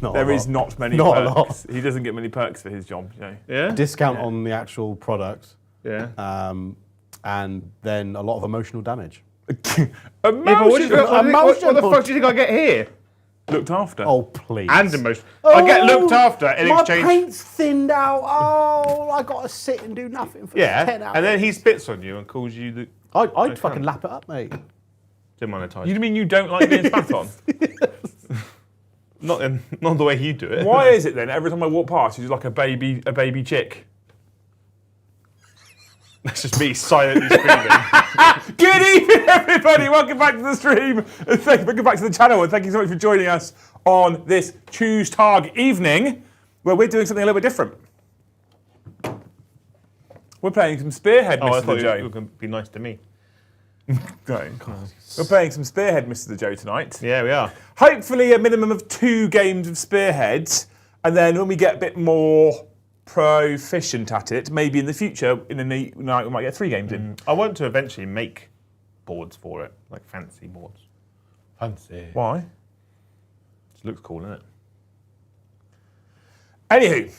Yeah. There is not many Not a perks. lot. He doesn't get many perks for his job, you know. Yeah? Discount on the actual product. Yeah. And then a lot of emotional damage. What the fuck do you think I get here? Looked after. Oh, please. And emotion. I get looked after in exchange. My paint's thinned out. Oh, I got to sit and do nothing for 10 hours. And then he spits on you and calls you the... I'd fucking lap it up, mate. Demonetized. You mean you don't like being spat on? Not the way you do it. Why is it then every time I walk past, you're just like a baby chick? That's just me silently screaming. Good evening, everybody. Welcome back to the stream. Welcome back to the channel, and thank you so much for joining us on this Tuesday evening, where we're doing something a little bit different. We're playing some Spearhead, I Mr. thought the Joe. you were going to be nice to me. We're playing some Spearhead, Mr. the Joe, tonight. Yeah, we are. Hopefully a minimum of 2 games of Spearhead, and then when we get a bit more proficient at it, maybe in the future, in a night, we might get 3 games in. I want to eventually make boards for it, like fancy boards. Fancy. Why? It looks cool, doesn't it? Anywho,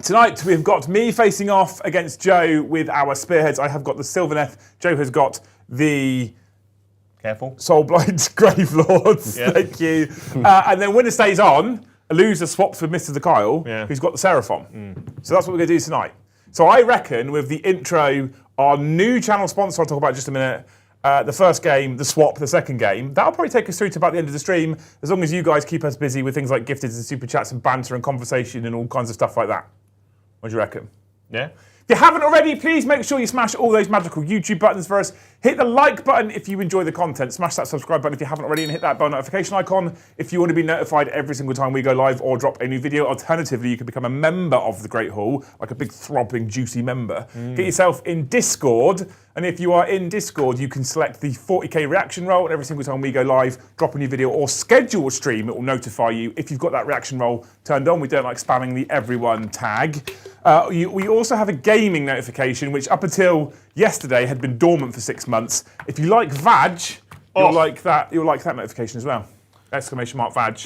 tonight we've got me facing off against Joe with our Spearheads. I have got the Sylvaneth. Joe has got the... Careful. Soulblight Gravelords. Yeah. Thank you. And then winner stays on. A loser swaps with Mr. the Kyle, who's got the Seraphon. So that's what we're going to do tonight. So I reckon with the intro, our new channel sponsor, I'll talk about in just a minute, the first game, the swap, the second game, that'll probably take us through to about the end of the stream, as long as you guys keep us busy with things like gifteds and super chats and banter and conversation and all kinds of stuff like that. What do you reckon? Yeah. If you haven't already, please make sure you smash all those magical YouTube buttons for us. Hit the like button if you enjoy the content. Smash that subscribe button if you haven't already, and hit that bell notification icon if you want to be notified every single time we go live or drop a new video. Alternatively, you can become a member of the Great Hall, like a big throbbing, juicy member. Get yourself in Discord, and if you are in Discord, you can select the 40k reaction roll, and every single time we go live, drop a new video or schedule a stream, it will notify you if you've got that reaction roll turned on. We don't like spamming the everyone tag. We also have a gaming notification, which up until yesterday had been dormant for 6 months. If you like Vag, you'll like that notification as well. Exclamation mark Vag.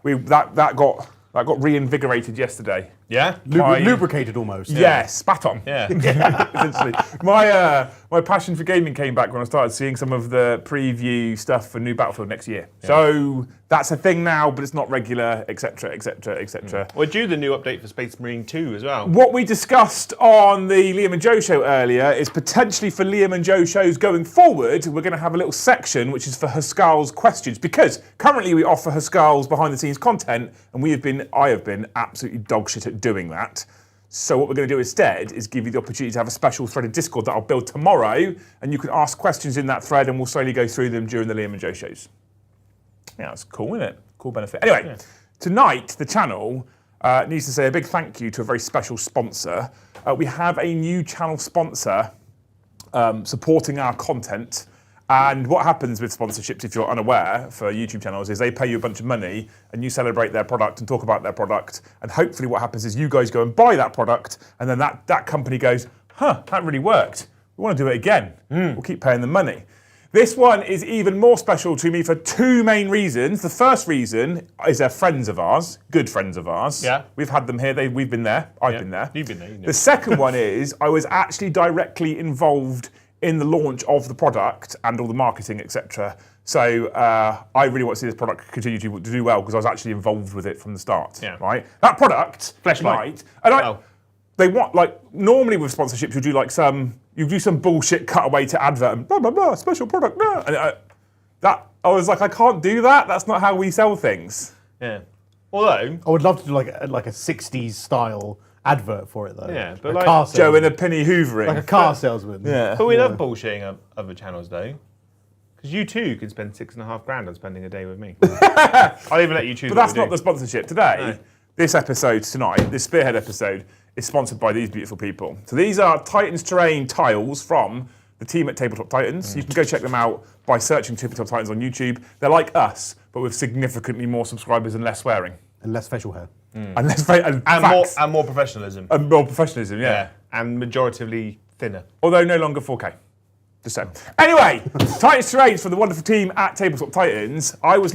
That got reinvigorated yesterday. Yeah? Lubricated almost. Yeah, spat on. Yeah. Essentially. My passion for gaming came back when I started seeing some of the preview stuff for New Battlefield next year. Yeah. So that's a thing now, but it's not regular, etc., etc., etc. We're due the new update for Space Marine 2 as well. What we discussed on the Liam and Joe show earlier is potentially for Liam and Joe shows going forward, we're going to have a little section which is for Huskarl's questions, because currently we offer Huskarl's behind the scenes content, and I have been absolutely dog shit at doing that. So what we're going to do instead is give you the opportunity to have a special threaded Discord that I'll build tomorrow, and you can ask questions in that thread, and we'll slowly go through them during the Liam and Joe shows. Yeah, that's cool, isn't it? Cool benefit. Anyway, tonight the channel needs to say a big thank you to a very special sponsor. We have a new channel sponsor supporting our content. And what happens with sponsorships, if you're unaware, for YouTube channels, is they pay you a bunch of money and you celebrate their product and talk about their product. And hopefully what happens is you guys go and buy that product, and then that company goes, huh, that really worked. We want to do it again. We'll keep paying them money. This one is even more special to me for 2 main reasons. The first reason is they're friends of ours, good friends of ours. Yeah. We've had them here, we've been there, I've been there. You've been there, you know. The second one is I was actually directly involved in the launch of the product and all the marketing, etc. So I really want to see this product continue to do well, because I was actually involved with it from the start. Yeah. Right? That product, Fleshlight. and they want, like, normally with sponsorships you do some bullshit cutaway to advert and blah blah blah, special product, blah. And I was like, I can't do that. That's not how we sell things. Yeah. Although I would love to do like a 60s style advert for it though. Yeah, but a like car Joe in salesman. a penny hoovering. Like a car salesman. Yeah. But we love bullshitting other channels though. Because you too could spend $6.5 on spending a day with me. I'll even let you choose. But that's not the sponsorship today. No. This episode tonight, this Spearhead episode, is sponsored by these beautiful people. So these are Titans Terrain tiles from the team at Tabletop Titans. You can go check them out by searching Tabletop Titans on YouTube. They're like us, but with significantly more subscribers and less swearing. And less facial hair. And less and more professionalism. And more professionalism, yeah. And majoritively thinner. Although no longer 4K. Just saying. Anyway, Titans Terrains from the wonderful team at Tabletop Titans. I was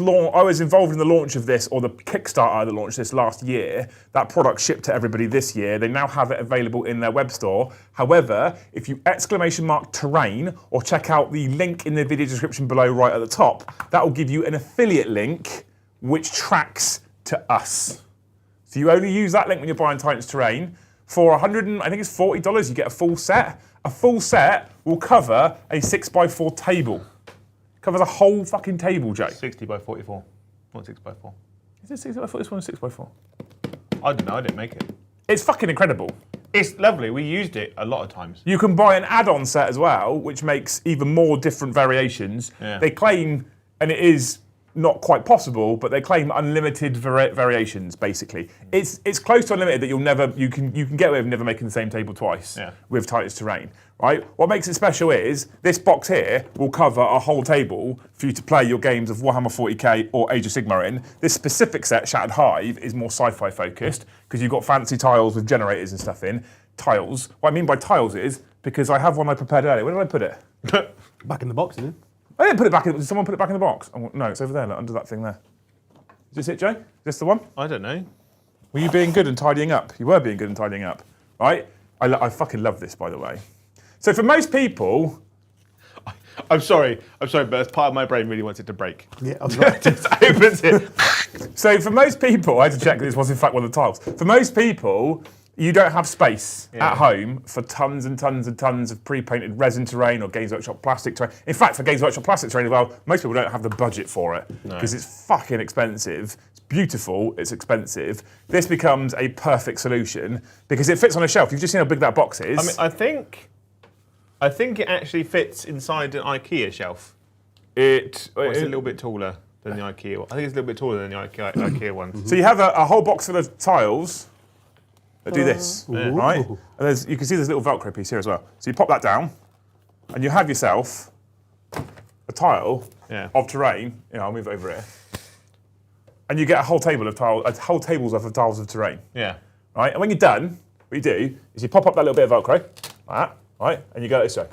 involved in the launch of this, or the Kickstarter that launched this last year. That product shipped to everybody this year. They now have it available in their web store. However, if you !terrain or check out the link in the video description below right at the top, that will give you an affiliate link which tracks to us. So you only use that link when you're buying Titans Terrain. For I think it's $40, you get a full set. A full set will cover a 6x4 table. Covers a whole fucking table, Joe. 60 by 44, not 6x4. Is it 6x4? This one is 6x4. I don't know, I didn't make it. It's fucking incredible. It's lovely, we used it a lot of times. You can buy an add-on set as well, which makes even more different variations. Yeah. They claim, and it is not quite possible, but they claim unlimited variations. Basically, it's close to unlimited that you can get away with never making the same table twice with Titans Terrain. Right? What makes it special is this box here will cover a whole table for you to play your games of Warhammer 40k or Age of Sigmar in. This specific set, Shattered Hive, is more sci-fi focused because you've got fancy tiles with generators and stuff in. Tiles. What I mean by tiles is because I have one I prepared earlier. Where did I put it? Back in the box, isn't it? I didn't put it back in. Did someone put it back in the box? Oh, no, it's over there, look, under that thing there. Is this it, Joe? Is this the one? I don't know. Were you being good and tidying up? You were being good and tidying up, right? I fucking love this, by the way. So for most people... I'm sorry, but as part of my brain really wants it to break. Yeah, I was right. Just opens it. So for most people, I had to check that this was in fact one of the tiles. For most people, you don't have space at home for tons and tons and tons of pre-painted resin terrain or Games Workshop plastic terrain. In fact, for Games Workshop plastic terrain as well, most people don't have the budget for it because it's fucking expensive. It's beautiful, it's expensive. This becomes a perfect solution because it fits on a shelf. You've just seen how big that box is. I mean, I think it actually fits inside an IKEA shelf. Or it's a little bit taller than the IKEA one. I think it's a little bit taller than the IKEA one. So you have a whole box full of tiles that do this, right? And you can see there's a little Velcro piece here as well. So you pop that down, and you have yourself a tile of terrain. I'll move it over here. And you get a whole table of tables worth of tiles of terrain. Yeah. Right? And when you're done, what you do is you pop up that little bit of Velcro, like that, right? And you go this way.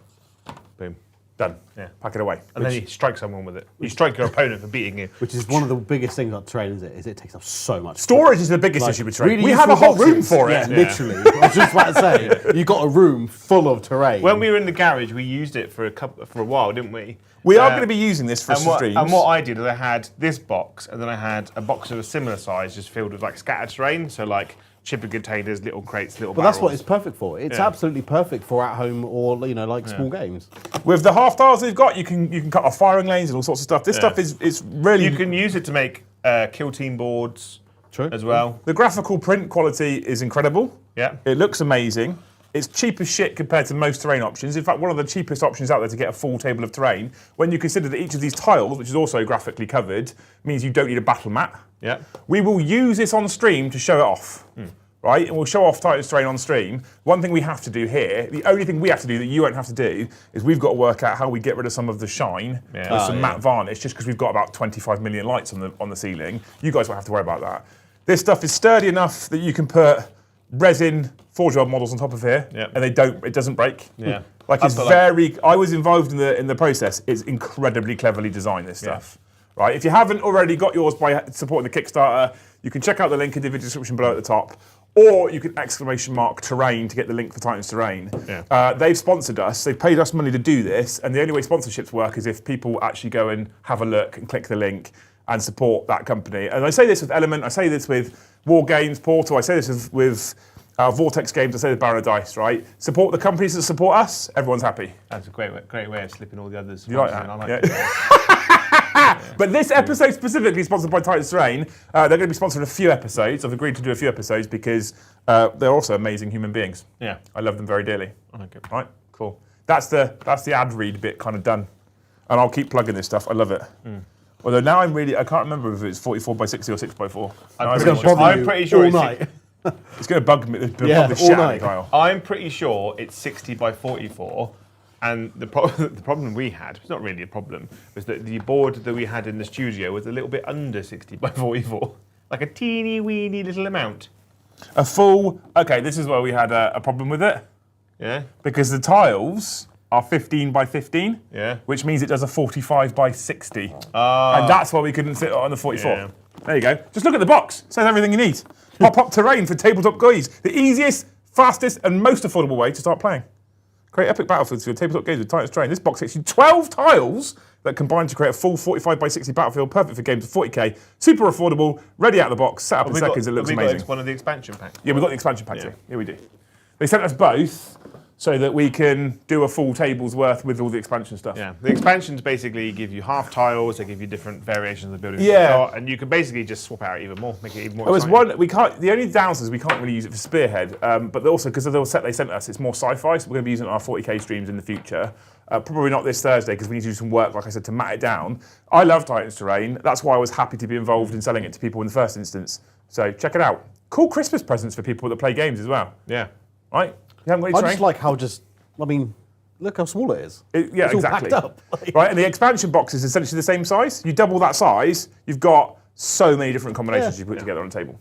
Boom. Done. Yeah. Pack it away. And then you strike someone with it. You strike your opponent for beating you. Which is one of the biggest things about terrain, is it takes up so much. Storage is the biggest issue with terrain. Really we have a whole room for it. Yeah, literally. I was just about to say, you got a room full of terrain. When we were in the garage, we used it for a while, didn't we? We are going to be using this for streams. And what I did is I had this box, and then I had a box of a similar size just filled with like scattered terrain, so like shipping containers, little crates, little barrels. But that's what it's perfect for. It's absolutely perfect for at home or like small games. With the half tiles they've got, you can cut off firing lanes and all sorts of stuff. This stuff is really... You can use it to make kill team boards as well. The graphical print quality is incredible. Yeah. It looks amazing. It's cheap as shit compared to most terrain options. In fact, one of the cheapest options out there to get a full table of terrain, when you consider that each of these tiles, which is also graphically covered, means you don't need a battle mat. Yeah. We will use this on stream to show it off. Right? And we'll show off Titans Terrain on stream. One thing we have to do here, the only thing we have to do that you won't have to do, is we've got to work out how we get rid of some of the shine with some matte varnish, just because we've got about 25 million lights on the ceiling. You guys won't have to worry about that. This stuff is sturdy enough that you can put resin Forge World models on top of here, and it doesn't break. Yeah. I was involved in the process. It's incredibly cleverly designed, this stuff. Right? If you haven't already got yours by supporting the Kickstarter, you can check out the link in the video description below at the top. Or you can !terrain to get the link for Titans Terrain. Yeah. They've sponsored us. They've paid us money to do this. And the only way sponsorships work is if people actually go and have a look and click the link and support that company. And I say this with Element. I say this with War Games Portal. I say this with Vortex Games. I say with Barrow Dice, right? Support the companies that support us. Everyone's happy. That's a great way of slipping all the others. You like that? I like it. But this episode specifically sponsored by Titans Terrain. They're going to be sponsoring a few episodes. I've agreed to do a few episodes because they're also amazing human beings. Yeah, I love them very dearly. Okay. Right, cool. That's the ad read bit kind of done, and I'll keep plugging this stuff. I love it. Although now I can't remember if it's 44 by 60 or 6 by 4. I'm pretty sure all it's night. It's going to bug me. All night. Kyle. I'm pretty sure it's 60 by 44. And the problem we had, it's not really a problem, was that the board that we had in the studio was a little bit under 60 by 44. Like a teeny weeny little amount. Okay, this is where we had a problem with it. Yeah. Because the tiles are 15 by 15, Yeah. which means it does a 45 by 60. Ah. And that's why we couldn't fit it on the 44. Yeah. There you go. Just look at the box. It says everything you need. Pop-up terrain for tabletop guys. The easiest, fastest, and most affordable way to start playing. Create epic battlefields for your tabletop games with Titans Terrain. This box gets you 12 tiles that combine to create a full 45 by 60 battlefield, perfect for games of 40k, super affordable, ready out of the box, set up in seconds, it looks amazing. Got one of the expansion packs. Yeah, we've got the expansion pack too. Yeah, we do. They sent us both so that we can do a full table's worth with all the expansion stuff. Yeah, the expansions basically give you half tiles. They give you different variations of buildings. Yeah. And you can basically just swap out even more, make it even more. There was exciting. one we can't. The only downside is we can't really use it for Spearhead, but also because of the set they sent us, it's more sci-fi. So we're going to be using it on our 40k streams in the future. Probably not this Thursday because we need to do some work, like I said, to mat it down. I love Titans Terrain. That's why I was happy to be involved in selling it to people in the first instance. So check it out. Cool Christmas presents for people that play games as well. Yeah. Right? You haven't got any I terrain? just like how I mean, look how small it is. Yeah, it's all exactly. packed up. Right, and the expansion box is essentially the same size. You double that size, you've got so many different combinations you put together on a table.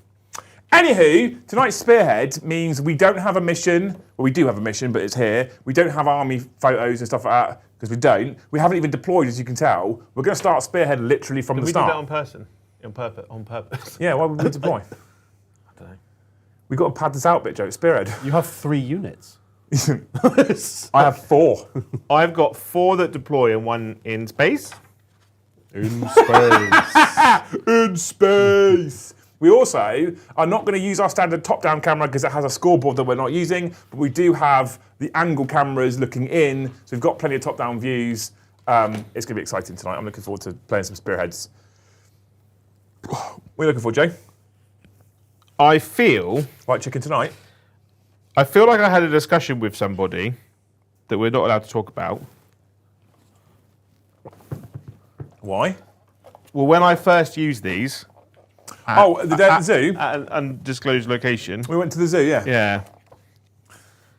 Anywho, tonight's Spearhead means we don't have a mission. Well, we do have a mission, but it's here. We don't have army photos and stuff like that, because we don't. We haven't even deployed, as you can tell. We're going to start Spearhead literally from the We start. did that on purpose. Yeah, why would we deploy? I don't know. We've got to pad this out a bit, Joe. Spearhead. You have 3 units. I have 4. I've got 4 that deploy and 1 in space. In space. In space. We also are not going to use our standard top-down camera because it has a scoreboard that we're not using, but we do have the angle cameras looking in, so we've got plenty of top-down views. It's going to be exciting tonight. I'm looking forward to playing some Spearheads. What are you looking for, Jay? I feel White chicken tonight? like I had a discussion with somebody that we're not allowed to talk about. Why? Well, when I first used these, The day at the zoo? at an undisclosed location. We went to the zoo, yeah. Yeah,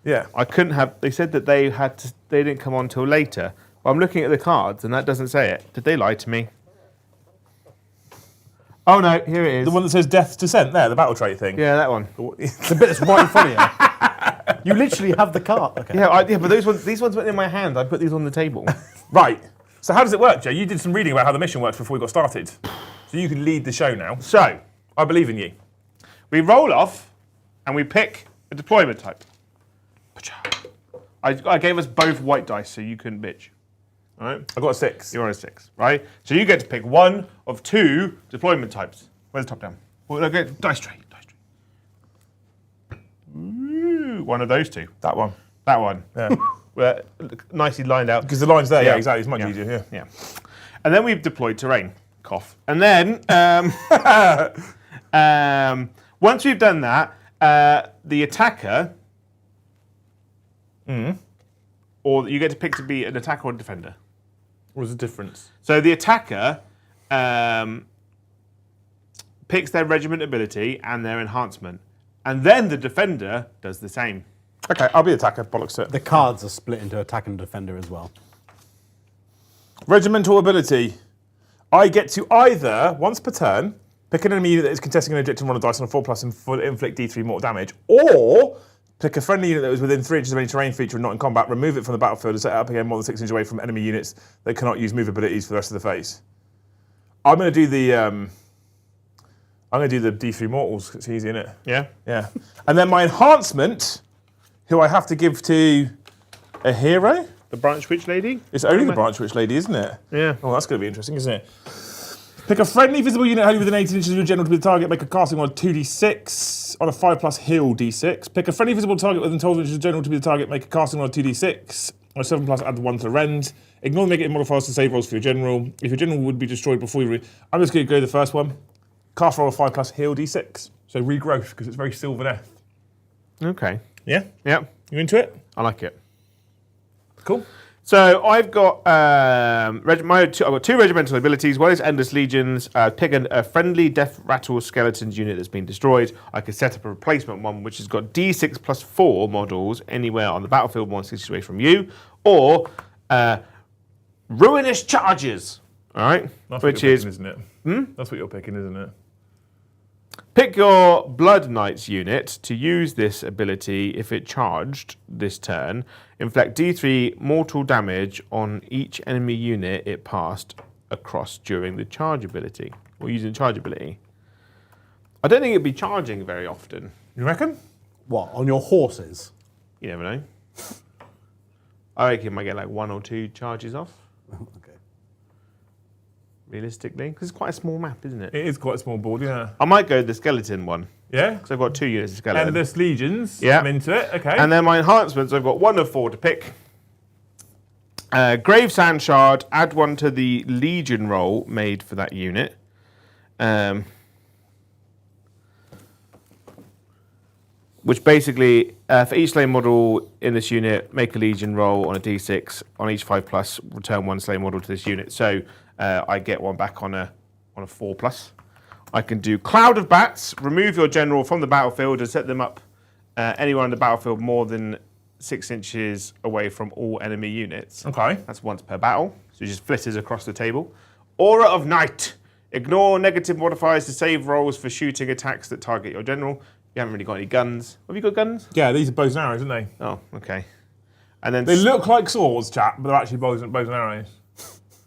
Yeah. I couldn't have. They said that they didn't come on till later. But I'm looking at the cards and that doesn't say it. Did they lie to me? Oh no, here it is. The one that says Death's Descent there, the battle trait thing. Yeah, that one. The bit that's right in front of you. You literally have the cart. Okay. Yeah, but these ones went in my hand. I put these on the table. Right. So how does it work, Joe? You did some reading about how the mission works before we got started. So you can lead the show now. So I believe in you. we roll off and we pick a deployment type. I gave us both white dice so you couldn't bitch. All right? I got a 6. You're on a 6, right? So you get to pick one of 2 deployment types. Where's the top down? Well, okay, dice tray. Ooh, one of those 2. That one. That one. Yeah. Well, nicely lined out. Because the line's there, yeah, Yeah. exactly. It's much Yeah. easier, yeah. Yeah. And then we've deployed terrain. Cough. And then, once we've done that, the attacker, or you get to pick to be an attacker or a defender. What was the difference? So the attacker picks their regiment ability and their enhancement. And then the defender does the same. Okay, I'll be attacker, bollocks to it. The cards are split into attack and defender as well. Regimental ability. I get to either, once per turn, pick an enemy unit that is contesting an objective and roll a dice on a 4+ and inflict D3 mortal damage, or pick a friendly unit that was within 3 inches of any terrain feature and not in combat, remove it from the battlefield and set it up again more than 6 inches away from enemy units that cannot use move abilities for the rest of the phase. I'm going to do the D3 mortals, 'cause it's easy, isn't it? Yeah? Yeah. And then my enhancement, who I have to give to a hero. The branch witch lady? It's only the branch witch lady, isn't it? Yeah. Oh, that's going to be interesting, isn't it? Pick a friendly visible unit wholly within 18 inches of your general to be the target. Make a casting on a 2d6 on a 5+ heal d6. Pick a friendly visible target within 12 inches of your general to be the target. Make a casting on a 2d6 on a 7+ add 1 to the rend. Ignore the negative modifiers to save rolls for your general. If your general would be destroyed before you... I'm just going to go the first one. Cast roll a 5+ heal d6. So regrowth, because it's very Sylvaneth. Okay. Yeah? Yep. You into it? I like it. Cool. So I've got I've got 2 regimental abilities. One is Endless Legions. Pick a friendly Death Rattle Skeletons unit that's been destroyed. I could set up a replacement one which has got D6+4 models anywhere on the battlefield 1 6 away from you, or Ruinous Charges. All right, That's which what you're is picking, isn't it? That's what you're picking, isn't it? Pick your Blood Knights unit to use this ability if it charged this turn. Inflict D3 mortal damage on each enemy unit it passed across during the charge ability, or using the charge ability. I don't think it'd be charging very often. You reckon? What, on your horses? You never know. I reckon it might get like 1 or 2 charges off. Okay. Realistically, because it's quite a small map, isn't it? It is quite a small board, yeah. I might go the skeleton one. Yeah? Because I've got 2 units of skeleton. Endless Legions. Yeah. I'm into it, okay. And then my enhancements, I've got 1 of 4 to pick. Grave Sand Shard, add 1 to the Legion roll made for that unit. Which basically, for each slain model in this unit, make a Legion roll on a d6. On each 5+, return 1 slain model to this unit. So I get 1 back on a 4+. I can do Cloud of Bats, remove your general from the battlefield and set them up anywhere on the battlefield more than 6 inches away from all enemy units. Okay. That's once per battle, so it just flitters across the table. Aura of Night. Ignore negative modifiers to save rolls for shooting attacks that target your general. You haven't really got any guns. Have you got guns? Yeah, these are bows and arrows, aren't they? Oh, okay. And then They look like swords, chap, but they're actually bows and arrows.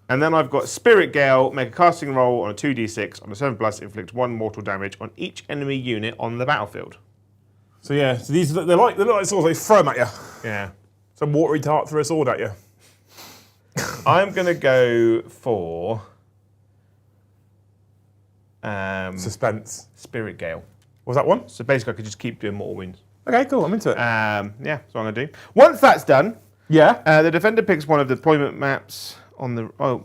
And then I've got Spirit Gale, make a casting roll on a 2d6 on a 7+, inflict 1 mortal damage on each enemy unit on the battlefield. So yeah, so these they look like swords. They throw them at you. Yeah. Some watery tart threw a sword at you. I'm going to go for Suspense. Spirit Gale. What was that one? So basically I could just keep doing mortal wounds. Okay, cool. I'm into it. Yeah, that's what I'm going to do. Once that's done, Yeah. the defender picks one of the deployment maps on the... I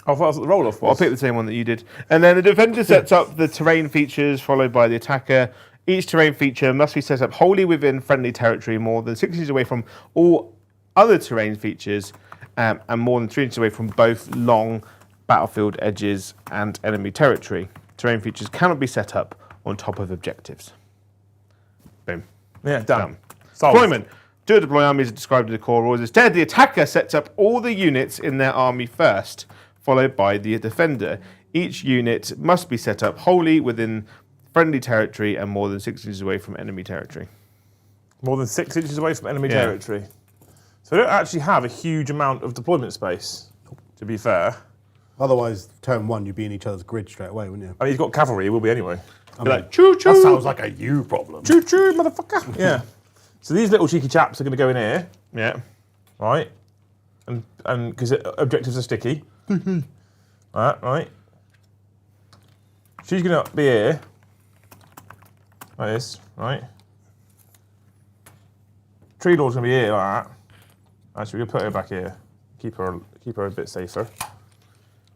thought that was what the roll-off was. I'll pick the same one that you did. And then the defender sets up the terrain features, followed by the attacker. Each terrain feature must be set up wholly within friendly territory, more than 6 inches away from all other terrain features, and more than 3 inches away from both long battlefield edges and enemy territory. Terrain features cannot be set up on top of objectives. Boom. Yeah, done. Solved. Deployment. Do deploy armies as described in the core rules. Instead, the attacker sets up all the units in their army first, followed by the defender. Each unit must be set up wholly within friendly territory and more than 6 inches away from enemy territory. More than 6 inches away from enemy territory. So they don't actually have a huge amount of deployment space, to be fair. Otherwise, turn 1, you'd be in each other's grid straight away, wouldn't you? I mean, he's got cavalry, he will be anyway. I mean, Like, choo-choo! that sounds like a you problem. Choo-choo, motherfucker! Yeah. So these little cheeky chaps are going to go in here, Yeah. right? And because objectives are sticky. Right. She's going to be here, like this, right? Tree Lord's going to be here, like that. Actually, we're going to put her back here. Keep her a bit safer.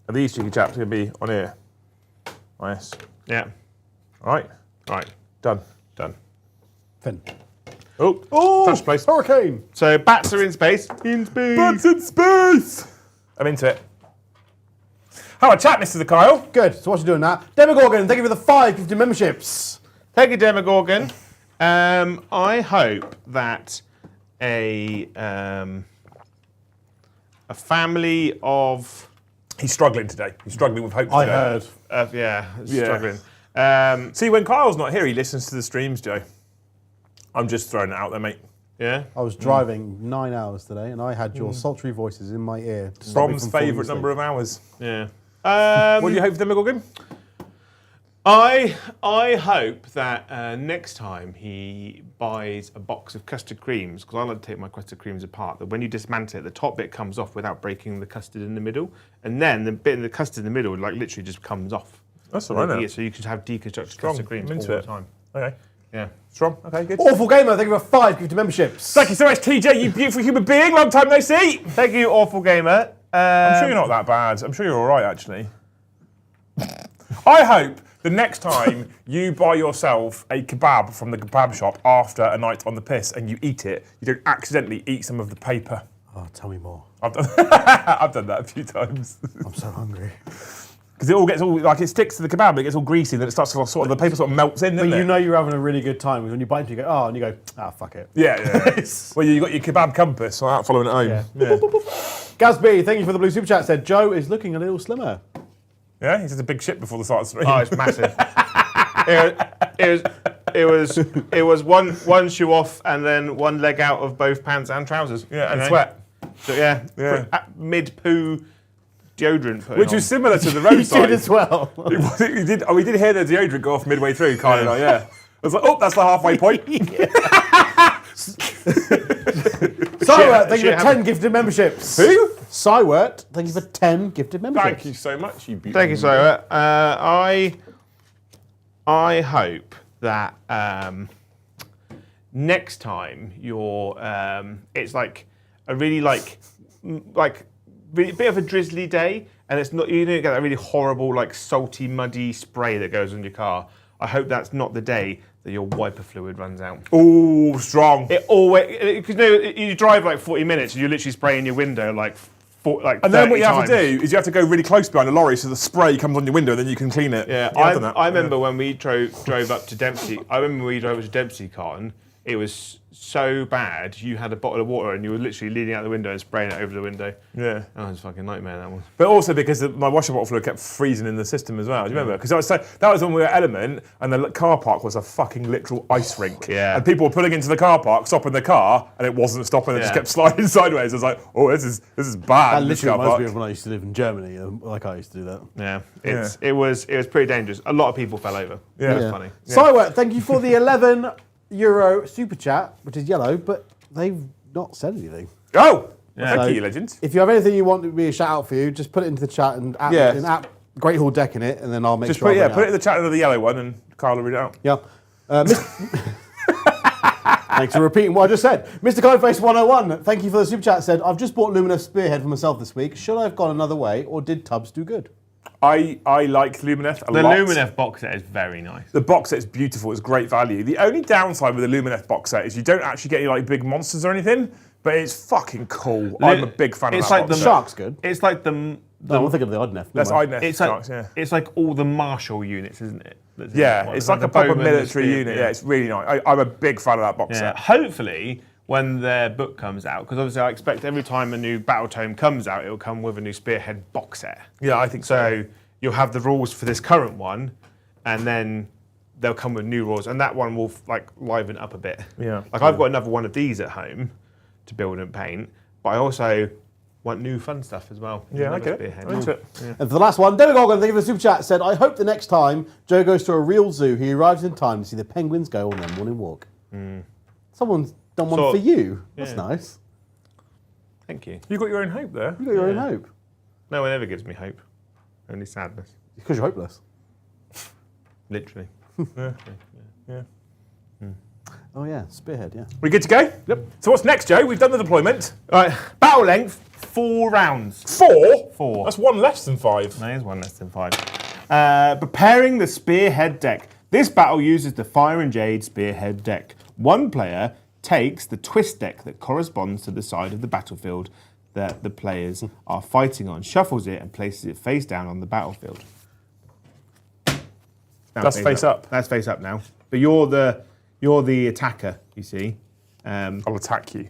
And these cheeky chaps are going to be on here. Nice. Yeah. Right. Right. Done. Finn. Oh, touch place. Hurricane! So bats are in space. In space. Bats in space! I'm into it. How a chat, Mr. Kyle? Good, so what's you doing now? Demogorgon, thank you for the 5 gifted memberships. Thank you, Demogorgon. I hope that a family of... He's struggling today. He's struggling with hope today. I heard. struggling. See, when Kyle's not here, he listens to the streams, Joe. I'm just throwing it out there, mate. Yeah. I was driving 9 hours today and I had your sultry voices in my ear. Brom's favourite number of hours. Yeah. What do you hope for Demogorgon? I hope that next time he buys a box of custard creams, because I like to take my custard creams apart, that when you dismantle it, the top bit comes off without breaking the custard in the middle, and then the bit in the custard in the middle like literally just comes off. That's all right. So you could have deconstructed custard creams all the time. Okay. Yeah. Strong. Okay, good. Awful Gamer, thank you for 5 gifted memberships. Thank you so much, TJ, you beautiful human being. Long time no see. Thank you, Awful Gamer. I'm sure you're not that bad. I'm sure you're all right, actually. I hope the next time you buy yourself a kebab from the kebab shop after a night on the piss and you eat it, you don't accidentally eat some of the paper. Oh, tell me more. I've done that a few times. I'm so hungry. Because it all gets like it sticks to the kebab, it gets all greasy, then it starts to sort of the paper sort of melts in. But you it? know you're having a really good time because when you bite into it, you go, oh, and you go, ah, fuck it. Yeah. Well, you got your kebab compass, so out following it home. Yeah. Gazby, thank you for the blue super chat. Said Joe is looking a little slimmer. Yeah, he's just a big ship before the start of the stream. Oh, it's massive. it was one shoe off and then one leg out of both pants and trousers. Yeah, and sweat. So yeah. Mid poo deodorant. Which was similar to the You roadside. did as well. We did hear the deodorant go off midway through, kind of like, I was like, oh, that's the halfway point. Cywert, thank you for 10 gifted memberships. Who? Cywert, thank you for 10 gifted memberships. Thank you so much, you beautiful. Thank you, Sarah. I hope that next time it's like a really bit of a drizzly day, and it's not, you don't get that really horrible salty muddy spray that goes on your car. I hope that's not the day that your wiper fluid runs out. Oh, strong. It always, because you drive 40 minutes and you're literally spraying your window and then what you have to do is you have to go really close behind a lorry so the spray comes on your window and then you can clean it. Yeah, I remember when we drove up to Dempsey. I remember when we drove up to Dempsey, Carton. It was so bad. You had a bottle of water and you were literally leaning out the window and spraying it over the window. Yeah. That was a fucking nightmare, that one. But also because my washer bottle fluid kept freezing in the system as well. Do you remember? Because that was when we were at Element and the car park was a fucking literal ice rink. Yeah. And people were pulling into the car park, stopping the car, and it wasn't stopping. It just kept sliding sideways. I was like, oh, this is bad. That literally reminds me of when I used to live in Germany. I used to do that. Yeah. It was pretty dangerous. A lot of people fell over. Yeah. It was funny. Cywert, thank you for the €11 super chat, which is yellow, but they've not said anything. Oh! Yeah. Thank you, legends. If you have anything you want to be a shout out for you, just put it into the chat and app Great Hall Deck in it, and then I'll make sure. Put it in the chat under the yellow one, and Carl will read it out. Yeah. Thanks for repeating what I just said. Mr. Kindface 101, thank you for the super chat. Said, I've just bought Luminous Spearhead for myself this week. Should I have gone another way, or did Tubbs do good? I like Lumineth a lot. The Lumineth box set is very nice. The box set is beautiful. It's great value. The only downside with the Lumineth box set is you don't actually get any big monsters or anything, but it's fucking cool. I'm a big fan of that box the set. Shark's good. It's like the No, I'm thinking of the Oddnef. That's Idneth it's Sharks, like it's like all the Marshall units, isn't it? It's like a proper military unit. Yeah, it's really nice. I'm a big fan of that box set. Hopefully, when their book comes out, because obviously I expect every time a new Battle Tome comes out, it'll come with a new Spearhead box set. Yeah, I think so. So you'll have the rules for this current one, and then they'll come with new rules, and that one will liven up a bit. Yeah. I've got another one of these at home to build and paint, but I also want new fun stuff as well. Yeah, I get it. And for the last one, Demogorgon, thank you for the super chat, said, I hope the next time Joe goes to a real zoo, he arrives in time to see the penguins go on their morning walk. Someone's done one for you. That's nice. Thank you. You got your own hope there. You got your own hope. No one ever gives me hope. Only sadness. Because you're hopeless. Literally. Yeah. Oh yeah, Spearhead, yeah. We good to go? Yep. So what's next, Joe? We've done the deployment. All right. Battle length, 4 rounds. 4? 4. That's one less than 5. That is one less than 5. Preparing the Spearhead deck. This battle uses the Fire and Jade Spearhead deck. One player takes the twist deck that corresponds to the side of the battlefield that the players are fighting on, shuffles it, and places it face down on the battlefield. That's face up. That's face up now. But you're the attacker, you see. I'll attack you.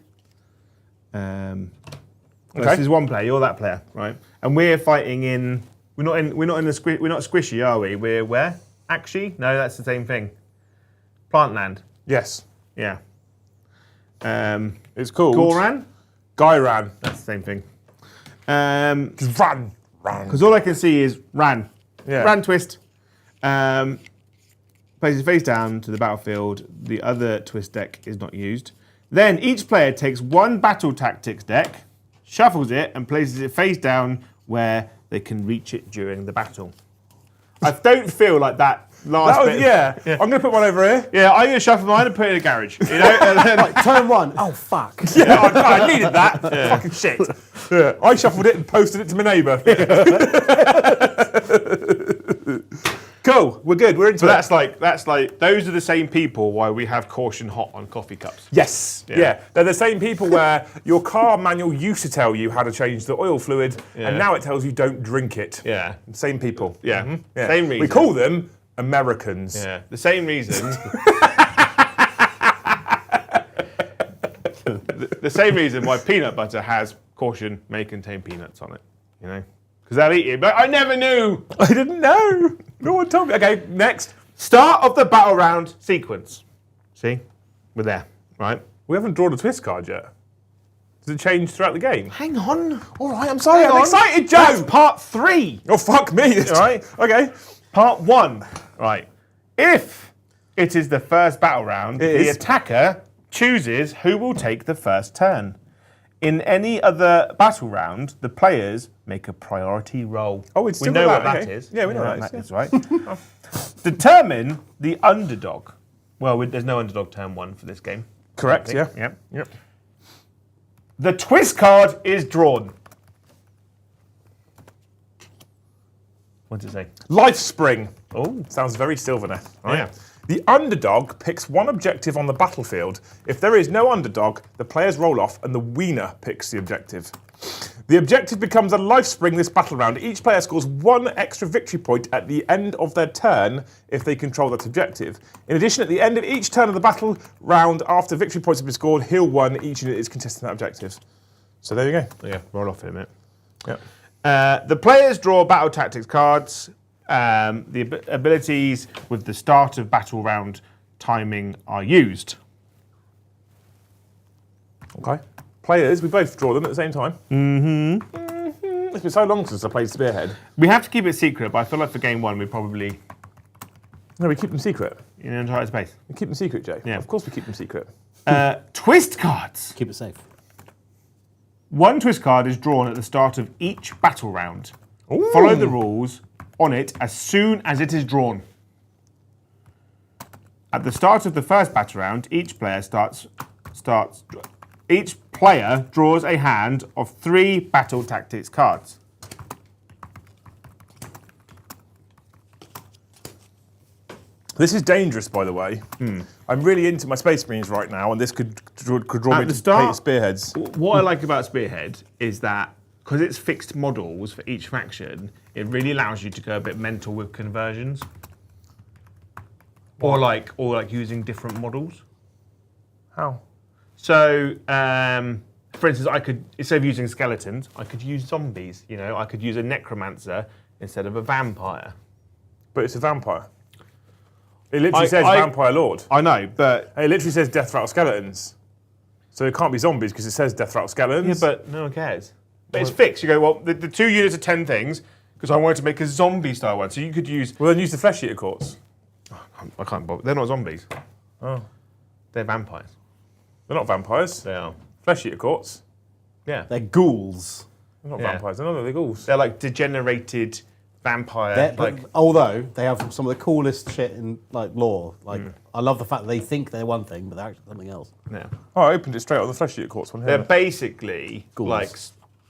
This is one player. You're that player, right? And we're fighting in. We're not squishy, are we? We're where? Actually, no, that's the same thing. Plantland. Yes. Yeah. It's called Goran. Gyran. That's the same thing. Ran. Because all I can see is Ran. Yeah. Ran twist. Places face down to the battlefield. The other twist deck is not used. Then each player takes one battle tactics deck, shuffles it, and places it face down where they can reach it during the battle. I don't feel like that last bit. Yeah. I'm going to put one over here. Yeah, I'm going to shuffle mine and put it in the garage. You know? And then, Turn 1. Oh, fuck. Yeah, I needed that. Fucking shit. Yeah. I shuffled it and posted it to my neighbour. Cool. We're good. We're into so it. that's like those are the same people why we have caution hot on coffee cups. Yes. Yeah. They're the same people where your car manual used to tell you how to change the oil fluid, and now it tells you don't drink it. Yeah. Same people. Yeah. Yeah. Same reason. We call them Americans. Yeah. The same reason. the same reason why peanut butter has caution may contain peanuts on it. You know. Because they'll eat you. But I never knew. I didn't know. No one told me. Okay, next. Start of the battle round sequence. See? We're there, right? We haven't drawn a twist card yet. Does it change throughout the game? Hang on. All right, I'm sorry. Hang I'm on. excited, Joe. That's part 3. Oh, fuck me. All right? Okay. Part 1. Right. If it is the first battle round, the attacker chooses who will take the first turn. In any other battle round, the players make a priority roll. Oh, it's we still know got what that, that okay. is. Yeah, we know what that is, right? Determine the underdog. Well, there's no underdog turn 1 for this game. Correct, yeah. Yep. The twist card is drawn. What does it say? Life Spring. Oh, Sounds very Sylvaneth. Right? yeah. The underdog picks one objective on the battlefield. If there is no underdog, the players roll off and the wiener picks the objective. The objective becomes a life spring this battle round. Each player scores 1 extra victory point at the end of their turn if they control that objective. In addition, at the end of each turn of the battle round, after victory points have been scored, heal 1. Each unit is contesting that objective. So there you go. Yeah, roll off in a minute. Yeah. The players draw battle tactics cards. The abilities with the start of battle round timing are used. Okay. Players, we both draw them at the same time. It's been so long since I played Spearhead. We have to keep it secret, but I feel like for game 1 we probably No, we keep them secret. in an entire space. We keep them secret, Jay. Yeah. Of course we keep them secret. Twist cards. Keep it safe. 1 twist card is drawn at the start of each battle round. Ooh. Follow the rules on it as soon as it is drawn. At the start of the first battle round, each player draws a hand of 3 battle tactics cards. This is dangerous, by the way. I'm really into my Space Marines right now, and this could draw At me the to start- paint spearheads. What I like about Spearhead is that because it's fixed models for each faction, it really allows you to go a bit mental with conversions. Or like using different models. How? So, for instance, I could, instead of using skeletons, I could use zombies. You know, I could use a necromancer instead of a vampire. But it's a vampire. It literally says Vampire Lord. I know, but It literally says Death Rattle Skeletons. So it can't be zombies because it says Death Rattle Skeletons. yeah, but no one cares. But it's fixed. You go, well, the 2 units are 10 things because I wanted to make a zombie style one. So you could use. Well, then use the Flesh Eater Courts. I can't bother. They're not zombies. Oh. They're vampires. They're not vampires. They are. Flesh Eater Courts. Yeah. They're ghouls. They're not Yeah. vampires. They're ghouls. They're like degenerated vampire. Although they have some of the coolest shit in like lore. Like I love the fact that they think they're one thing, but they're actually something else. Yeah. Oh, I opened it straight on the Flesh Eater Courts one here. They're basically Ghouls. like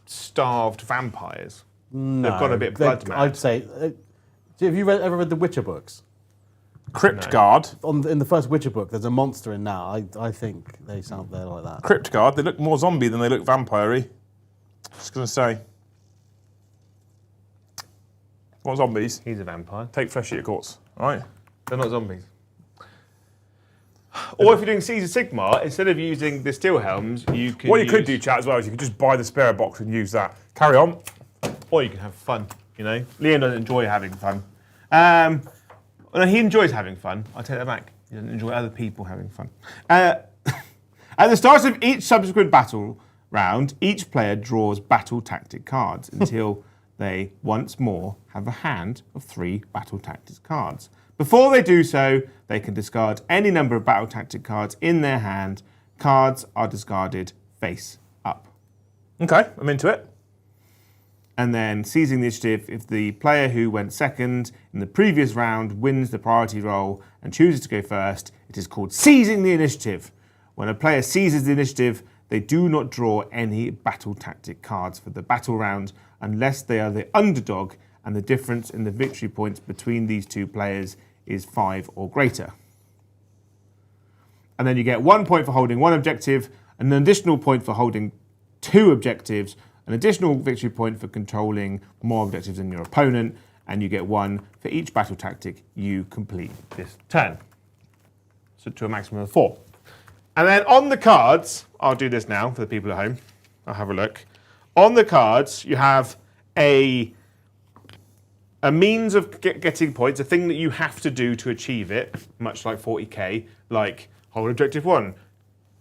starved vampires. No, They've got a bit blood mad. I'd say. Have you ever read the Witcher books? Crypt Guard. In the first Witcher book, there's a monster in that. I think they're like that. Crypt Guard. They look more zombie than they look vampire-y. Just going to say. Want zombies? He's a vampire. Take Flesh Eater Courts. All right. They're not zombies. Or if you're doing Caesar Sigmar, instead of using the steel helms, you could. What you could do, chat, as well, is you could just buy the spare box and use that. Carry on. Or you can have fun. You know, Liam doesn't enjoy having fun. Well, he enjoys having fun. I take that back. He doesn't enjoy other people having fun. At the start of each subsequent battle round, each player draws battle tactic cards until they once more have a hand of 3 battle tactics cards. Before they do so, they can discard any number of battle tactic cards in their hand. Cards are discarded face up. Okay, I'm into it. And then seizing the initiative, if the player who went second in the previous round wins the priority roll and chooses to go first, it is called seizing the initiative. When a player seizes the initiative, they do not draw any battle tactic cards for the battle round unless they are the underdog and the difference in the victory points between these 2 players is 5 or greater. And then you get 1 point for holding 1 objective, an additional point for holding 2 objectives, an additional victory point for controlling more objectives than your opponent, and you get 1 for each battle tactic you complete this turn. So to a maximum of 4. And then on the cards, I'll do this now for the people at home. I'll have a look. On the cards, you have a a means of getting points, a thing that you have to do to achieve it, much like 40k, like hold objective 1,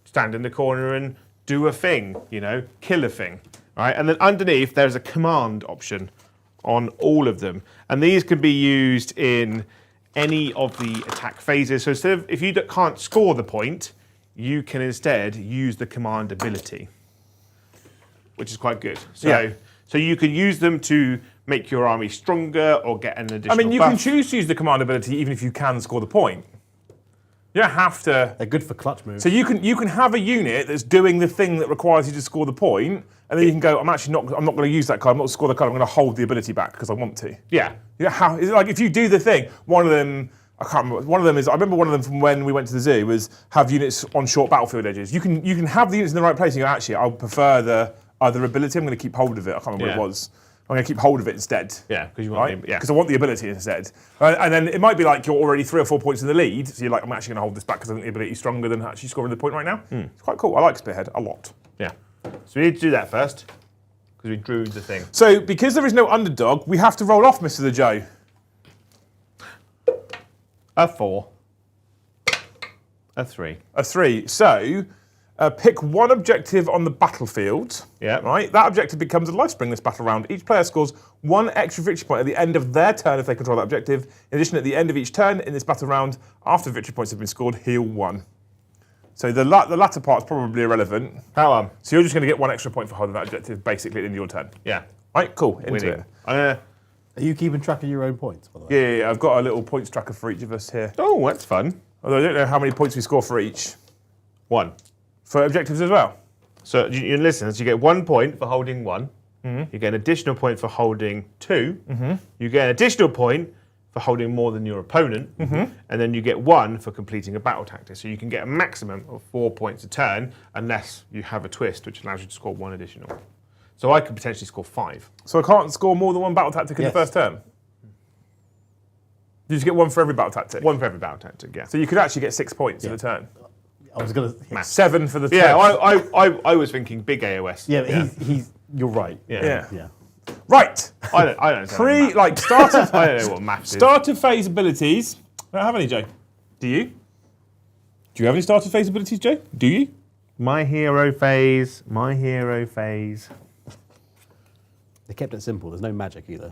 stand in the corner and do a thing, kill a thing, right? And then underneath there's a command option on all of them, and these can be used in any of the attack phases. So instead of, if you can't score the point, you can instead use the command ability, which is quite good. So you can use them to make your army stronger or get an additional you buff. can choose to use the command ability even if you can score the point. You don't have to. They're good for clutch moves. So you can have a unit that's doing the thing that requires you to score the point, and then you can go, I'm not going to use that card, I'm not going to score the card, I'm going to hold the ability back because I want to. Yeah. It's like if you do the thing, one of them, I can't remember, I remember one of them from when we went to the zoo was have units on short battlefield edges. You can have the units in the right place and you go, actually, I prefer the other ability, I'm going to keep hold of it. I can't remember what it was. I'm going to keep hold of it instead. Yeah, because you want because I want the ability instead. And then it might be like you're already 3 or 4 points in the lead, so you're like, I'm actually going to hold this back because I think the ability is stronger than actually scoring the point right now. It's quite cool. I like Spearhead a lot. Yeah. So we need to do that first, because we drew the thing. So because there is no underdog, we have to roll off Mr. the Joe. A 4. A 3. A 3. So pick one objective on the battlefield. Yeah. Right. That objective becomes a life spring this battle round. Each player scores 1 extra victory point at the end of their turn if they control that objective. In addition, at the end of each turn in this battle round, after victory points have been scored, heal 1. So the latter part's probably irrelevant. Power. So you're just going to get 1 extra point for holding that objective basically at the end of your turn. Yeah. Right. Cool. Into Winning. it. Are you keeping track of your own points, by the way? Yeah. I've got a little points tracker for each of us here. Oh, that's fun. Although I don't know how many points we score for each. 1. For objectives as well. So you listen, so you get 1 point for holding 1. You get an additional point for holding 2. You get an additional point for holding more than your opponent. And then you get 1 for completing a battle tactic. So you can get a maximum of 4 points a turn unless you have a twist, which allows you to score 1 additional. So I could potentially score 5. So I can't score more than 1 battle tactic in the first turn? You just get 1 for every battle tactic? 1 for every battle tactic, yeah. So you could actually get 6 points in a turn? I was going to... 7 for the turn. Yeah, I was thinking big AoS. Yeah, but you're right. Yeah. Yeah. Right. I don't know. Start of, I don't know what maths is. starter phase abilities. I don't have any, Joe. Do you? Do you have any starter phase abilities, Joe? Do you? My hero phase. They kept it simple. There's no magic either.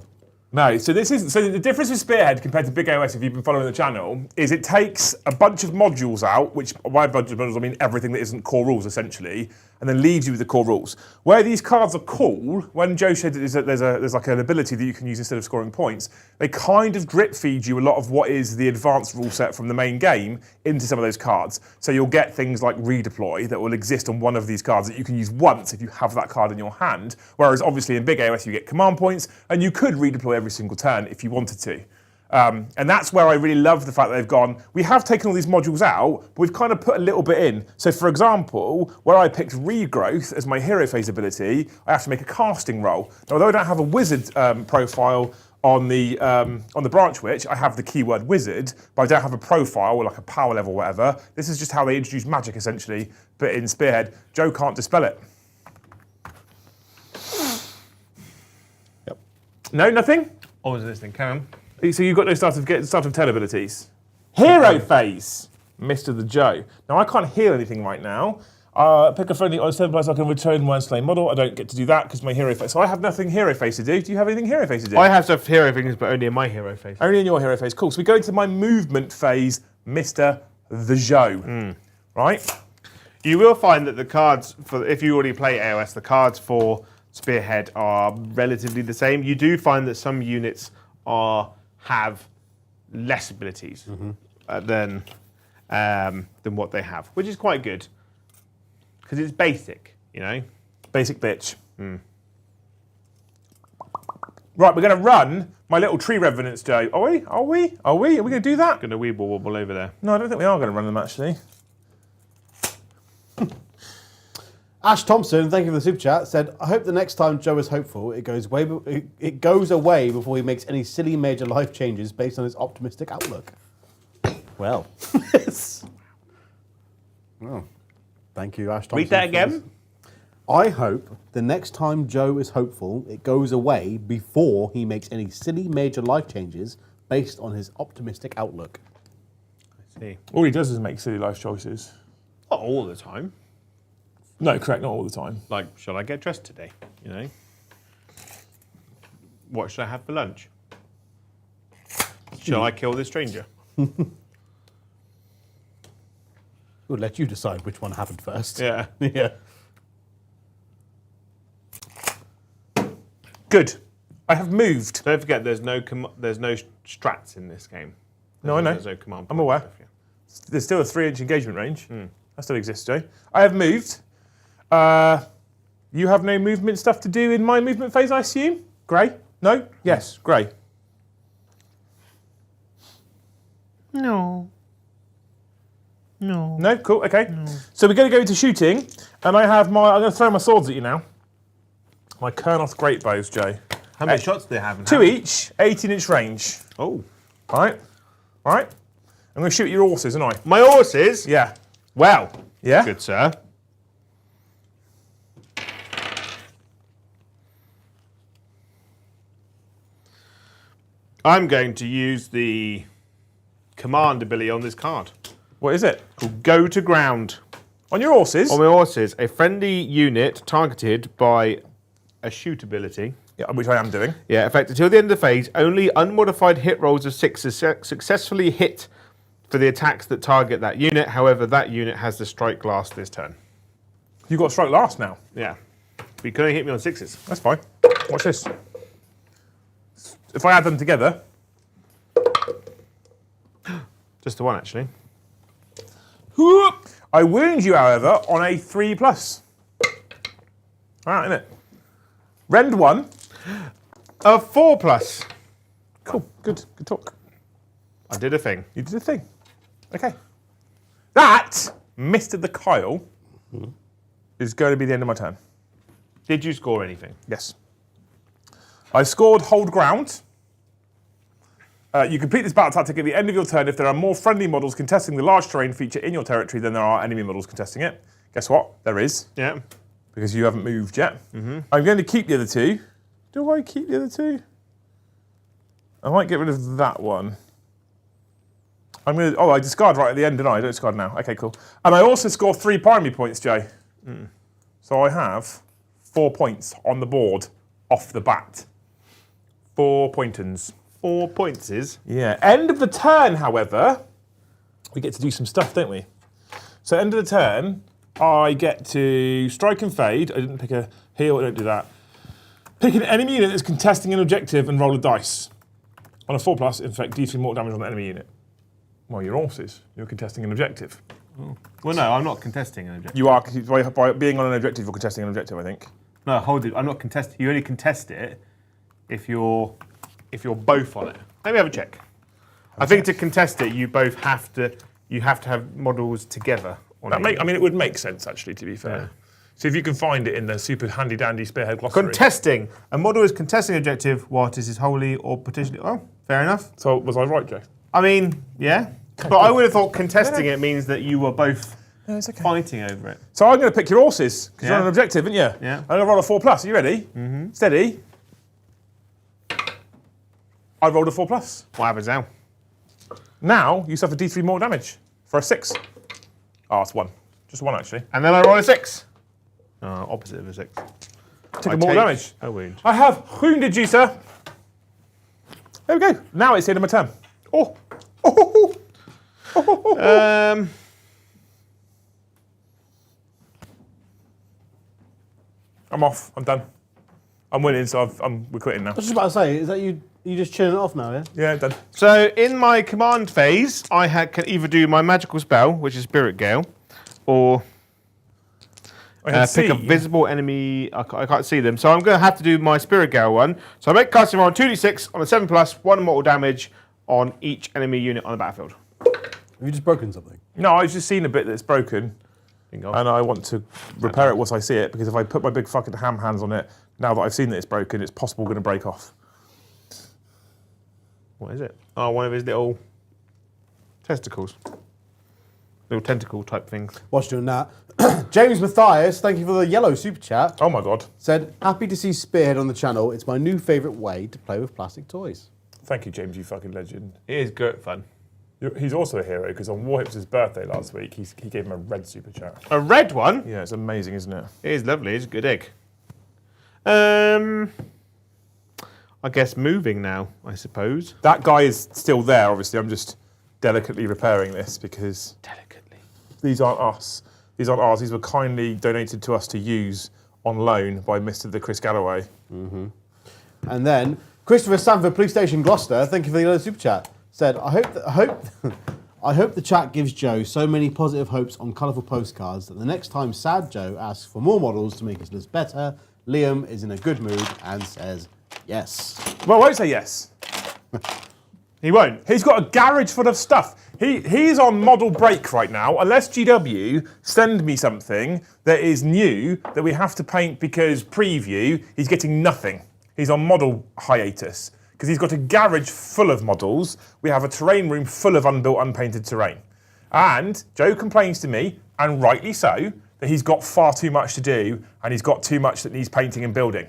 No, so the difference with Spearhead compared to Big AoS, if you've been following the channel, is it takes a bunch of modules out, which by bunch of modules I mean everything that isn't core rules essentially, and then leaves you with the core rules. Where these cards are cool, when Joe said there's like an ability that you can use instead of scoring points, they kind of drip feed you a lot of what is the advanced rule set from the main game into some of those cards. So you'll get things like redeploy that will exist on one of these cards that you can use once if you have that card in your hand. Whereas obviously in Big AoS you get command points, and you could redeploy every single turn if you wanted to. And that's where I really love the fact that they've gone, we have taken all these modules out, but we've kind of put a little bit in. So for example, where I picked regrowth as my hero phase ability, I have to make a casting roll. Now, although I don't have a wizard profile on the branch witch, I have the keyword wizard, but I don't have a profile or like a power level or whatever. This is just how they introduce magic essentially, but in Spearhead, Joe can't dispel it. Yep. No, nothing? I was listening. Carry on. So you've got no start of 10 abilities. Hero phase, Mr. the Joe. Now I can't heal anything right now. Pick a friendly on 7 plus I can return one slain model. I don't get to do that because my hero phase. So I have nothing hero phase to do. Do you have anything hero phase to do? I have stuff hero things, but only in my hero phase. Only in your hero phase. Cool. So we go into my movement phase, Mr. the Joe. Right? You will find that the cards, if you already play AoS, the cards for Spearhead are relatively the same. You do find that some units have less abilities than what they have, which is quite good because it's basic, you know. Basic bitch. Right, we're going to run my little tree revenants, Joe. Are we? Are we going to do that? Going to weeble wobble over there. No, I don't think we are going to run them actually. Ash Thompson, thank you for the super chat, said, I hope the next time Joe is hopeful, it goes away before he makes any silly major life changes based on his optimistic outlook. Well. Well, thank you, Ash Thompson. Read that again. I hope the next time Joe is hopeful, it goes away before he makes any silly major life changes based on his optimistic outlook. I see. All he does is make silly life choices. Not all the time. No, correct, not all the time. Like, shall I get dressed today? You know? What should I have for lunch? Shall I kill this stranger? We'll let you decide which one happened first. Yeah. Yeah. Good. I have moved. Don't forget, there's no strats in this game. No, I know. There's no command. I'm point aware. stuff, yeah. There's still a 3-inch engagement range. That still exists, Joe. I have moved. You have no movement stuff to do in my movement phase, I assume? Grey? No? Yes, grey. No. No. No? Cool, okay. No. So we're going to go into shooting, and I'm going to throw my swords at you now. My Kernoth great bows, Joe. How many shots do they have? 2 each, 18-inch range. Oh. All right? All right? I'm going to shoot your horses, aren't I? My horses? Yeah. Well. Yeah? Good, sir. I'm going to use the command ability on this card. What is it? Called Go to Ground. On your horses? On my horses, a friendly unit targeted by a shoot ability. Yeah, which I am doing. Yeah, effective until the end of the phase, only unmodified hit rolls of 6 successfully hit for the attacks that target that unit. However, that unit has the strike last this turn. You've got strike last now. Yeah. But you can only hit me on 6s. That's fine. Watch this. If I add them together. Just the one, actually. I wound you, however, on a 3+. All right, innit? Rend 1. A 4+. Cool. Good talk. I did a thing. You did a thing. Okay. That, Mr. the Kyle, is going to be the end of my turn. Did you score anything? Yes. I scored Hold Ground. You complete this battle tactic at the end of your turn if there are more friendly models contesting the large terrain feature in your territory than there are enemy models contesting it. Guess what? There is. Yeah. Because you haven't moved yet. I'm going to keep the other 2. Do I keep the other 2? I might get rid of that one. I'm going to... Oh, I discard right at the end, didn't I? I don't discard now. Okay, cool. And I also score 3 primary points, Jay. So I have 4 points on the board off the bat. 4 pointons. 4 points is. Yeah. End of the turn, however, we get to do some stuff, don't we? So end of the turn, I get to strike and fade. I didn't pick a heal, I don't do that. Pick an enemy unit that's contesting an objective and roll a dice. On a 4+, inflict D3 mortal damage on the enemy unit. Well, your horses. You're contesting an objective. Oh. Well, no, I'm not contesting an objective. You are, by being on an objective, you're contesting an objective, I think. No, hold it. I'm not contesting. You only contest it if you're both on it. Let me have a check. I think to contest it, you both have to have models together. I mean, it would make sense, actually, to be fair. Yeah. So if you can find it in the super handy-dandy Spearhead glossary. Contesting. A model is contesting objective what is wholly or potentially... Well, fair enough. So was I right, Joe? I mean, yeah. But I would have thought contesting it means that you were both fighting over it. So I'm going to pick your horses, because you're on an objective, aren't you? Yeah. I'm going to roll a 4+. Are you ready? Steady. I rolled a 4+. What happens now? Now you suffer D3 more damage for a 6. Oh, it's 1. Just 1, actually. And then I roll a 6. Opposite of a 6. Take more damage. A wound. I have wounded you, sir. There we go. Now it's the end of my turn. Oh. I'm off. I'm done. I'm winning, so we're quitting now. I was just about to say, is that you just chilling it off now, yeah? Yeah, done. So in my command phase, I can either do my magical spell, which is Spirit Gale, or pick a visible enemy. I can't see them, so I'm going to have to do my Spirit Gale one. So I make casting roll on 2d6 on a 7+, 1 mortal damage on each enemy unit on the battlefield. Have you just broken something? No, I've just seen a bit that's broken, Bingo. and I want to repair it once I see it, because if I put my big fucking ham hands on it, now that I've seen that it's broken, it's possible going to break off. What is it? Oh, one of his little testicles. Little tentacle type things. Whilst doing that, James Matthias, thank you for the yellow super chat. Oh my god. Said, happy to see Spearhead on the channel. It's my new favourite way to play with plastic toys. Thank you, James, you fucking legend. It is good fun. He's also a hero because on Warhips' birthday last week, he gave him a red super chat. A red one? Yeah, it's amazing, isn't it? It is lovely. It's a good egg. I guess moving now, I suppose. That guy is still there, obviously. I'm just delicately repairing this because Delicately. these aren't us. These aren't ours. These were kindly donated to us to use on loan by Mr. the Chris Galloway. And then Christopher Sanford, Police Station Gloucester, thank you for the yellow super chat. Said, I hope the chat gives Joe so many positive hopes on colourful postcards that the next time Sad Joe asks for more models to make his list better, Liam is in a good mood and says yes. Well, I won't say yes. He won't. He's got a garage full of stuff. He's on model break right now. Unless GW send me something that is new that we have to paint because preview, he's getting nothing. He's on model hiatus because he's got a garage full of models. We have a terrain room full of unbuilt, unpainted terrain. And Joe complains to me, and rightly so, that he's got far too much to do and he's got too much that needs painting and building.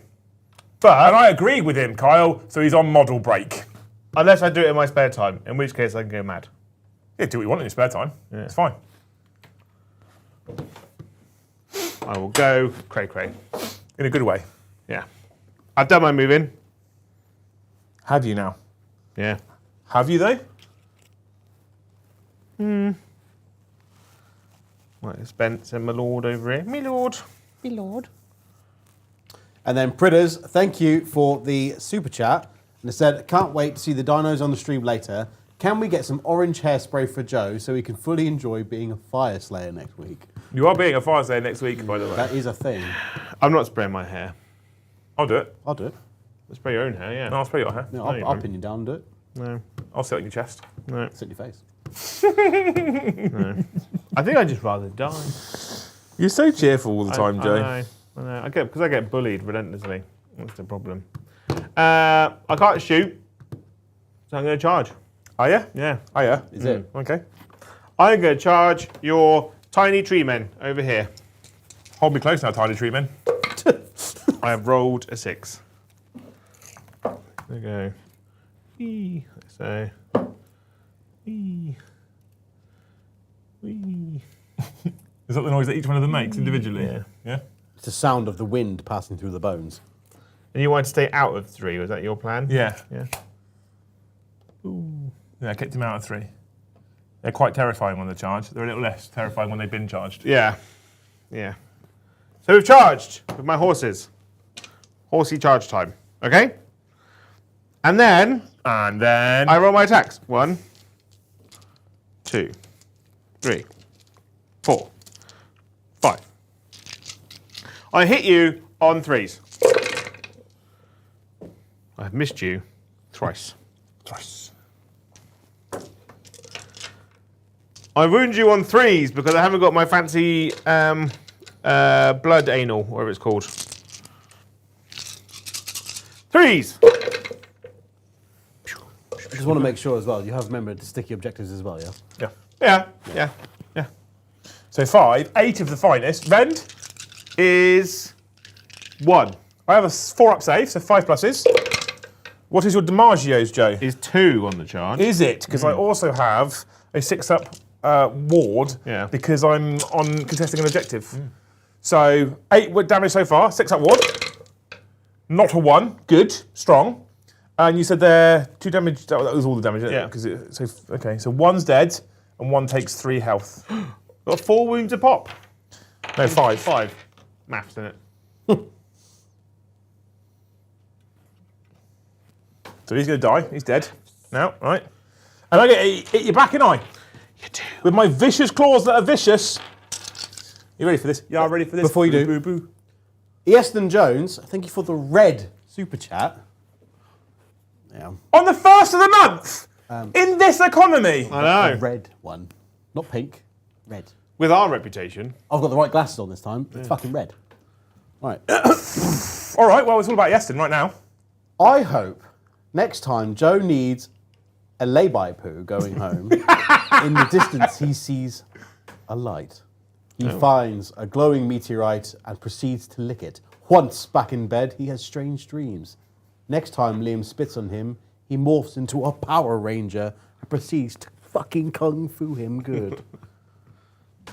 And I agree with him, Kyle, so he's on model break. Unless I do it in my spare time, in which case I can go mad. Yeah, do what you want in your spare time. Yeah. It's fine. I will go cray-cray. In a good way. Yeah. I've done my moving. Have you now? Yeah. Have you, though? Right, Spence and my lord over here. Me lord. Me lord. And then Pritters, thank you for the super chat. And it said, can't wait to see the dinos on the stream later. Can we get some orange hairspray for Joe so he can fully enjoy being a fire slayer next week? You are being a fire slayer next week, by the way. That is a thing. I'm not spraying my hair. I'll do it. I'll do it. Spray your own hair, yeah. No, I'll spray your hair. No, you I'll won't. pin you down and do it. No. I'll sit on your chest. No. Sit in your face. I think I'd just rather die. You're so cheerful all the time, Joe. I know. Because I get bullied relentlessly. That's the problem. I can't shoot, so I'm going to charge. Are you? Yeah. Oh, yeah. Is it? Okay. I'm going to charge your tiny tree men over here. Hold me close now, tiny tree man. I have rolled a 6. There we go. Wee. So. Wee. Wee. Is that the noise that each one of them makes individually? Yeah. Yeah? It's the sound of the wind passing through the bones. And you want to stay out of 3, was that your plan? Yeah. Yeah. Ooh. Yeah, I kicked him out of 3. They're quite terrifying when they're charged. They're a little less terrifying when they've been charged. Yeah. Yeah. So we've charged with my horses. Horsey charge time. Okay? And then I roll my attacks. 1, 2, 3, 4, 5. I hit you on 3s. I've missed you thrice. I wound you on 3s because I haven't got my fancy blood anal, whatever it's called. 3s. I just want to make sure as well, you have remembered the sticky objectives as well, yeah? Yeah. Yeah. So 5, 8 of the finest. Rend? Is 1. I have a 4-up save, so 5 pluses. What is your DiMaggio's, Joe? Is 2 on the charge. Is it? Because I also have a 6-up ward because I'm on contesting an objective. So 8 damage so far, 6-up ward. Not a 1. Good, strong. And you said there 2 damage. That was all the damage. Yeah. So 1's dead and 1 takes 3 health. Got 4 wounds a pop. No, 5. 5. Maths in it. So he's going to die. He's dead now, right? And I get hit your back and eye. You do. With my vicious claws that are vicious. You ready for this? Yeah, I'm ready for this. Before you do. Boo, boo, boo. Easton Jones, thank you for the red super chat. Yeah. On the 1st of the month! In this economy! I The know. red one. Not pink, red. With our reputation. I've got the right glasses on this time. It's fucking red. All right. All right, well, it's all about Yeston right now. I hope next time Joe needs a lay-by poo going home, in the distance he sees a light. He finds a glowing meteorite and proceeds to lick it. Once back in bed, he has strange dreams. Next time Liam spits on him, he morphs into a Power Ranger and proceeds to fucking kung fu him good.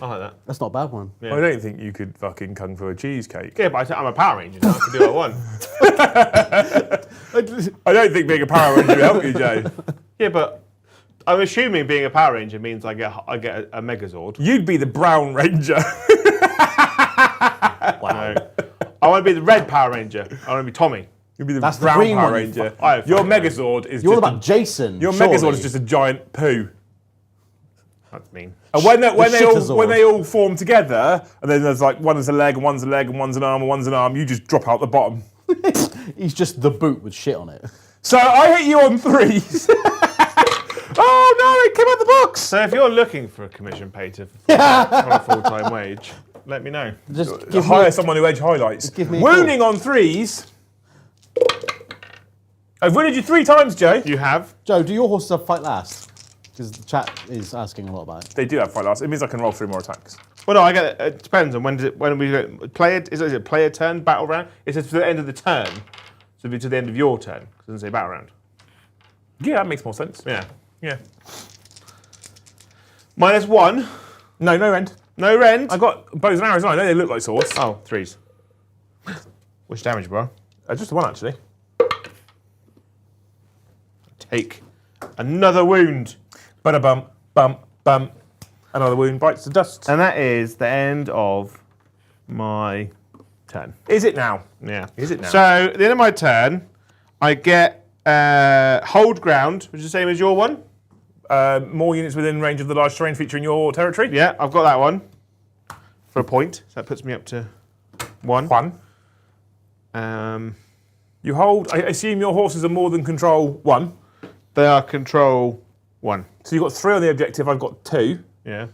I like that. That's not a bad one. Yeah. I don't think you could fucking kung fu a cheesecake. Yeah, but I'm a Power Ranger now. I can do what I want. I don't think being a Power Ranger will help you, Joe. Yeah, but I'm assuming being a Power Ranger means I get a Megazord. You'd be the Brown Ranger. Wow. I want to be the Red Power Ranger. I want to be Tommy. You'd be the That's the Brown green Power one, you Ranger. fuck- Your Megazord is You're all just about Jason. your surely. Megazord is just a giant poo. That's mean. And when they all Shittazord. form together, and then there's like one is a leg, and one's a leg, and one's an arm, and one's an arm, you just drop out the bottom. He's just the boot with shit on it. So I hit you on 3s. Oh no, it came out the box. So if you're looking for a commission painter for on a full-time wage, let me know. Just give Hire me, someone who edge highlights. give me a Wounding on 3s. I've wounded you 3 times, Joe. You have. Joe, do your horses have fight last? Because the chat is asking a lot about it. They do have fight last. It means I can roll 3 more attacks. Well, no, I get it. It depends on when we play it. Is it player turn, battle round? It says to the end of the turn. So it'll be to the end of your turn. It doesn't say battle round. Yeah, that makes more sense. Yeah. Yeah. -1. No, no end. No rend. I got bows and arrows. I know they look like swords. Oh, 3s. Which damage, bro? Just the one actually. Take another wound. Bada bump, bump, bump. Another wound bites the dust. And that is the end of my turn. Is it now? Yeah. Is it now? So at the end of my turn, I get hold ground, which is the same as your one. More units within range of the large terrain feature in your territory. Yeah, I've got that one for a point. So that puts me up to 1. 1. You hold. I assume your horses are more than control 1. They are control 1. So you've got 3 on the objective. I've got 2, Yeah.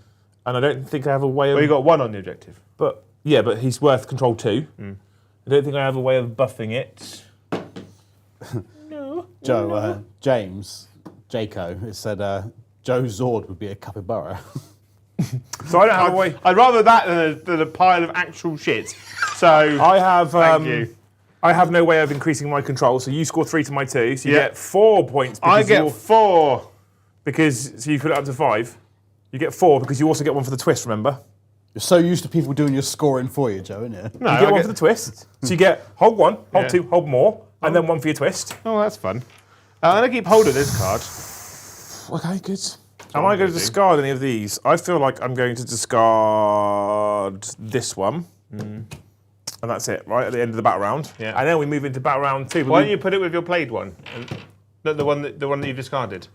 and I don't think I have a way of. Well, you got 1 on the objective. But yeah, but he's worth control 2. I don't think I have a way of buffing it. Joe, James, Jaco, it said Joe Zord would be a capybara. So I don't have a way. I'd rather that than a pile of actual shit. So I have. thank you. I have no way of increasing my control. So you score 3 to my 2. So you Yeah. get 4 points. I because get you're- 4. so you put it up to 5. You get 4 because you also get 1 for the twist. Remember. You're so used to people doing your scoring for you, Joe, isn't it? No, You get I 1 for the twist. So you get hold 1, hold Yeah. 2, hold more, and then 1 for your twist. Oh, that's fun. I'm going to keep hold of this card. Okay, good. Am I going to discard any of these? I feel like I'm going to discard this one. And that's it, right? At the end of the battle round. Yeah. And then we move into battle round 2. but Why we- don't you put it with your played one? The one that you discarded.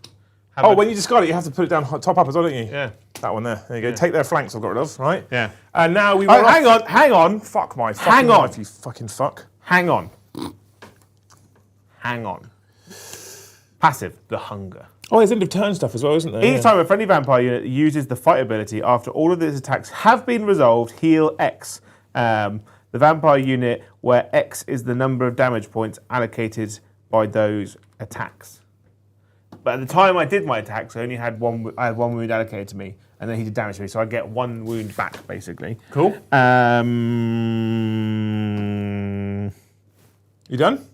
Have Oh, a- when you discard it, you have to put it down top up as well, don't you? Yeah. That one there. There you go. Take their flanks I've got rid of, right? Yeah. And now we Oh, roll off- hang on. Fuck my fucking Hang on. life, you fucking fuck. Hang on. Passive, the hunger. Oh, there's end of turn stuff as well, isn't there? Each time a friendly vampire unit uses the fight ability after all of its attacks have been resolved, heal X. The vampire unit where X is the number of damage points allocated by those attacks. But at the time I did my attacks, I only had I had 1 wound allocated to me, and then he did damage to me, so I get 1 wound back, basically. Cool. You done?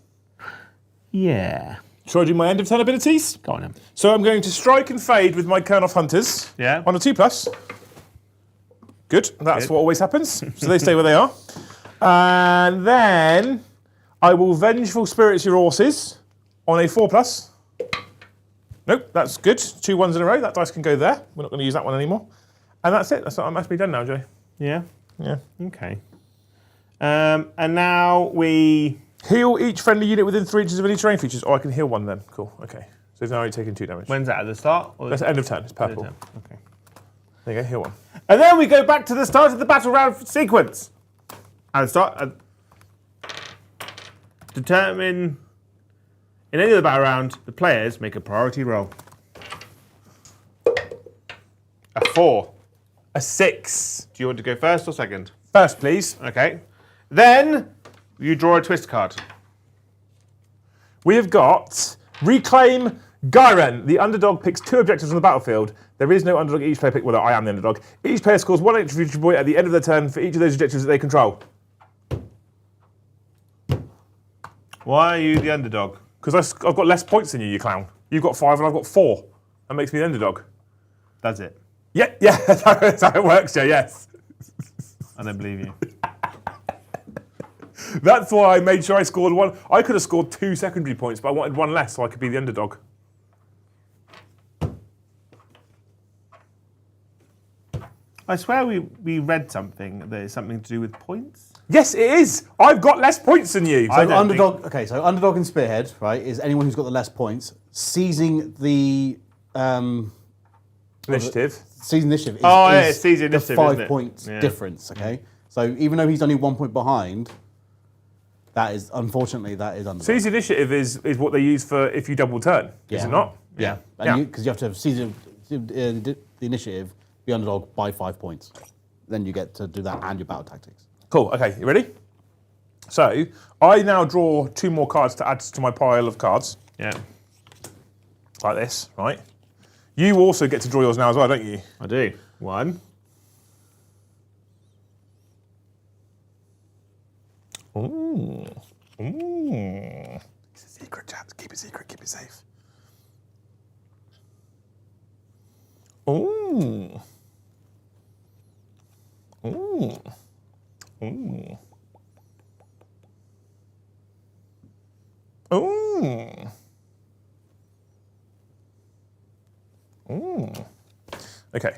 Yeah. Shall I do my end of turn abilities? Go on then. So I'm going to strike and fade with my Kern off Hunters. Yeah. On a 2+. Good. That's Good. what always happens. So they stay where they are. And then I will Vengeful Spirits your horses on a 4+. Nope, that's good. 2 1s in a row. That dice can go there. We're not going to use that one anymore. And that's it. I'm actually done now, Jay. Yeah. Yeah. Okay. And now we. Heal each friendly unit within 3 inches of any terrain features. Oh, I can heal 1 then. Cool. Okay. So they've now only taken 2 damage. When's that? At the start? Or That's the end of turn. It's End of purple. turn? Okay. There you go. Heal 1. And then we go back to the start of the battle round sequence. And start. Determine. In any of the battle round, the players make a priority roll. A 4. A 6. Do you want to go first or second? First, please. Okay. Then you draw a twist card. We have got reclaim Gyren, the underdog picks 2 objectives on the battlefield. There is no underdog. Each player well, I am the underdog. Each player scores 1 victory point at the end of their turn for each of those objectives that they control. Why are you the underdog? Because I've got less points than you, you clown. You've got 5 and I've got 4. That makes me the underdog. That's it. Yeah, that's how it works, Joe, yes. I don't believe you. That's why I made sure I scored 1. I could have scored 2 secondary points, but I wanted 1 less so I could be the underdog. I swear we read something that is something to do with points. Yes, it is. I've got less points than you. So underdog. Okay, so underdog and spearhead, right, is anyone who's got the less points. Seizing the Initiative. seizing initiative is seizing the initiative, 5 isn't it? points Yeah. difference. Okay, so even though he's only 1 point behind, that is unfortunately underdog. Seize initiative is what they use for if you double turn, is Yeah. it not? Yeah, because you have to have seizing the initiative, be underdog by 5 points. Then you get to do that and your battle tactics. Cool, okay, you ready? So, I now draw 2 more cards to add to my pile of cards. Yeah. Like this, right? You also get to draw yours now as well, don't you? I do. 1. Ooh. Ooh. It's a secret, chat. Keep it secret, keep it safe. Ooh. Ooh. Ooh. Ooh. Ooh. Okay.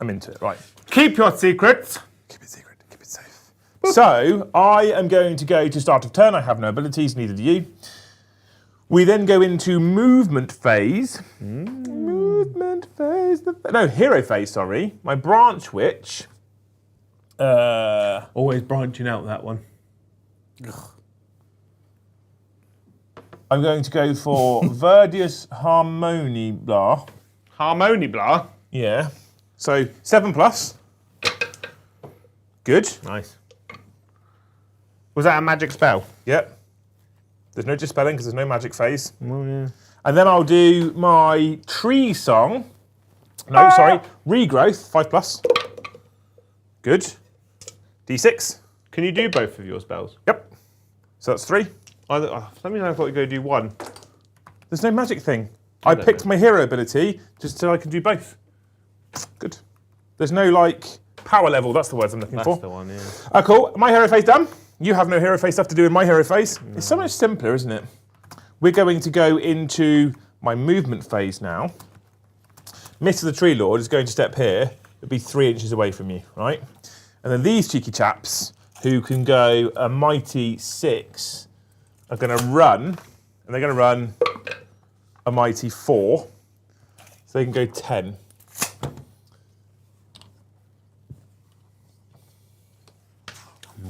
I'm into it, right. Keep your secrets. Keep it secret, keep it safe. So, I am going to go to start of turn. I have no abilities, neither do you. We then go into movement phase. Movement phase. No, hero phase, sorry. My branch witch. Always branching out that one. I'm going to go for Verdius Harmony Blah. Harmony blah. Yeah. So 7+. Good. Nice. Was that a magic spell? Yep. There's no dispelling because there's no magic phase. Oh, yeah. And then I'll do my tree song. No, sorry. Regrowth, 5+. Good. D6. Can you do both of your spells? Yep. So that's 3. For some reason I thought you were going to do 1. There's no magic thing. I don't picked know. my hero ability just so I can do both. Good. There's no, like, power level. That's the words I'm looking That's for. the one, yeah. Cool. My hero phase done. You have no hero phase stuff to do in my hero phase. No. It's so much simpler, isn't it? We're going to go into my movement phase now. Mr. the Tree Lord is going to step here. It'll be 3 inches away from you, right? And then these cheeky chaps, who can go a mighty 6, are going to run, and they're going to run a mighty 4. So they can go 10.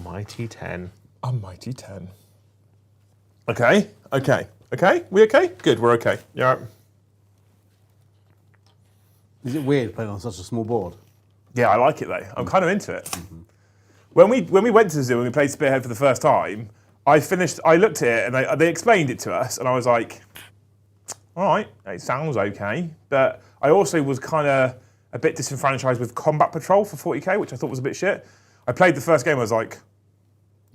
Mighty 10. A mighty 10. Okay, okay, okay. We okay? Good, we're okay. Yeah. Is it weird playing on such a small board? Yeah, I like it though. I'm kind of into it. When we went to the zoo and we played Spearhead for the first time, I looked at it and they explained it to us, and I was like, all right, it sounds okay. But I also was kind of a bit disenfranchised with Combat Patrol for 40k, which I thought was a bit shit. I played the first game, I was like,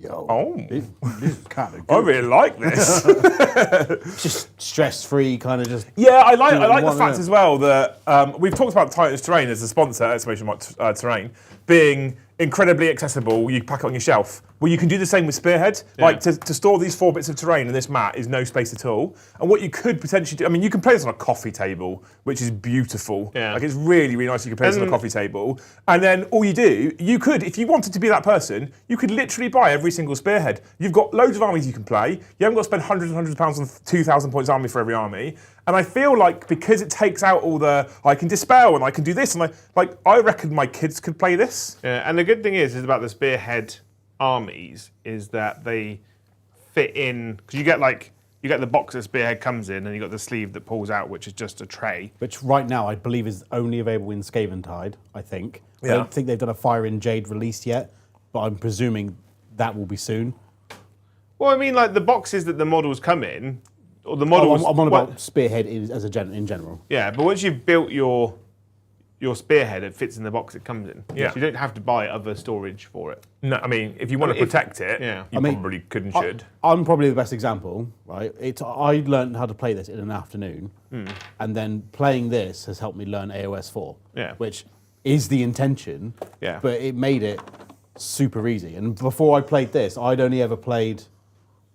Yo, this is kind of good. I really like this. Just stress-free, kind of just... Yeah, I like the want, fact yeah. as well that we've talked about Titan's Terrain as a sponsor, exclamation mark Terrain, being incredibly accessible. You pack it on your shelf. Well, you can do the same with Spearhead. Yeah. Like to store these 4 bits of terrain in this mat is no space at all. And what you could potentially do, I mean, you can play this on a coffee table, which is beautiful. Yeah. Like it's really, really nice. You can play this on a coffee table. And then all you do, you could, if you wanted to be that person, you could literally buy every single Spearhead. You've got loads of armies you can play. You haven't got to spend hundreds and hundreds of pounds on 2,000 points army for every army. And I feel like because it takes out all the, I can dispel and I can do this, and I reckon my kids could play this. Yeah, and the good thing is about the Spearhead armies is that they fit in, because you get the box that Spearhead comes in, and you got the sleeve that pulls out, which is just a tray. Which right now I believe is only available in Scaventide, I think. I Yeah. don't think they've done a Fire in Jade release yet, but I'm presuming that will be soon. Well, I mean, like the boxes that the models come in, or the models. I'm on about Spearhead in general. Yeah, but once you've built your Spearhead, it fits in the box it comes in. Yeah. So you don't have to buy other storage for it. No, I mean, if you want to protect it, you probably could and should. I'm probably the best example, right? I learned how to play this in an afternoon, and then playing this has helped me learn AoS 4, which is the intention, but it made it super easy. And before I played this, I'd only ever played,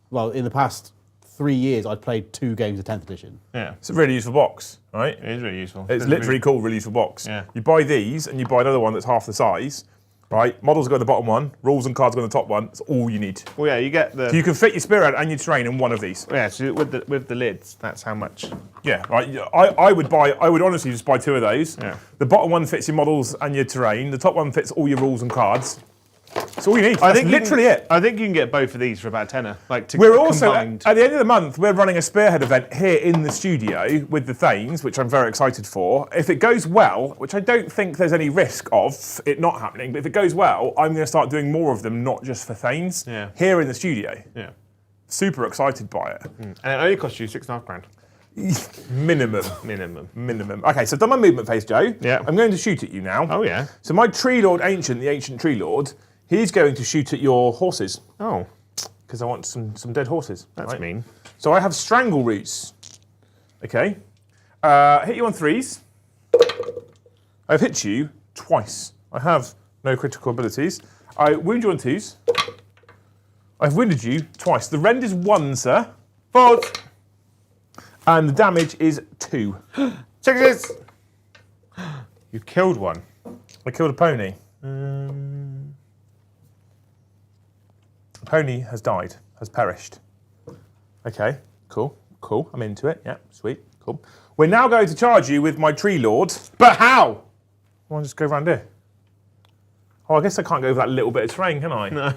well, in the past 3 years, I'd played 2 games of 10th edition. Yeah. It's a really useful box, right? It is really useful. It's literally called really useful box. Yeah. You buy these and you buy another one that's half the size, right? Models go in the bottom one, rules and cards go in the top one. That's all you need. Well, yeah, you get the. So you can fit your Spearhead and your terrain in one of these. Yeah, so with the lids, that's how much. Yeah, right. I would honestly just buy 2 of those. Yeah. The bottom one fits your models and your terrain. The top one fits all your rules and cards. That's all you need. That's literally it. I think you can get both of these for about £10. We're also, combined. at the end of the month, we're running a Spearhead event here in the studio with the Thanes, which I'm very excited for. If it goes well, which I don't think there's any risk of it not happening, but if it goes well, I'm going to start doing more of them, not just for Thanes, here in the studio. Yeah. Super excited by it. And it only costs you £6.5. Minimum. Okay, so I've done my movement phase, Joe. Yeah. I'm going to shoot at you now. Oh, yeah. So my Tree Lord Ancient, the Ancient Tree Lord, he's going to shoot at your horses. Oh. Because I want some dead horses. That's mean. So I have Strangle Roots. Okay. Hit you on 3s. I've hit you twice. I have no critical abilities. I wound you on 2s. I've wounded you twice. The rend is 1, sir. 4. And the damage is 2. 6. You killed one. I killed a pony. The pony has died, has perished. Okay, cool. I'm into it. Yeah, sweet, cool. We're now going to charge you with my Tree Lord. But how? I'll just go around here. Oh, I guess I can't go over that little bit of terrain, can I? No.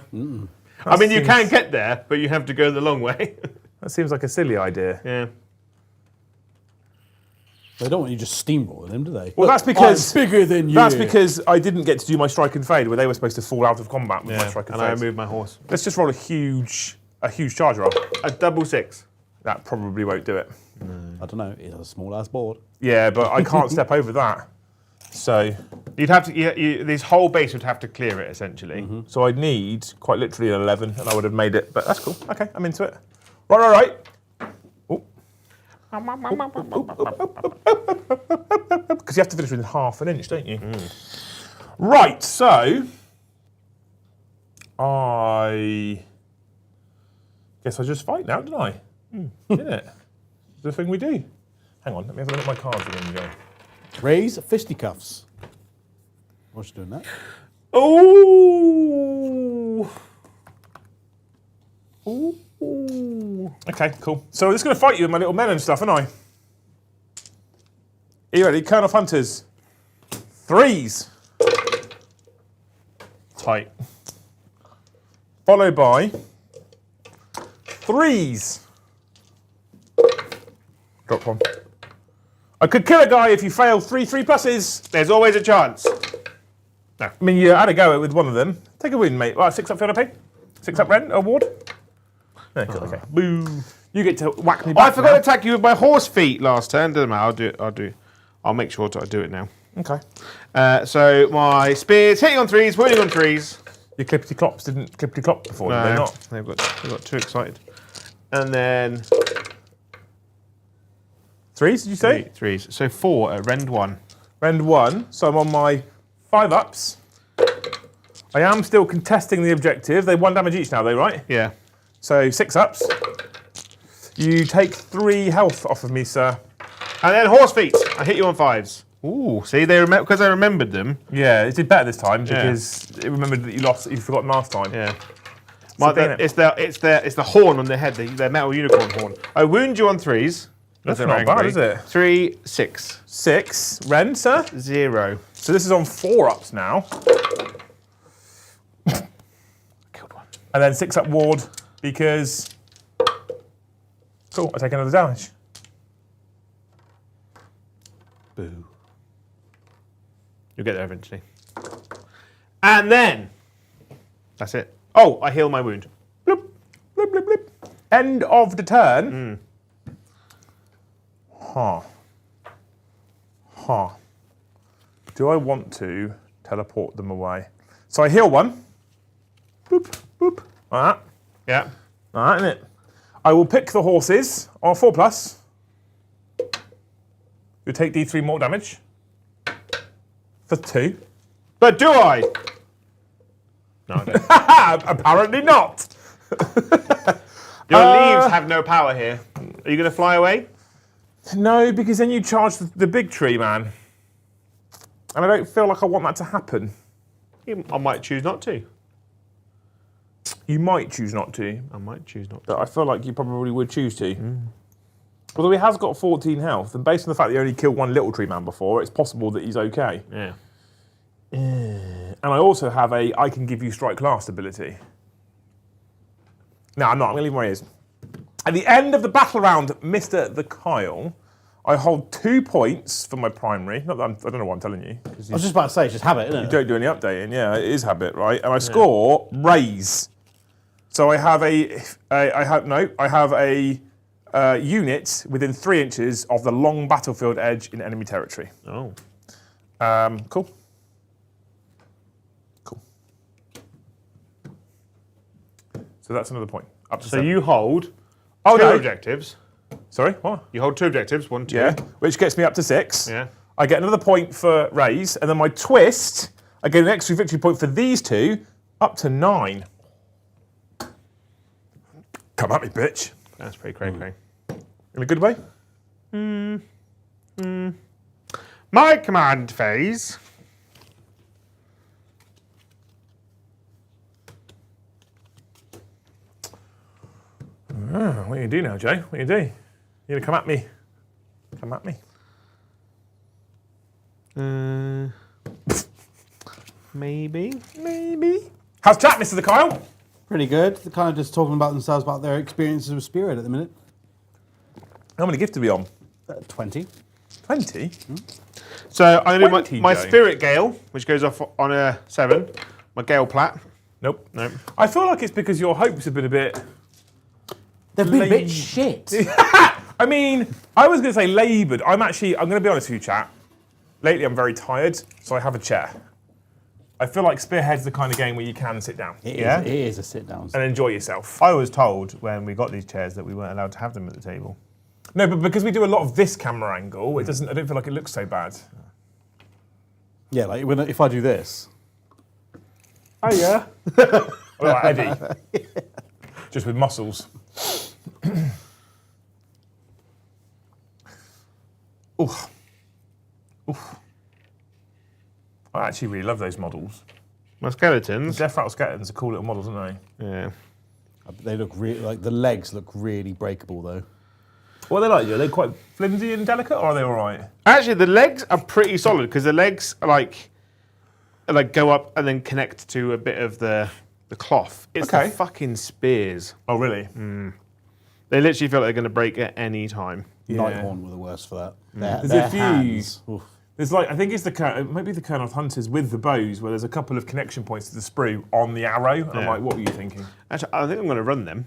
I mean, you can get there, but you have to go the long way. That seems like a silly idea. Yeah. They don't want you just steamrolling them, do they? Well, that's because I'm bigger than you. That's because I didn't get to do my strike and fade, where they were supposed to fall out of combat with my strike and And fade. I moved my horse. Let's just roll a huge charge roll. A 6. That probably won't do it. I don't know. It's a small ass board. Yeah, but I can't step over that. So You'd have to. This whole base would have to clear it essentially. So I'd need quite literally an 11, and I would have made it. But that's cool. Okay, I'm into it. Right. Oh. Because you have to finish within half an inch, don't you? Right. So I guess I just fight now, didn't I? Didn't it? It's the thing we do. Hang on. Let me have a look at my cards again, Joe. Raise fisticuffs. What's doing that? Oh. Okay, cool. So I'm just going to fight you with my little men and stuff, aren't I? Are you ready? Colonel Hunters. 3s. Tight. Followed by 3s. Drop one. I could kill a guy if you fail 3 3+s. There's always a chance. I mean, you had a go with one of them. Take a win, mate. Right, 6 up, Fiona P. 6 up, Ren. Award. No, okay. Boo. You get to whack me back. I forgot to attack you with my horse feet last turn. Doesn't matter. I'll make sure I do it now. Okay. So my spears hitting on 3s, wounding on 3s. Your clippity clops didn't clippity clop before, did they not? They've got too excited. And then 3s, did you say? 3s. So 4 at rend 1. Rend 1, so I'm on my 5 ups. I am still contesting the objective. They 1 damage each now, though, right? Yeah. So 6 ups. You take 3 health off of me, sir. And then horse feet. I hit you on 5s. Ooh, see, because I remembered them. Yeah, it did better this time because it remembered that you'd forgotten last time. Yeah. It's It's the horn on their head, their metal unicorn horn. I wound you on 3s. That's not bad, is it? 3, 6. 6. Rend, sir? 0. So this is on 4 ups now. Killed one. And then 6 up ward because... Cool, I take another damage. Boo. You'll get there eventually. And then... That's it. Oh, I heal my wound. Bloop, bloop, bloop, bloop. End of the turn. Huh. Huh. Do I want to teleport them away? So I heal one. Boop, boop. Like that. Yeah. Like that, innit? I will pick the horses on 4+. You take D3 more damage. For 2. But do I? No, I don't. Apparently not. Your leaves have no power here. Are you going to fly away? No, because then you charge the big tree, man. And I don't feel like I want that to happen. I might choose not to. You might choose not to, I might choose not to. but I feel like you probably would choose to. Although he has got 14 health, and based on the fact that he only killed one little tree man before, it's possible that he's okay. Yeah. And I also have a I can give you strike last ability. No, I'm not. I'm going to leave my ears. At the end of the battle round, Mr. the Kyle, I hold 2 points for my primary. Not that I don't know what I'm telling you. I was just about to say, it's just habit, isn't it? You don't do any updating. Yeah, it is habit, right? And I score raise. So I have I have a unit within 3 inches of the long battlefield edge in enemy territory. Oh. Cool. Cool. So that's another point. Up to So 7. you hold two no. objectives. Sorry, what? You hold 2 objectives, 1, 2. Yeah, which gets me up to 6. Yeah. I get another point for raise, and then my twist, I get an extra victory point for these 2, up to 9. Come at me, bitch. That's pretty cray-cray. In a good way? My command phase. What are you going to do now, Joe? What are you going to do? You're going to come at me? Come at me. Maybe. Maybe. How's chat, Mr. the Kyle? Pretty good. They're kind of just talking about themselves, about their experiences with Spearhead at the minute. How many gifts are we on? 20. 20? So I'm going to 20, do my Joe. Spirit Gale, which goes off on a 7. My Gale Plat. Nope. Nope. I feel like it's because your hopes have been a bit... They've been a Lame. bit shit. I mean, I was going to say laboured. I'm going to be honest with you, chat. Lately, I'm very tired, so I have a chair. I feel like Spearhead's the kind of game where you can sit down Yeah? It is a sit-down. and enjoy yourself. I was told when we got these chairs that we weren't allowed to have them at the table. No, but because we do a lot of this camera angle, it doesn't. I don't feel like it looks so bad. Yeah, like if I do this. Oh yeah. Like Eddie, just with muscles. Oof. Oof. I actually really love those models. My skeletons. Death Rattle Skeletons are cool little models, aren't they? Yeah. They look really, like the legs look really breakable though. What are they like? Are they quite flimsy and delicate, or are they all right? Actually, the legs are pretty solid because the legs are like go up and then connect to a bit of the cloth. It's Okay. the fucking spears. Oh, really? They literally feel like they're going to break at any time. Yeah. Nighthorn were the worst for that. There's Their a few- hands. Oof. There's like, I think it's it might be the Colonel of Hunters with the bows, where there's a couple of connection points to the sprue on the arrow. And I'm Yeah. like, what were you thinking? Actually, I think I'm going to run them.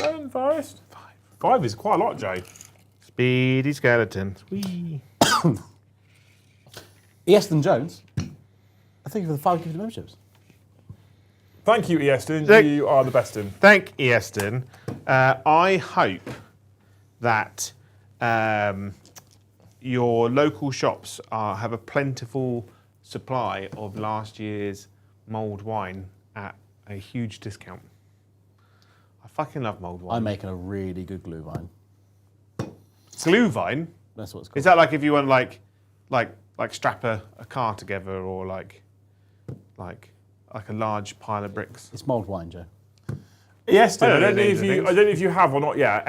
Run, Forest. 5 is quite a lot, Joe. Speedy skeletons. Whee. Easton Jones, I thank you for the 5 gifted memberships. Thank you, Easton. Thank- You are the best in. Thank Easton. I hope that your local shops have a plentiful supply of last year's mulled wine at a huge discount. I fucking love mulled wine. I'm making a really good glue vine. Glühwein? That's what it's called. Is that like if you want like strap a car together or like a large pile of bricks? It's mulled wine, Joe. Easton, I I don't don't know know if the you, names I of don't know if you have or not yet.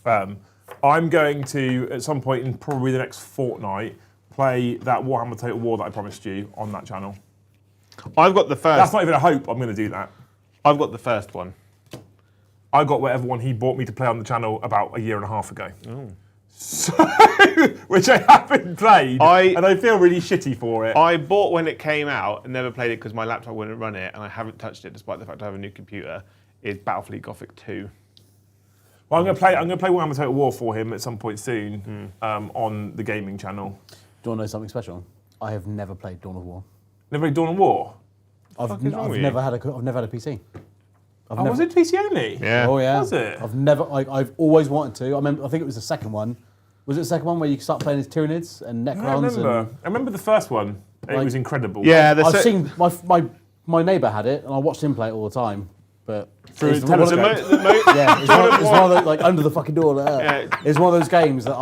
!Vag. I'm going to at some point in probably the next fortnight play that Warhammer Total War that I promised you on that channel. I've got the first. That's not even a hope. I'm going to do that. I've got the first one. I got whatever one he bought me to play on the channel about a year and a half ago. Oh. So, which I haven't played, I- and I feel really shitty for it. I bought when it came out and never played it because my laptop wouldn't run it, and I haven't touched it despite the fact I have a new computer. Is Battlefleet Gothic 2. Well, I'm going to play Warhammer Total War for him at some point soon on the gaming channel. Do you want to know something special? I have never played Dawn of War. Never played Dawn of War? I've never had a PC. Was it PC only? Yeah. Oh yeah. Was it? I've always wanted to. I think it was the second one. Was it the second one where you start playing as Tyranids and Necrons? I remember the first one. It was incredible. Yeah, I've seen my neighbour had it, and I watched him play it all the time. But Through it's the one of telescope. those- yeah, it's one of those, like under the fucking door. It's one of those games that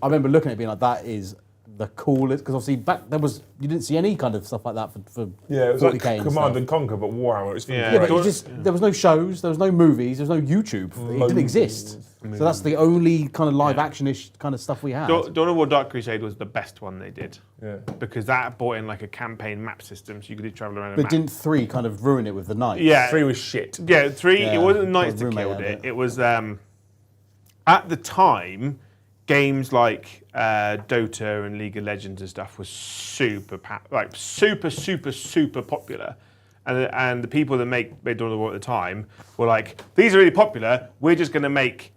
I remember looking at it being like, that is the coolest, because obviously back you didn't see any kind of stuff like that for Yeah, it was 40K like and Command stuff. and Conquer, but Warhammer. It's Yeah. Yeah, but there was no shows, there was no movies, there was no YouTube. It didn't exist. So that's the only kind of live action-ish kind of stuff we had. Dawn of War Dark Crusade was the best one they did. Yeah. Because that brought in like a campaign map system, so you could travel around. But didn't 3 kind of ruin it with the Knights? Yeah. 3 was shit. Yeah, 3. Yeah, It wasn't the Knights my that roommate killed had it. it. It was at the time, games like Dota and League of Legends and stuff was super popular. And the people that made Dawn of the War at the time were like, these are really popular, we're just going to make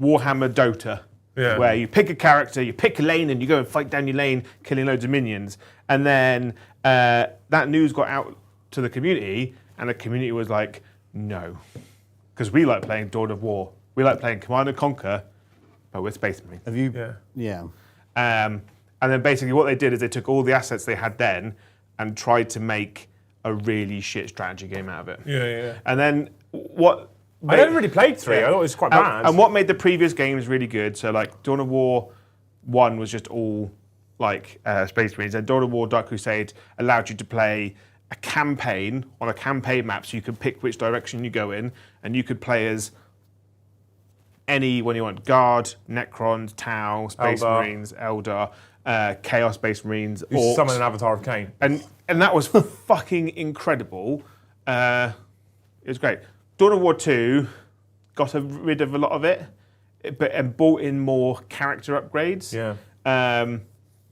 Warhammer Dota. Yeah. Where you pick a character, you pick a lane, and you go and fight down your lane, killing loads of minions. And then that news got out to the community, and the community was like, no. Because we like playing Dawn of War. We like playing Command and Conquer, but we're Space Marines. Have you? Yeah. Yeah. And then basically what they did is they took all the assets they had then and tried to make a really shit strategy game out of it. Yeah. And then what... I never really played 3. I thought it was quite bad. And what made the previous games really good, so like Dawn of War 1 was just all like Space Marines, and Dawn of War Dark Crusade allowed you to play a campaign on a campaign map, so you could pick which direction you go in, and you could play as any when you want: Guard, Necrons, Tau, Space Eldar. Marines, Eldar, Chaos Space Marines, You should Orcs. summon an Avatar of Cain. And that was fucking incredible. It was great. Dawn of War 2 got rid of a lot of it, and brought in more character upgrades. Yeah.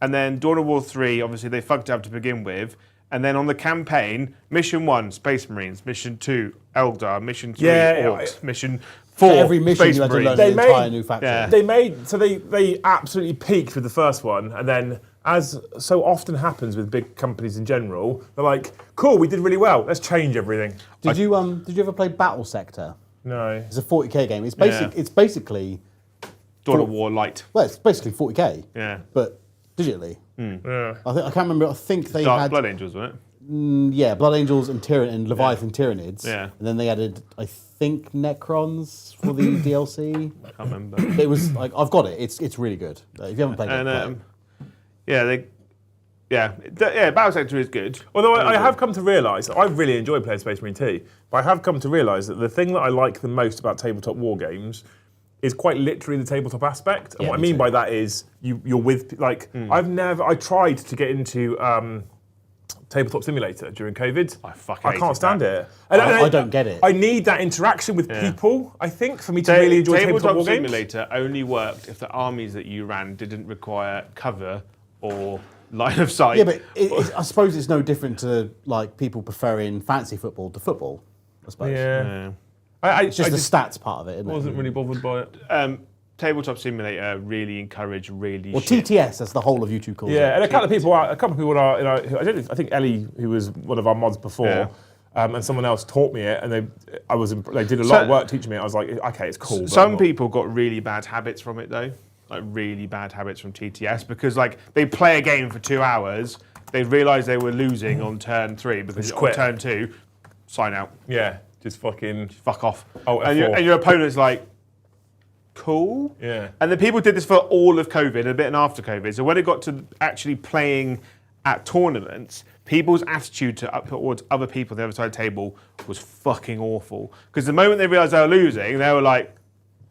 And then Dawn of War 3, obviously they fucked up to begin with. And then on the campaign, Mission 1, Space Marines. Mission 2, Eldar. Mission 3, Orcs. Mission 4, So every mission Space you had to Marines. learn an They entire made- new faction. Yeah. They absolutely peaked with the first one, and then, as so often happens with big companies in general, they're like, cool, we did really well, let's change everything. Did you ever play Battle Sector? No. It's a 40k game. It's Yeah. basically Dawn of War Light. well, it's basically 40k. Yeah. But digitally. Yeah. I can't remember. I think they Dark had Blood Angels, wasn't it? yeah, Blood Angels and Leviathan Tyranids. Yeah. And then they added, I think, Necrons for the DLC. I can't remember. It was like, I've got it. It's really good. If you haven't played it, play it. And Battle Sector is good. Although I have come to realise, I really enjoy playing Space Marine 2, but I have come to realise that the thing that I like the most about tabletop war games is quite literally the tabletop aspect. And Yeah, what I me mean too. by that is you're with, like, I tried to get into Tabletop Simulator during COVID. I fucking can't hated stand that. it. And I don't get it. I need that interaction with people, I think, for me to really enjoy tabletop war games. Simulator only worked if the armies that you ran didn't require cover or line of sight. Yeah, but I suppose it's no different to like people preferring fantasy football to football. I suppose. Yeah. It's just the stats part of it, isn't it? wasn't really bothered by it. Tabletop Simulator really encouraged really Well, shit. TTS, as the whole of YouTube calls it. Yeah, and a couple of people are, I think Ellie, who was one of our mods before, Yeah. and someone else taught me it, and they did a lot of work teaching me it. I was like, okay, it's cool. but I'm Some not- people got really bad habits from it though, like really bad habits from TTS, because like they play a game for 2 hours, they realise they were losing on turn 3 because Just on quit. turn 2, sign out, Yeah, just fucking. fuck off. Oh, and F4. your opponent's like, cool. Yeah. And the people did this for all of COVID, a bit and after COVID. So when it got to actually playing at tournaments, people's attitude towards other people on the other side of the table was fucking awful. Because the moment they realised they were losing, they were like,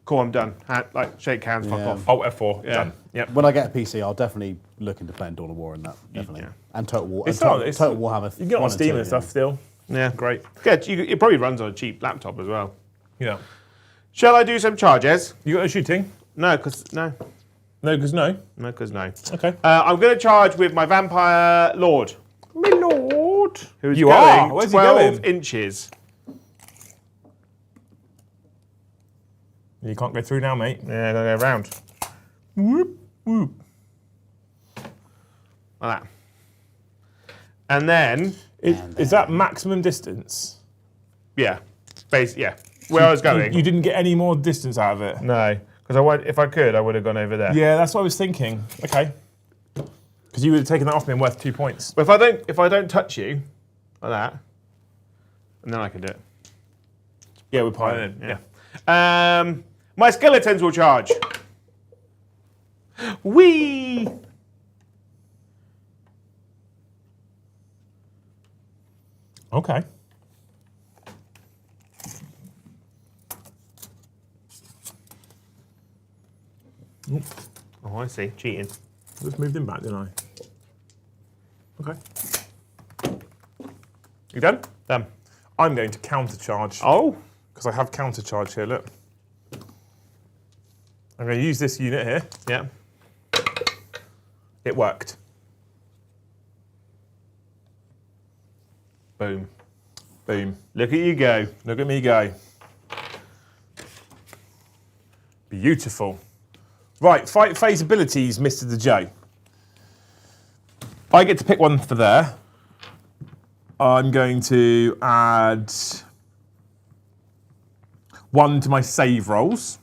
cool, I'm done. Like, shake hands, fuck Yeah. off. Oh, F4, Yeah. done. Yep. When I get a PC, I'll definitely look into playing Dawn of War in that. Definitely. Yeah. And Total War. It's and not- Total, it's- Total Warhammer. You can get it 1 on Steam 2, and stuff still. Yeah. Great. Yeah, it probably runs on a cheap laptop as well. Yeah. Shall I do some charges? You got a shooting? No, because no. No, because no. No, because no. Okay. I'm going to charge with my Vampire Lord, My lord. who's You going are? Where's he 12 going? inches. You can't go through now, mate. Yeah, gotta go around. Whoop, whoop. Like that. And then... Is that maximum distance? Yeah. Yeah. Where I was going. You didn't get any more distance out of it? No. Because if I could, I would have gone over there. Yeah, that's what I was thinking. Okay. Because you would have taken that off me and worth 2 points. But if I don't touch you, like that, and then I can do it. Yeah, we're piling in. Yeah. My skeletons will charge. Whee! Okay. Oh, I see. Cheating. I just moved him back, didn't I? Okay. You done? Done. I'm going to countercharge. Oh. Because I have countercharge here, look. I'm going to use this unit here. Yeah. It worked. Boom. Boom. Look at you go. Look at me go. Beautiful. Right, fight phase abilities, Mr. the Joe. I get to pick one for there. I'm going to add 1 to my save rolls.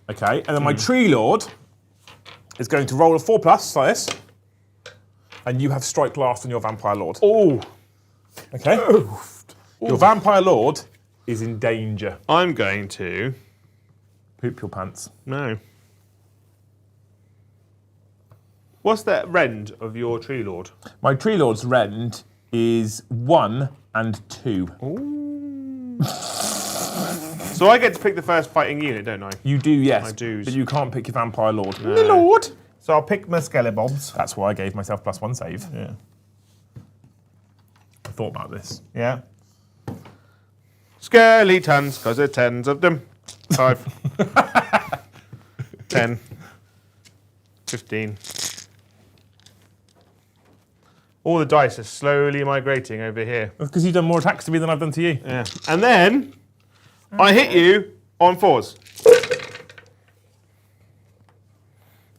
Okay, and then my Tree Lord is going to roll a 4+ like this. And you have strike last on your Vampire Lord. Oh. Okay? Your Vampire Lord is in danger. I'm going to... Poop your pants. No. What's the rend of your Tree Lord? My Tree Lord's rend is 1 and 2. Ooh. So I get to pick the first fighting unit, don't I? You do, yes. I do. But you can't pick your Vampire Lord. No. My Lord! So I'll pick my Skelebobs. That's why I gave myself +1 save. Yeah. I thought about this. Yeah. Skeletons, because there's 10s of them. 5. 10. 15. All the dice are slowly migrating over here. That's because you've done more attacks to me than I've done to you. Yeah. And then I hit you on 4s.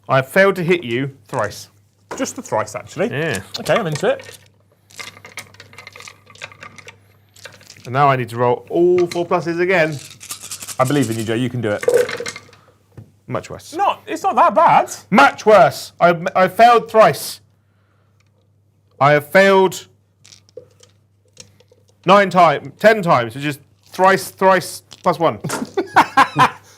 I failed to hit you thrice. Just the thrice, actually. Yeah. Okay, I'm into it. And now I need to roll all 4+ again. I believe in you, Joe. You can do it. Much worse. It's not that bad. Much worse. I failed thrice. I have failed 10 times, which is thrice +1.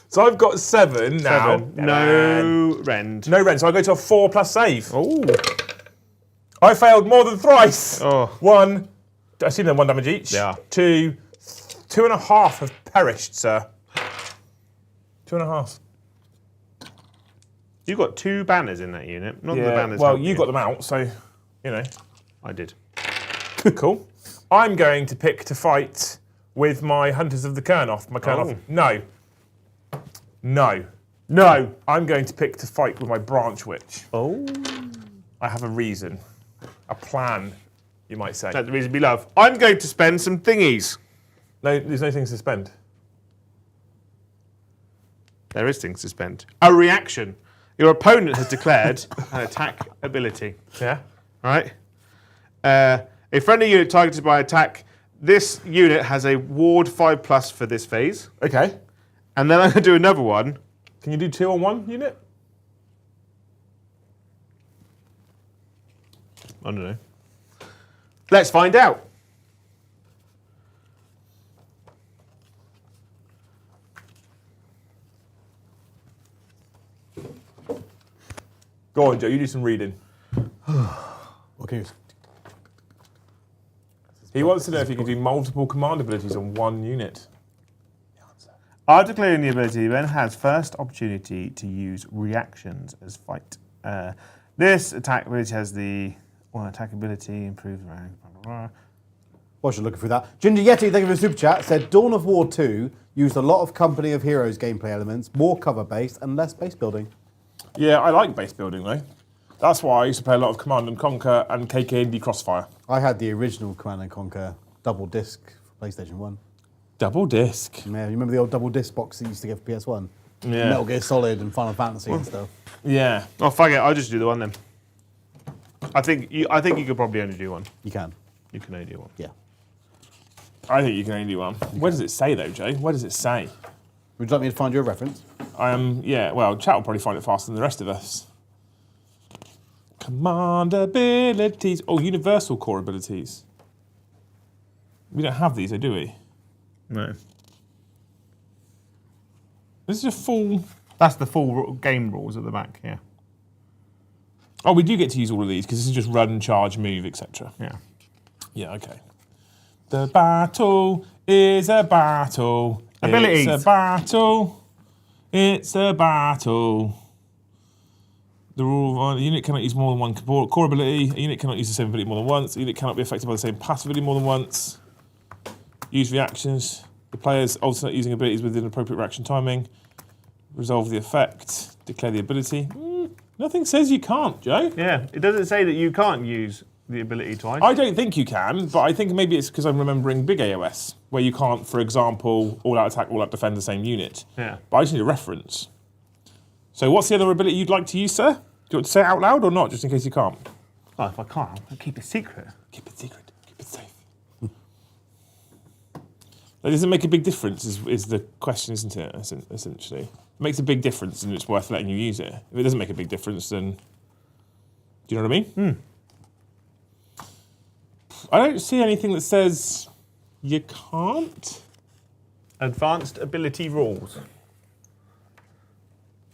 So I've got 7 now. 7. No rend. No rend, so I go to a 4+ save. Oh. I failed more than thrice. Oh. 1. I assume they're 1 damage each. They are. 2. 2.5 have perished, sir. 2.5. You've got 2 banners in that unit. Not the banners. Well, you got them out, so, you know. I did. Cool. I'm going to pick to fight with my Hunters of the Kurnoth. My Kurnoth. Oh. No. No. No. I'm going to pick to fight with my Branch Witch. Oh. I have a reason. A plan, you might say. That's the reason we love. I'm going to spend some thingies. No, there's no things to spend. There is things to spend. A reaction. Your opponent has declared an attack ability. Yeah? All right? A friendly unit targeted by attack. This unit has a ward 5+ for this phase. Okay. And then I'm going to do another one. Can you do 2 on 1 unit? I don't know. Let's find out. Go on, Joe, you do some reading. Okay. He wants to know if you can do multiple command abilities on 1 unit. After declaring the ability, then has first opportunity to use reactions as fight. This attack ability has the attack ability, improves rank, blah, blah, blah. Whilst you're looking through that, Ginger Yeti, thank you for the super chat, said Dawn of War 2 used a lot of Company of Heroes gameplay elements, more cover-based and less base building. Yeah, I like base building though. That's why I used to play a lot of Command and Conquer and KK&D Crossfire. I had the original Command & Conquer double disc for PlayStation 1. Double disc. Yeah, you remember the old double disc box that you used to get for PS1? Yeah. Metal Gear Solid and Final Fantasy and stuff. Yeah. Oh, fuck it. I'll just do the one then. I think you could probably only do one. You can. You can only do one. Yeah. I think you can only do one. Where does it say though, Joe? Where does it say? Would you like me to find your reference? Yeah, well, chat will probably find it faster than the rest of us. Command abilities. Oh, universal core abilities. We don't have these, though, do we? No. This is a full... That's the full game rules at the back, yeah. Oh, we do get to use all of these, because this is just run, charge, move, etc. Yeah. Yeah, okay. The battle is a battle. Abilities. It's a battle. It's a battle. The rule of a unit cannot use more than one core ability. A unit cannot use the same ability more than once. A unit cannot be affected by the same passive ability more than once. Use reactions. The players alternate using abilities within appropriate reaction timing. Resolve the effect. Declare the ability. Nothing says you can't, Joe. Yeah, it doesn't say that you can't use the ability twice. I don't think you can, but I think maybe it's because I'm remembering big AoS, where you can't, for example, all-out attack, all-out defend the same unit. Yeah. But I just need a reference. So what's the other ability you'd like to use, sir? Do you want to say it out loud or not, just in case you can't? Oh, if I can't, I'll keep it secret. Keep it secret. Keep it safe. That doesn't make a big difference, is the question, isn't it, essentially? It makes a big difference and it's worth letting you use it. If it doesn't make a big difference, then... Do you know what I mean? I don't see anything that says you can't. Advanced ability rules.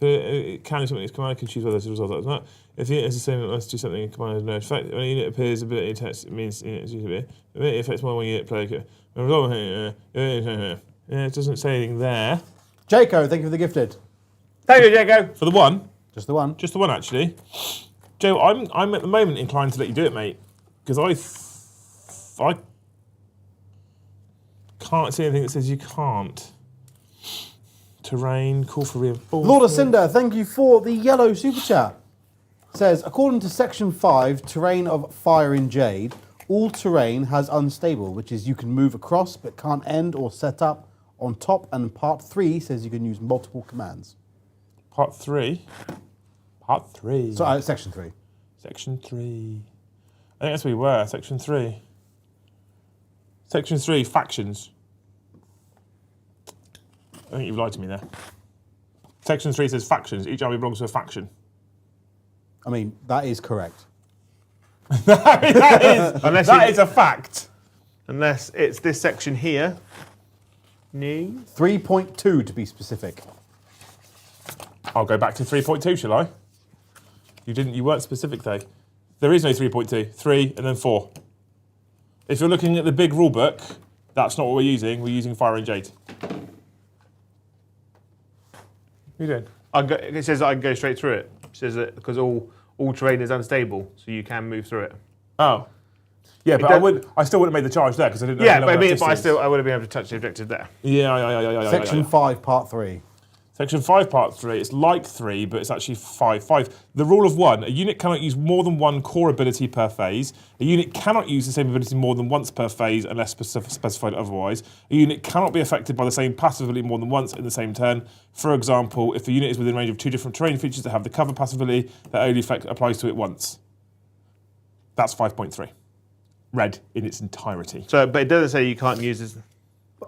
It can do something. Its commander can choose whether to resolve that or not. If the unit is the same, it must do something. Commander has no effect. When a unit appears, ability text, it means it affects more than one unit player. It doesn't say anything there. Jaco, thank you for the gifted. Thank you, Jaco. For the one, Just the one. just the one actually. Joe, I'm at the moment inclined to let you do it, mate, because I can't see anything that says you can't. Terrain, call for reinforcement. Lord of Cinder, thank you for the yellow super chat. Says, according to section 5, terrain of fire in Jade, all terrain has unstable, which is you can move across but can't end or set up on top, and part 3 says you can use multiple commands. Part 3. Part 3. So, section 3. Section 3. I think that's where we were, section 3. Section 3, factions. I think you've lied to me there. Section 3 says factions. Each army belongs to a faction. I mean, that is correct. that is a fact. Unless it's this section here. No. 3.2 to be specific. I'll go back to 3.2, shall I? You weren't specific though. There is no 3.2. 3 and then 4. If you're looking at the big rule book, that's not what we're using. We're using Fire and Jade. What are you doing? It says I can go straight through it. It says that because all terrain is unstable, so you can move through it. Oh. Yeah, but I still wouldn't have made the charge there because I didn't know. Yeah, but I would have been able to touch the objective there. Yeah. Section 5, part 3. Section 5, part 3, it's like 3, but it's actually 5. The rule of 1, a unit cannot use more than one core ability per phase. A unit cannot use the same ability more than once per phase unless specified otherwise. A unit cannot be affected by the same passive ability more than once in the same turn. For example, if a unit is within range of 2 different terrain features that have the cover passive ability, that only effect applies to it once. That's 5.3. Read in its entirety. So, but it doesn't say you can't use this,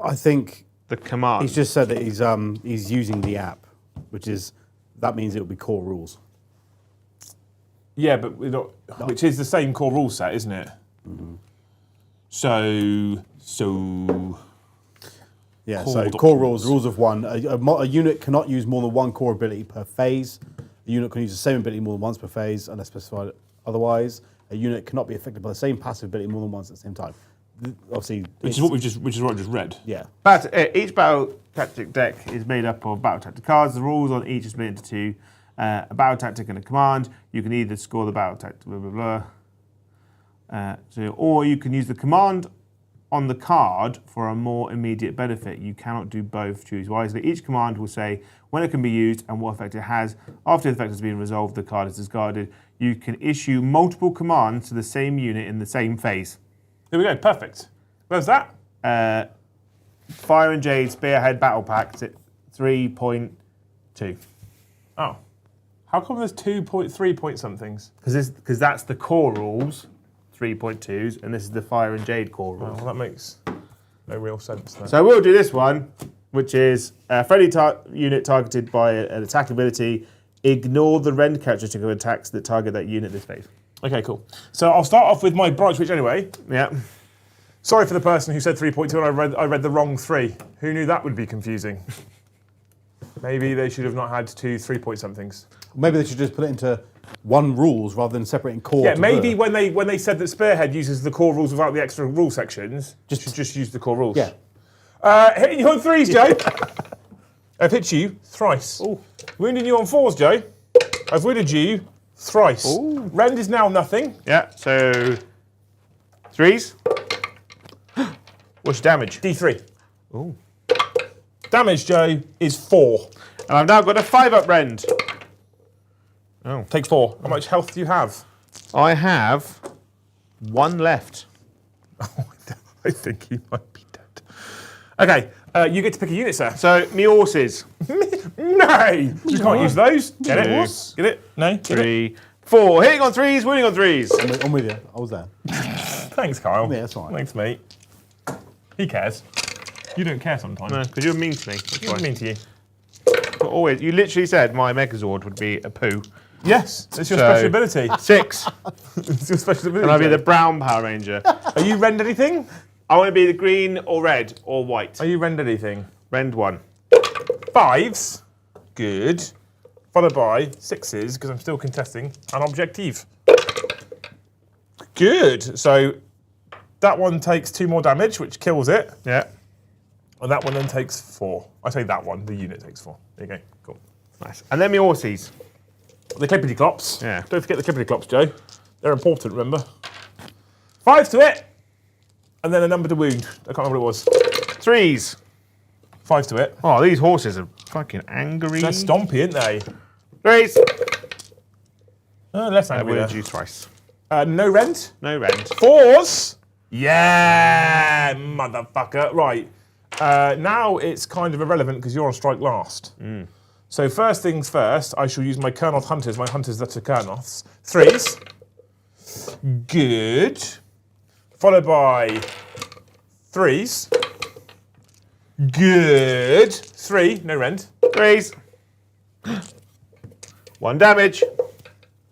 I think the command. he's just said that he's using the app, that means it'll be core rules. Yeah, but we're not, which is the same core rule set, isn't it? Mm-hmm. So... Yeah, so core rules of 1. A unit cannot use more than one core ability per phase. A unit can use the same ability more than once per phase unless specified otherwise. A unit cannot be affected by the same passive ability more than once at the same time. Obviously, which is what I just read. Yeah. Each battle tactic deck is made up of battle tactic cards. The rules on each is split into 2. A battle tactic and a command. You can either score the battle tactic, blah, blah, blah. Or you can use the command on the card for a more immediate benefit. You cannot do both. Choose wisely. Each command will say when it can be used and what effect it has. After the effect has been resolved, the card is discarded. You can issue multiple commands to the same unit in the same phase. There we go, perfect. Where's that? Fire and Jade Spearhead Battle Pack 3.2. Oh. How come there's 2.3 point somethings? Because that's the core rules, 3.2s, and this is the Fire and Jade core Oh, rules. well, that makes no real sense then. So we'll do this one, which is a friendly unit targeted by an attack ability. Ignore the rend characteristic of attacks that target that unit this phase. Okay, cool. So I'll start off with my Bright Switch anyway. Yeah. Sorry for the person who said 3.2 and I read the wrong 3. Who knew that would be confusing? Maybe they should have not had 2 3 point somethings. Maybe they should just put it into one rules rather than separating core. Yeah, to maybe ver. when they said that Spearhead uses the core rules without the extra rule sections, just use the core rules. Yeah. Hitting you on 3s, Joe. I've hit you thrice. Ooh. Wounding you on 4s, Joe. I've wounded you thrice. Ooh. Rend is now nothing. Yeah, so 3s. What's your damage? D3. Ooh. Damage, Joe, is 4. And I've now got a 5-up rend. Oh. Take 4. How much health do you have? I have 1 left. I think he might be dead. Okay, you get to pick a unit, sir. So, me horses. No! You can't use those. Get it? Yes. Get it? No? Get it? 3, 4. Hitting on 3s, wounding on 3s. I'm with you. I was there. Thanks, Kyle. Yeah, that's all right. Thanks, mate. He cares. You don't care sometimes. No, because you're mean to me. That's What why. do you mean to you? But always, you literally said my Megazord would be a poo. Yes, it's your So- special ability. 6. It's your special ability. And I'll be the Joe. brown Power Ranger. Are you rend anything? I want to be the green or red or white. Are you rend anything? Rend 1. 5s. Good. Followed by 6s, because I'm still contesting an objective. Good. So that one takes 2 more damage, which kills it. Yeah. And that one then takes 4. I say that one, the unit takes 4. There you go. Cool. Nice. And then me horsies. The clippity clops. Yeah. Don't forget the clippity clops, Joe. They're important, remember? 5 to it. And then a number to wound. I can't remember what it was. 3s. 5 to it. Oh, these horses are fucking angry. They're stompy, aren't they? 3s. Less I angry wounded there. you twice. No rent. No rend. 4s. Yeah, motherfucker. Right. Now it's kind of irrelevant because you're on strike last. So first things first, I shall use my Kernoth hunters, my hunters that are Kernoths. 3s. Good. Followed by 3s. Good. 3, no rend. 3s. 1 damage.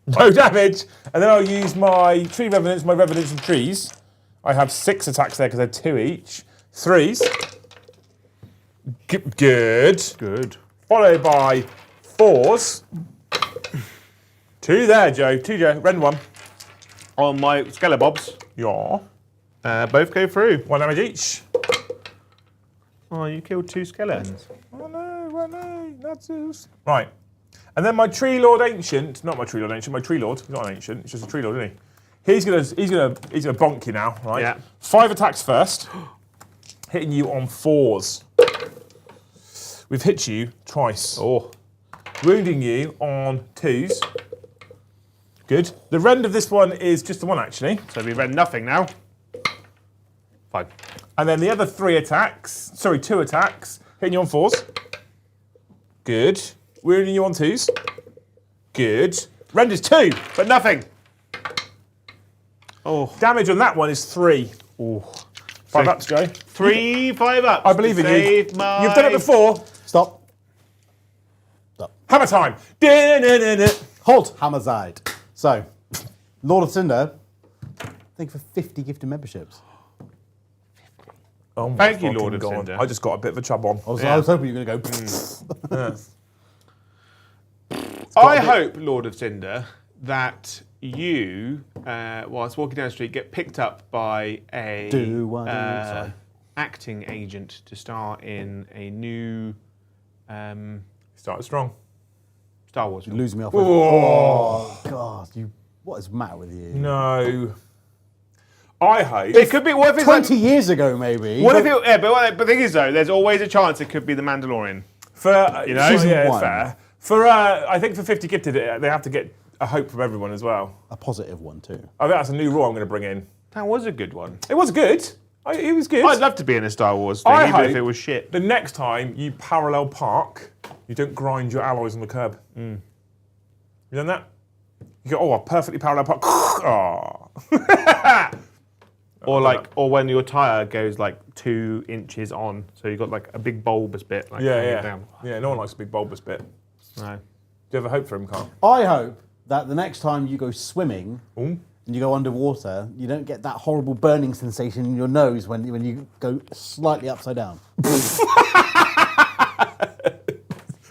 No damage. And then I'll use my tree revenants, my revenants and trees. I have 6 attacks there because they're 2 each. 3s. Good. Good. Followed by 4s. 2 there, Joe. 2, Joe. Rend 1. On my Skelebobs, Yeah. both go through. 1 damage each. Oh, you killed 2 skeletons. Oh no, that's us. Right. And then my Tree Lord Ancient, not my Tree Lord Ancient, my Tree Lord, he's not an Ancient, it's just a Tree Lord, isn't he? He's gonna bonk you now, right? Yeah. 5 attacks first, hitting you on 4s. We've hit you twice. Oh. Wounding you on 2s. Good. The rend of this one is just the 1 actually. So we read nothing now. 5. And then the other 2 attacks, hitting you on 4s. Good. Wounding you on 2s. Good. Rend is 2, but nothing. Oh. Damage on that one is 3. Oh. 5 ups, Joe. 3 5-ups. I believe in you. Save my- You've done it before. Stop. Hammer time. Da-na-na-na. Halt, Hammerzide. So, Lord of Cinder, thank you for 50 gifted memberships. Oh my Thank you, fucking Lord of God. Cinder. I just got a bit of a chub on. I was Yeah. hoping you were going to go. I hope, Lord of Cinder, that you, whilst walking down the street, get picked up by a sorry. acting agent to star in a new Started strong. Star Wars film. Losing me off. Oh, God. What is the matter with you? No. I hope. It could be. What if it's 20 like, years ago, maybe. what if it? Yeah, but the thing is, though, there's always a chance it could be the Mandalorian. For You know? Season yeah, 1. fair. For I think for 50 gifted, they have to get a hope from everyone as well. A positive one, too. I think that's a new rule I'm going to bring in. That was a good one. It was good. It was good. I'd love to be in a Star Wars thing, I even if hope it was shit. The next time you parallel park, you don't grind your alloys on the curb. You done that? You go, oh, I perfectly parallel park. Or when your tyre goes like 2 inches on, so you've got like a big bulbous bit. Like, hanging down. Yeah, no one likes a big bulbous bit. No. Do you ever hope for him, Carl? I hope that the next time you go swimming and you go underwater, you don't get that horrible burning sensation in your nose when you go slightly upside down.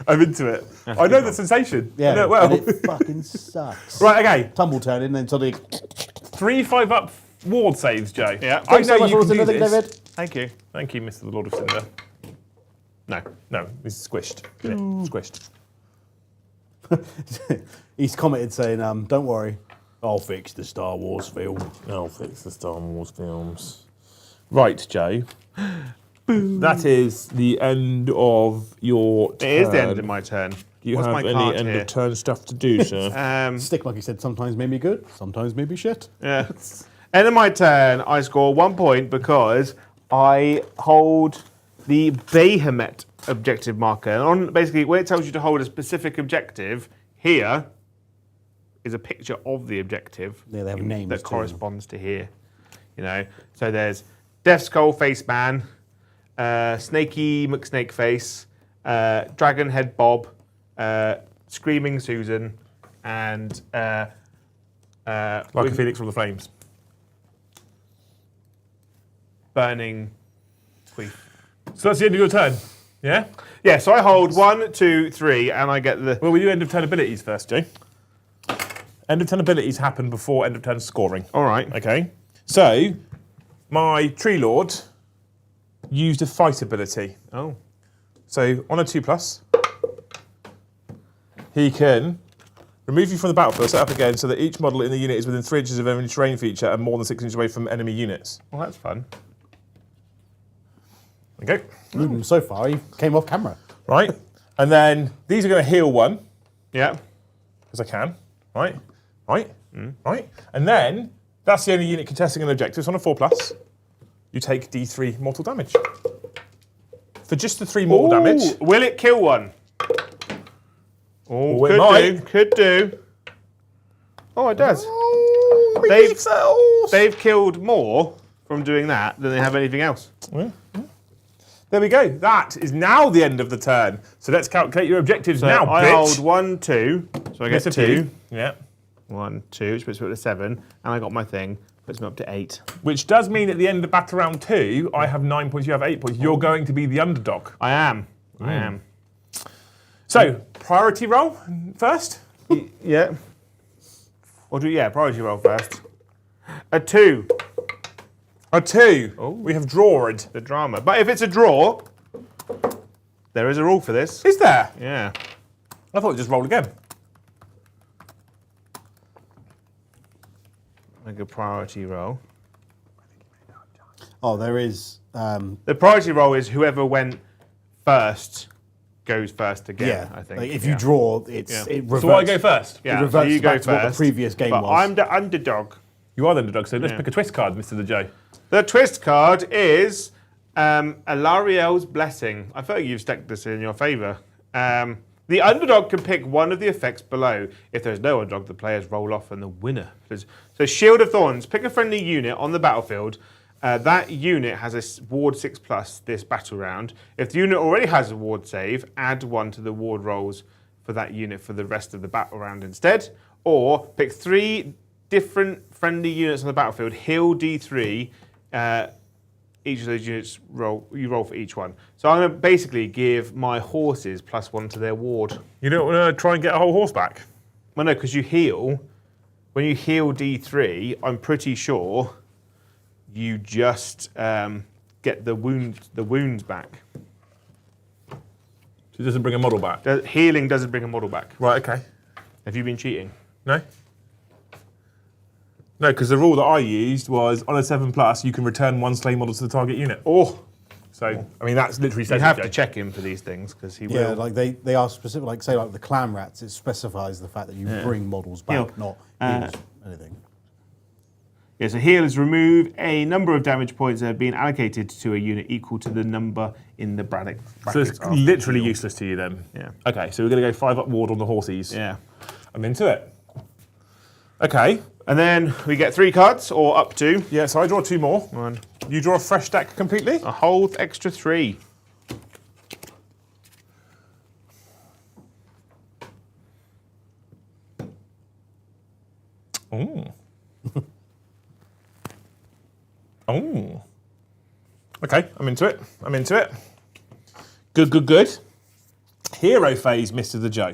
I'm into it. I know the sensation. Yeah, I know it well. and it fucking sucks. Right, okay. Tumble turning and then suddenly... 3-5 up ward saves, Joe. Yeah. I know so much, you can Lord do of Cinder, this. David. Thank you. Thank you, Mr. the Lord of Cinder. No, this is squished. Squished. He's commented saying, don't worry, I'll fix the Star Wars film. I'll fix the Star Wars films. Right, Joe. That is the end of your turn. It is the end of my turn. Do you What's have my any card end here? of turn stuff to do, sir? Stick Monkey said sometimes maybe good, sometimes maybe shit. Yeah. End of my turn, I score 1 point because I hold the Behemoth objective marker. And on basically, where it tells you to hold a specific objective, here is a picture of the objective. Yeah, they have names that too. corresponds to here. You know, so there's Death Skull Face Man, Snaky McSnakeface, Dragon Head Bob, Screaming Susan, and Like a phoenix from the flames. Burning Queef. So that's the end of your turn, yeah? Yeah, so I hold 1, 2, 3, and I get the. Well, we do end of turn abilities first, Joe. End of turn abilities happen before end of turn scoring. All right. Okay. So, my Tree Lord used a fight ability. Oh. So, on a 2+, he can remove you from the battlefield, set up again so that each model in the unit is within 3 inches of any terrain feature and more than 6 inches away from enemy units. Well, that's fun. Okay. So far, he came off camera. Right. And then these are going to heal 1, Yeah. because I can. Right. Right. Right. And then that's the only unit contesting an objective. So on a 4+, you take D3 mortal damage. For just the 3 mortal damage. Will it kill one? Oh, it could might. do. Could do. Oh, it does. Oh, They've killed more from doing that than they have anything else. There we go. That is now the end of the turn. So let's calculate your objectives So now, I bitch. hold 1, 2. So I get Miss a 2. few. Yeah. 1, 2, which puts me up to 7. And I got my thing, puts me up to 8. Which does mean at the end of battle round 2, I have 9 points, you have 8 points. You're going to be the underdog. I am. I am. So, priority roll first. Yeah. Priority roll first. A 2. A 2. We have drawed. The drama. But if it's a draw, there is a rule for this. Is there? Yeah. I thought we'd just roll again. Like a priority roll. Oh, there is... The priority roll is whoever went first goes first again, yeah, I think. like if you draw, it reverts. So I go first. Yeah, It reverts so you go back to what the first. previous game but was. I'm the underdog. You are the underdog, so let's pick a twist card, Mr. the J. The twist card is Alariel's Blessing. I feel like you've stacked this in your favour. The underdog can pick one of the effects below. If there's no underdog, the players roll off and the winner. So Shield of Thorns, pick a friendly unit on the battlefield. That unit has a ward 6+ this battle round. If the unit already has a ward save, add 1 to the ward rolls for that unit for the rest of the battle round instead. Or pick 3 different friendly units on the battlefield, heal D3. Each of those units you roll for each one. So I'm going to basically give my horses +1 to their ward. You don't want to try and get a whole horse back? Well, no, because you heal. When you heal D3, I'm pretty sure you just get the wounds back. So it doesn't bring a model back? Healing doesn't bring a model back. Right, okay. Have you been cheating? No? No, because the rule that I used was on a 7+, you can return 1 slain model to the target unit. Oh, So, I mean, that's literally says you have it, to Jay. check him for these things because he Yeah, will. like they are specific. Like say, like the clan rats, it specifies the fact that you bring models back, not use anything. Yeah, so heal is remove a number of damage points that have been allocated to a unit equal to the number in the brackets. So it's of literally heal. useless to you then? Yeah. Okay, so we're going to go 5 up ward on the horsies. Yeah. I'm into it. Okay. And then we get 3 cards, or up to. Yeah, so I draw 2 more. 1. You draw a fresh deck completely? A whole extra 3. Oh. Oh. Okay, I'm into it. I'm into it. Good, good, good. Hero phase, Mr. the Joe.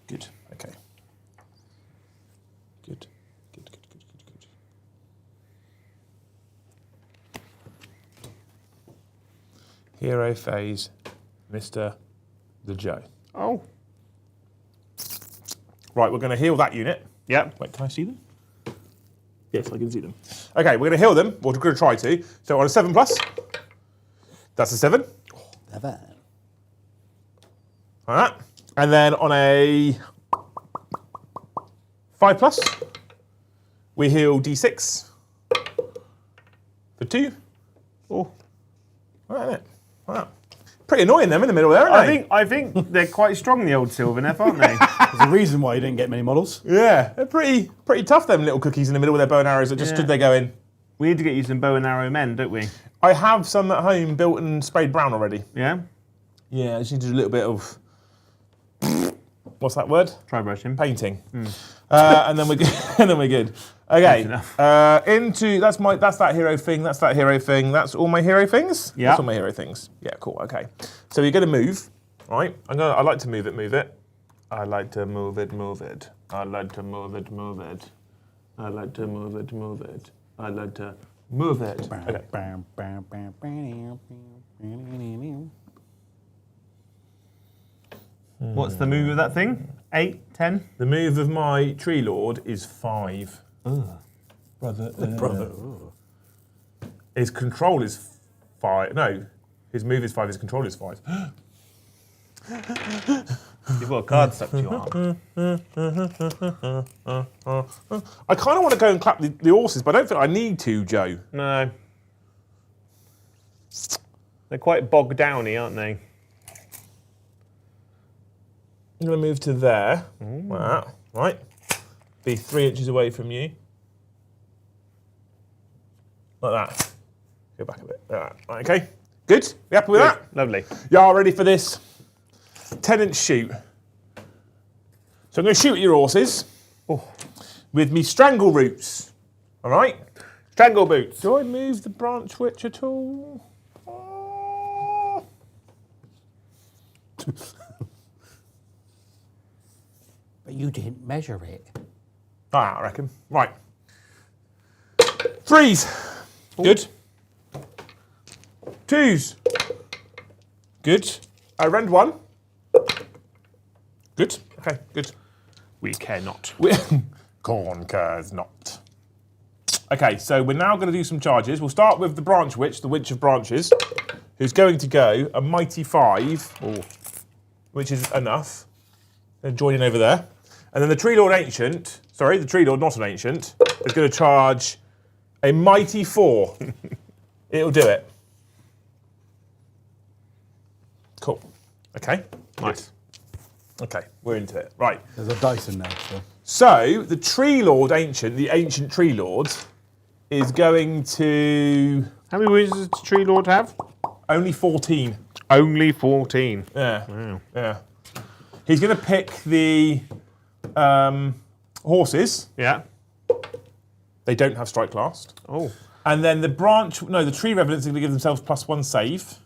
Good. Okay. Good. Good, good, good, good, good. Hero phase, Mr. the Joe. Oh. Right, we're going to heal that unit. Yep. Wait, can I see them? Yes, I can see them. Okay, we're going to heal them. We're going to try to. So on a 7+, that's a 7. Never. All right. And then on a 5+, we heal D6 for 2. Oh, all right, then. All right. Pretty annoying them in the middle there, aren't they? I think they're quite strong, the old Sylvaneth, aren't they? There's a reason why you didn't get many models. Yeah, they're pretty tough, them little cookies in the middle with their bow and arrows that just stood there going. We need to get you some bow and arrow men, don't we? I have some at home built and sprayed brown already. Yeah? Yeah, I just need to do a little bit of, what's that word? Try brushing. Painting. And then we're good. And then we're good. Okay. Into that's that hero thing. That's that hero thing. That's all my hero things. Yeah. That's all my hero things. Yeah. Cool. Okay. So you're gonna move, right? I like to move it. Move it. I like to move it. Move it. I like to move it. Move it. I like to move it. Move it. I like to move it. Okay. What's the move of that thing? 8, 10? The move of my tree lord is 5. Brother. Brother. His control is 5. No, his move is 5. His control is 5. You've got a card stuck to your arm. I kind of want to go and clap the horses, but I don't think I need to, Joe. No. They're quite bogged downy, aren't they? I'm going to move to there. Like that. Right. Be 3 inches away from you. Like that. Go back a bit. Like that. Right, okay. Good? You happy with that? Lovely. Y'all ready for this? 10-inch shoot. So I'm going to shoot at your horses with me strangle roots. All right? Strangle boots. Do I move the branch witch at all? But you didn't measure it. Ah, I reckon. Right. 3s. Good. 2s. Good. I rend 1. Good. Okay, good. We care not. Corn cares not. Okay, so we're now going to do some charges. We'll start with the branch witch, the witch of branches, who's going to go a mighty 5, which is enough. Join in over there. And then the tree lord ancient, sorry, the tree lord not an ancient, is going to charge a mighty 4. It'll do it. Cool. Okay. Nice. Okay, we're into it. Right. There's a dice in there. So the tree lord ancient, the ancient tree lord, is going to How many wizards does Tree Lord have? only 14. Only 14. Yeah. Wow. Yeah. He's going to pick the horses. Yeah. They don't have strike last. Oh. And then the tree revenants are going to give themselves +1 save.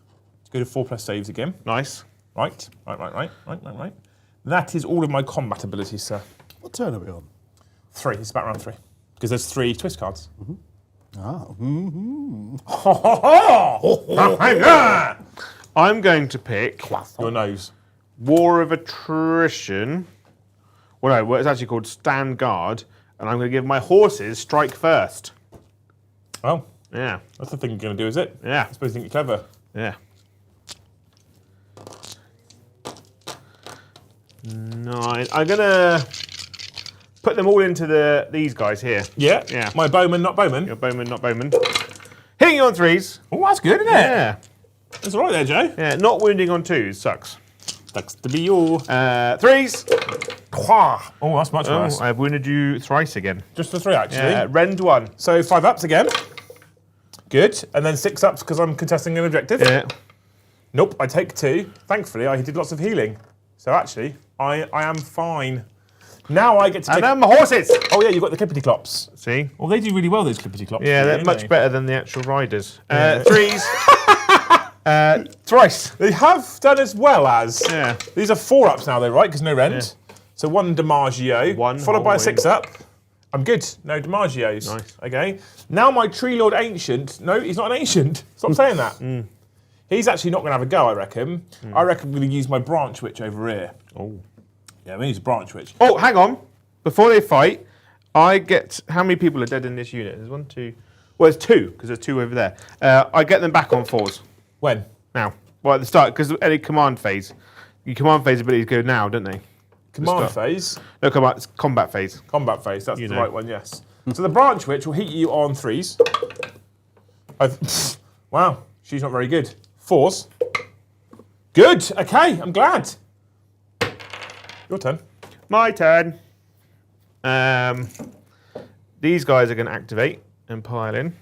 To go to 4+ saves again. Nice. Right. That is all of my combat abilities, sir. What turn are we on? 3. It's about round 3. Because there's 3 twist cards. Ah. I'm going to pick Your nose. War of Attrition. Well, no, it's actually called Stand Guard. And I'm going to give my horses strike first. Oh, Yeah. that's the thing you're going to do, is it? Yeah. I suppose you think you're clever. Yeah. 9. I'm gonna put them all into these guys here. Yeah. Yeah. My bowman, not bowman. Your bowman, not bowman. Hitting you on 3s. Oh, that's good, isn't it? Yeah. That's all right there, Joe. Yeah. Not wounding on 2s sucks. Sucks to be you. 3s. Oh, that's much worse. I've wounded you thrice again. Just the 3, actually. Rend 1. So 5 ups again. Good. And then 6 ups because I'm contesting an objective. Yeah. Nope, I take 2. Thankfully, I did lots of healing. So actually, I am fine. Now I get to And take... then my horses. Oh yeah, you've got the clippity clops. See? Well, they do really well, those clippity clops. Yeah, they're don't much they? better than the actual riders. 3s. Thrice. They have done as well as... Yeah. These are 4 ups now though, right? Because no rend. So 1 DiMaggio, One followed by a whole 6 up. I'm good. No DiMaggios. Nice. Okay. Now my Tree Lord Ancient... No, he's not an Ancient. Stop saying that. He's actually not going to have a go, I reckon. I reckon I'm going to use my Branch Witch over here. Oh. Yeah, I'm going to use Branch Witch. Oh, hang on. Before they fight, I get... How many people are dead in this unit? There's 1, 2... Well, there's 2, because there's 2 over there. I get them back on 4s. When? Now. Well, at the start, because any command phase. Your command phase abilities go now, don't they? Command phase. No, it's combat phase. Combat phase, that's the know. right one, yes. So the Branch Witch will hit you on 3s. Wow, she's not very good. 4s. Good, okay, I'm glad. Your turn. My turn. These guys are going to activate and pile in.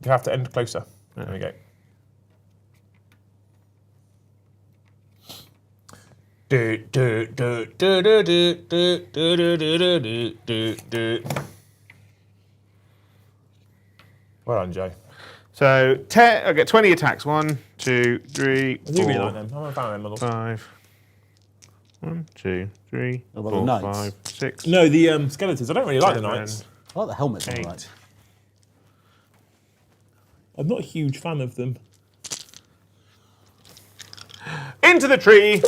You have to end closer. There we go. Well done, Joe. So, I get 20 attacks. 1, 2, 3, I do really 4, like them. I'm a fan of them models. 5. 1, 2, 3, What about 4, the knights? 5, 6. No, the skeletons. I don't really like the 7, knights. I like the helmets on the 8. right. I'm not a huge fan of them. Into the tree.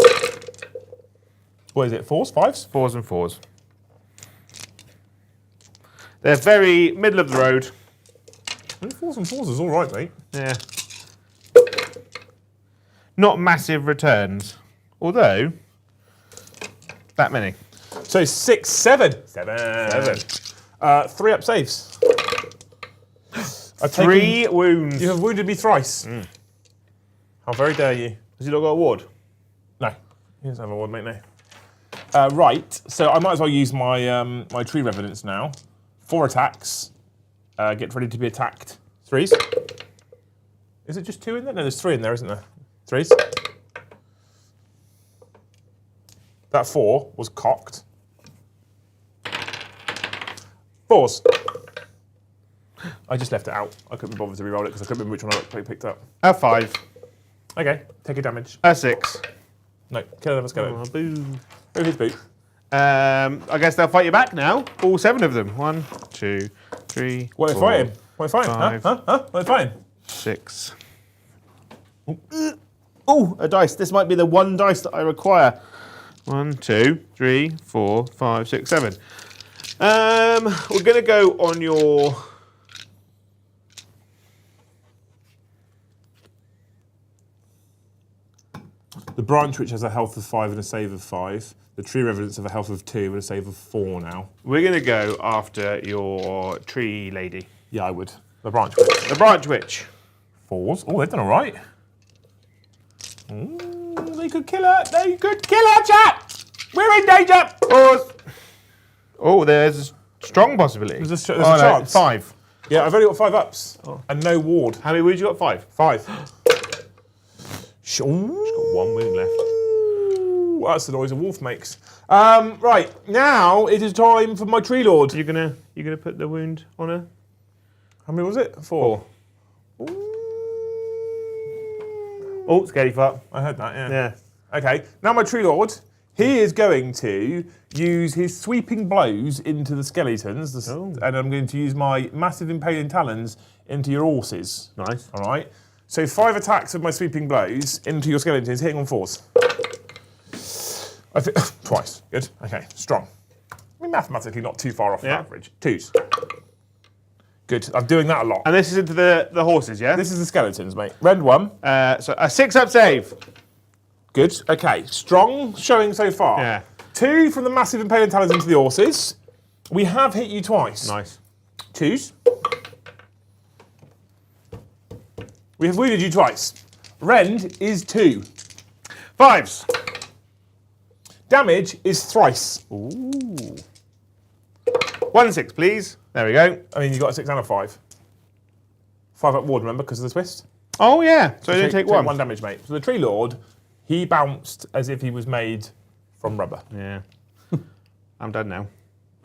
What is it, 4s, 5s? 4s and 4s. They're very middle of the road. 4s and 4s is all right, mate. Yeah. Not massive returns. Although, that many. So 6, 7. 7. 3 up saves. I've 3 wounds. You have wounded me thrice. How very dare you? Has he not got a ward? No. He doesn't have a ward, mate, no. Right, so I might as well use my my Tree Revenants now. 4 attacks. Get ready to be attacked. 3s. Is it just 2 in there? No, there's 3 in there, isn't there? 3s. That 4 was cocked. 4s. I just left it out. I couldn't be bothered to re-roll it because I couldn't remember which one I picked up. A 5. Okay, take a damage. A 6. No, kill another skeleton. Oh, boo. Who his boot? I guess they'll fight you back now. All 7 of them. 1, 2, 3. What are they 4, fighting? What are they fighting? 5. Huh? What are they fighting? 6. Oh, a dice. This might be the one dice that I require. 1, 2, 3, 4, 5, 6, 7. We're going to go on your... The Branch Witch has a health of 5 and a save of 5. The Tree Revenants have a health of 2 and a save of 4 now. We're going to go after your tree lady. Yeah, I would. The Branch Witch. The branch witch. 4s. Oh, they've done all right. Ooh, they could kill her. They could kill her, chat. We're in danger. Pause. Oh, there's a strong possibility. There's a chance. 5. Yeah, I've only got 5 ups and no ward. How many wounds you got? 5. 5. Got 1 wound left. Ooh, that's the noise a wolf makes. Right, now it is time for my Tree Lord. You gonna put the wound on her? How many was it? 4. Oh, scaredy fart. I heard that, yeah. Yeah. Okay, now my Tree Lord, he is going to use his sweeping blows into the skeletons, and I'm going to use my massive impaling talons into your horses. Nice. All right. So 5 attacks of my sweeping blows into your skeletons, hitting on 4s. I think twice. Good. Okay. Strong. I mean, mathematically not too far off the average. 2s. Good. I'm doing that a lot. And this is into the horses, yeah? This is the skeletons, mate. Rend 1. So a 6 up save. Good. Okay. Strong showing so far. Yeah. 2 from the massive impaling talons into the horses. We have hit you twice. Nice. 2s. We have wounded you twice. Rend is 2. 5s. Damage is thrice. Ooh. 1 6, please. There we go. I mean, you got a 6 and a 5. 5 up ward, remember, because of the twist? Oh, yeah. So I didn't take one. 1 damage, mate. So the Tree Lord, he bounced as if he was made from rubber. Yeah. I'm done now.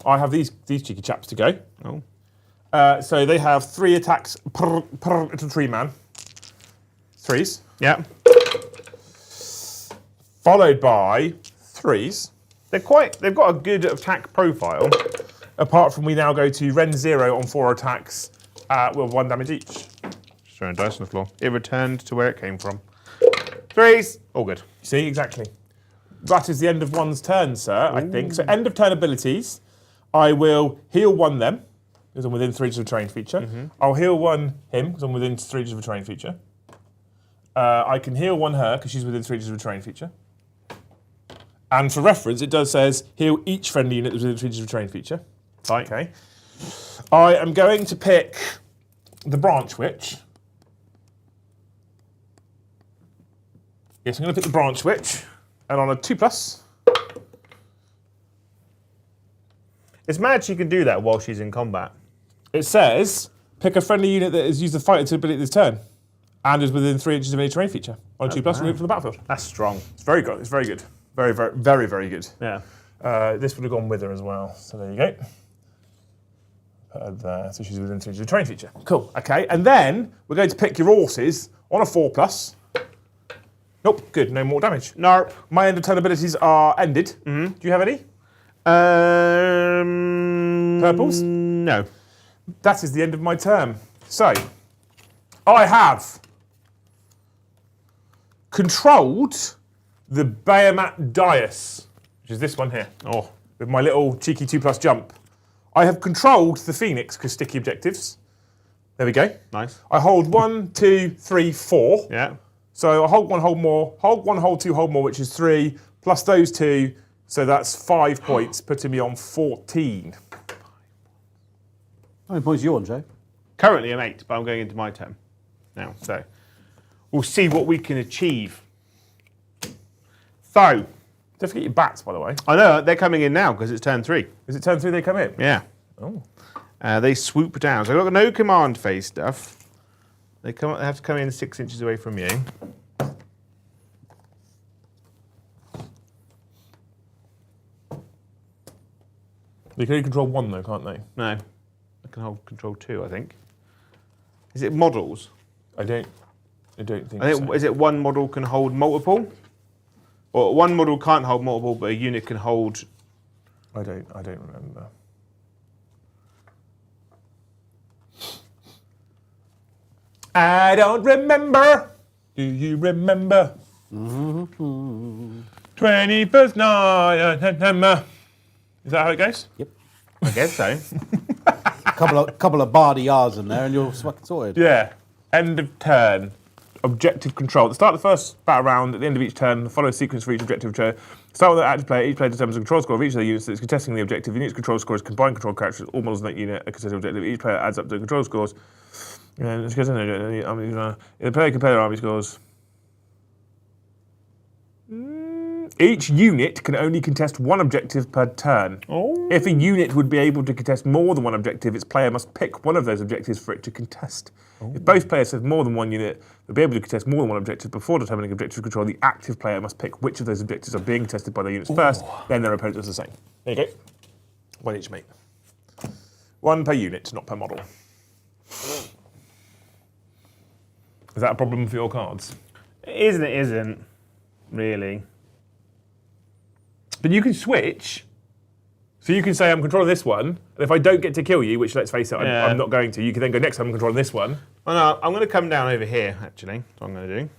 I have these cheeky chaps to go. Oh. So they have 3 attacks per little tree man. 3s. Yeah. Followed by 3s. They've got a good attack profile. Apart from we now go to Rend 0 on 4 attacks with 1 damage each. Just throwing dice on the floor. It returned to where it came from. 3s. All good. See, exactly. That is the end of one's turn, sir, I think. So end of turn abilities. I will heal 1 them, because I'm within 3 inches of a terrain feature. I'll heal 1 him, because I'm within 3 inches of a terrain feature. I can heal 1 her, because she's within 3 inches of a terrain feature. And for reference, it says heal each friendly unit that's within 3 inches of a terrain feature. Right. Okay. I am going to pick the Branch Witch. Yes, I'm going to pick the Branch Witch. And on a 2+, It's mad she can do that while she's in combat. it says pick a friendly unit that has used the fighter ability this turn and is within 3 inches of any terrain feature. On a 2+, remove it from the battlefield. That's strong. It's very good. It's very good. Very, very, very, very good. Yeah. This would have gone with her as well. So there you go. Put her there. So she's within 3 inches of the terrain feature. Cool. Okay. And then we're going to pick your horses on a 4+. Nope. Good. No more damage. Nope. My end of turn abilities are ended. Do you have any? Purples? No. That is the end of my turn. So, I have controlled the Bayamat Dais, which is this one here. Oh. With my little cheeky 2+ jump. I have controlled the Phoenix, because sticky objectives. There we go. Nice. I hold 1, 2, 3, 4. Yeah. So I hold 1, hold more, hold 1, hold 2, hold more, which is 3, plus those 2. So that's 5 points, putting me on 14. How many points are you on, Joe? Currently I'm 8, but I'm going into my turn now. So we'll see what we can achieve. So, Don't forget your bats, by the way. I know they're coming in now because it's turn 3. Is it turn 3 they come in? Yeah. Oh. They swoop down. So I've got no command phase stuff. They have to come in 6 inches away from you. They can only control 1 though, can't they? No. I can hold control 2, I think. Is it models? I don't think I think, so. is it one model can hold multiple? Or one model can't hold multiple, but a unit can hold... I don't remember. I don't remember. Do you remember? 21st night of September. Is that how it goes? Yep. I guess so. couple of bardy yards in there and you're fucking sorted. Yeah. End of turn. Objective control. At the start of the first battle round, at the end of each turn, follow a sequence for each objective control. Start with the active player. Each player determines the control score of each of the units that is contesting the objective. The unit's control score is combined control characters. All models in that unit are contesting objective. Each player adds up the control scores. And the player compare their army scores. Each unit can only contest 1 objective per turn. Oh. If a unit would be able to contest more than 1 objective, its player must pick one of those objectives for it to contest. If both players have more than 1 unit, they'll be able to contest more than 1 objective before determining objective control. The active player must pick which of those objectives are being contested by their units first, then their opponent does the same. There you go. 1 each, mate. 1 per unit, not per model. Is that a problem for your cards? It is and it isn't, really. But you can switch. So you can say, I'm controlling this one, and if I don't get to kill you, which let's face it, Yeah. I'm not going to, you can then go, next time I'm controlling this one. Oh no, I'm going to come down over here, actually. That's what I'm going to do.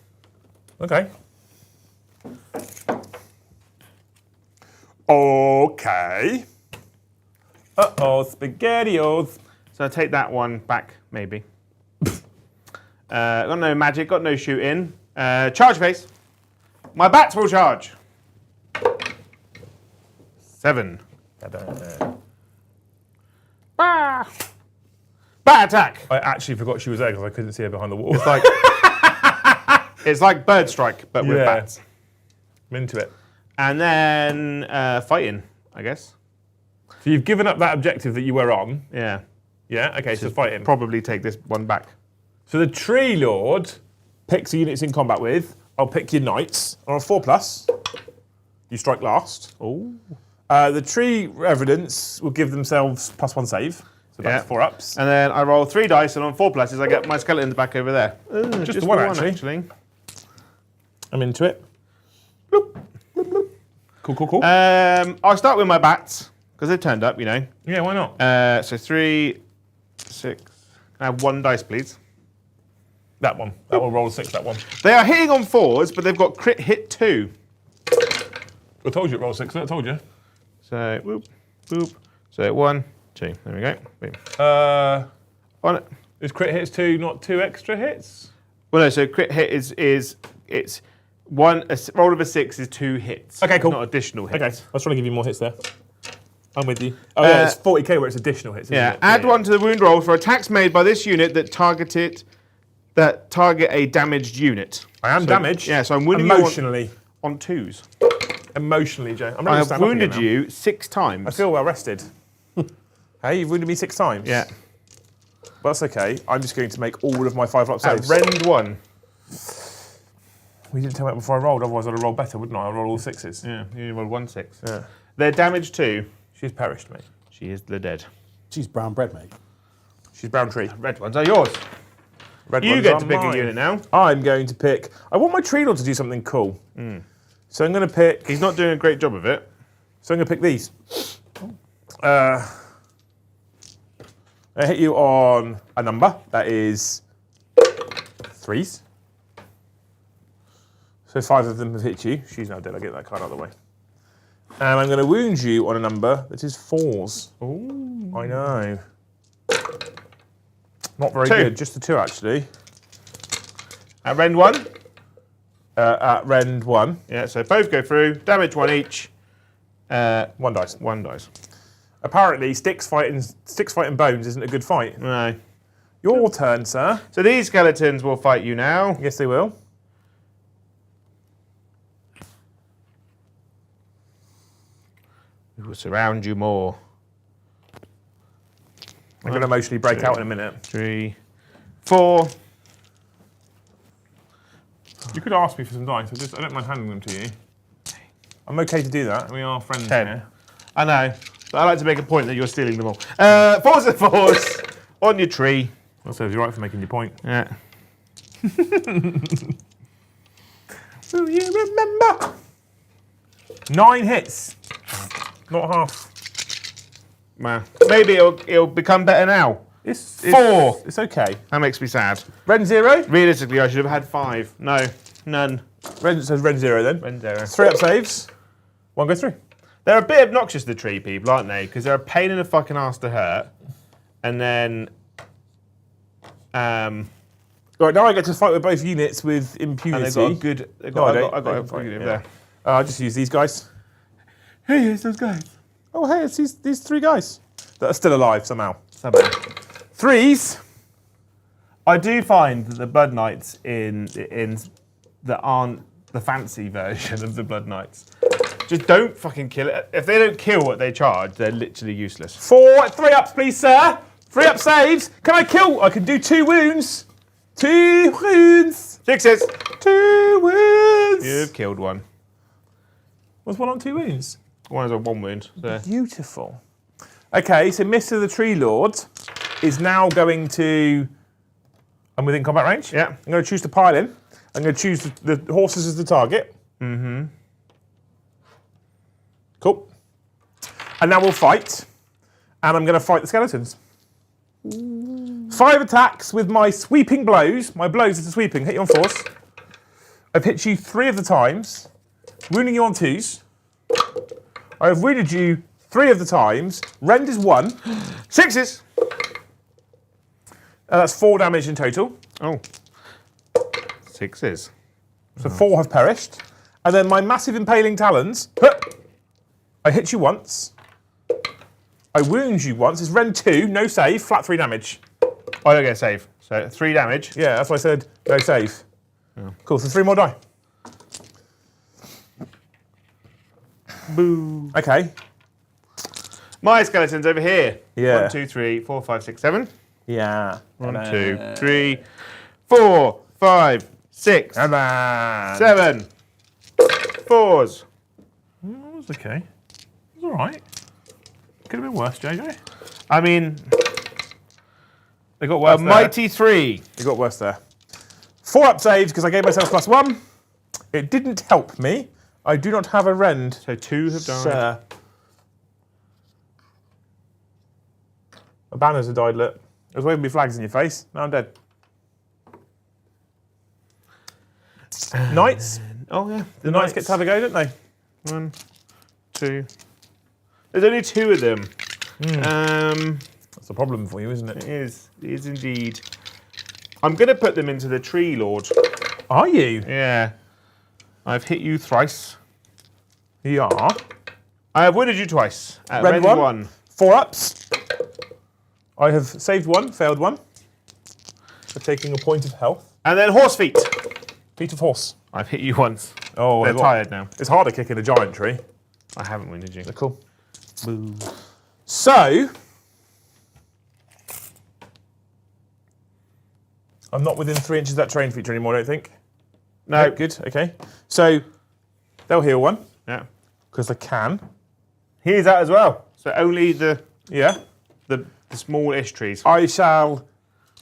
Okay. Okay. Uh-oh, SpaghettiOs. So I'll take that one back, maybe. Got no magic, got no shooting. Charge phase. My bats will charge. 7. Bah! Bat attack. I actually forgot she was there because I couldn't see her behind the wall. It's like bird strike, but with bats. I'm into it. And then fighting, I guess. So you've given up that objective that you were on. Yeah. Yeah, okay, so fighting. Probably take this one back. So the Tree Lord picks the units in combat with. I'll pick your knights. On a 4+, you strike last. Oh. The Tree Revenants will give themselves +1 save. So that's 4 ups. And then I roll 3 dice, and on 4+, I get my skeletons back over there. Just the one, actually. I'm into it. Bloop, bloop, bloop. Cool, cool, cool. I'll start with my bats, because they've turned up, you know. Yeah, why not? So 3, 6. Can I have 1 dice, please? That one. That will roll a 6, that one. They are hitting on 4s, but they've got crit hit 2. I told you it rolled 6, I told you. So, whoop, whoop. So 1, 2. There we go. Boom. On it. Is crit hits 2 not 2 extra hits? Well, no, so crit hit is it's one, a roll of a 6 is 2 hits. Okay, cool. Not additional hits. Okay, I was trying to give you more hits there. I'm with you. Oh yeah, it's 40k where it's additional hits, isn't Yeah, it? add 1 to the wound roll for attacks made by this unit that target a damaged unit. I am damaged. Yeah, so I'm wounding emotionally. you on 2s. Emotionally, Joe. I'm ready I to have stand up wounded again you 6 times. now. I feel well rested. Hey, you've wounded me 6 times. Yeah. But that's okay. I'm just going to make all of my 5-up saves. Rend 1. We didn't tell me that before I rolled, otherwise I'd have rolled better, wouldn't I? I'd roll all 6s. Yeah, you rolled 1 6. Yeah. They're damaged 2. She's perished, mate. She is the dead. She's brown bread, mate. She's brown tree. Red ones are yours. Red You ones get are to pick mine. a unit now. I'm going to pick... I want my Tree Lord to do something cool. So I'm going to pick... He's not doing a great job of it. So I'm going to pick these. I hit you on a number. That is 3s. So 5 of them have hit you. She's now dead. I'll get that card out of the way. And I'm going to wound you on a number that is 4s. Ooh. I know. Not very 2. good. Just the 2, actually. At Rend 1. At Rend 1. Yeah, so both go through. Damage 1 each. 1 dice. 1 dice. Apparently, sticks fighting bones isn't a good fight. No. Your turn, sir. So these skeletons will fight you now. Yes, they will. We will surround you more. I'm going to emotionally break out in a minute. 3, 4. You could ask me for some dice. I don't mind handing them to you. I'm okay to do that. We are friends 10. here. I know. But I like to make a point that you're stealing them all. 4s and 4s on your tree. That serves you right for making your point. Yeah. Will you remember? 9 hits. Not half. Well, maybe it'll become better now. It's 4. It's okay. That makes me sad. Rend 0? Realistically, I should have had 5. No, none. Rend says Rend 0 then. Rend 0. 3-up saves. 1 goes through. They're a bit obnoxious, the tree people, aren't they? Because they're a pain in the fucking ass to hurt. And then... Right, now I get to fight with both units with impunity. and they've got a good... They've got, No, I got a fight, good unit yeah. there. I'll just use these guys. Hey, it's those guys. Oh, hey, it's these 3 guys that are still alive somehow. 3s. I do find that the Blood Knights in that aren't the fancy version of the Blood Knights just don't fucking kill it. If they don't kill what they charge, they're literally useless. 4 3-ups, please, sir. 3-up saves. Can I kill? I can do 2 wounds. 2 wounds. 6s. 2 wounds. You've killed one. Was 1 on 2 wounds? One is a 1 wound. So. Beautiful. Okay, so Mr. the Tree Lord is now going to... I'm within combat range? Yeah. I'm going to choose to pile in. I'm going to choose the horses as the target. Mm-hmm. Cool. And now we'll fight. And I'm going to fight the skeletons. 5 attacks with my sweeping blows. My blows is the sweeping. Hit you on 4s. I've hit you 3 of the times. Wounding you on 2s. I have wounded you 3 of the times. Rend is 1. 6s. That's 4 damage in total. Oh. 6s. So 4 have perished. And then my massive impaling talons. I hit you once. I wound you once. It's Ren 2, no save, flat 3 damage. I don't get a save. So 3 damage. Yeah, that's why I said no save. Cool, so 3 more die. Boo. Okay. My skeleton's over here. Yeah. 1, 2, 3, 4, 5, 6, 7. Yeah. 1, 2, 3, 4, 5, 6, Come on. 7. 4s. That was okay. It was all right. Could have been worse, JJ. I mean, They got worse a mighty 3. It got worse there. 4 up saves because I gave myself +1. It didn't help me. I do not have a rend. So 2 have died. Sir. My banners have died, look. I was waving me flags in your face. Now I'm dead. Knights. Oh yeah, The knights get to have a go, don't they? 1, 2. There's only 2 of them. That's a problem for you, isn't it? It is indeed. I'm going to put them into the tree lord. Are you? Yeah. I've hit you thrice. You are. I have wounded you twice. At Red red 1. 4 ups. I have saved 1, failed 1. For taking a point of health. And then horse feet. Feet of horse. I've hit you once. Oh, They're tired now. It's harder kicking a giant tree. I haven't wounded you. They're cool. Boo. So, I'm not within 3 inches of that terrain feature anymore, I don't think. No. Good, okay. So, they'll heal 1, Yeah. because they can. Here's that as well. So only the Yeah. small-ish trees. I shall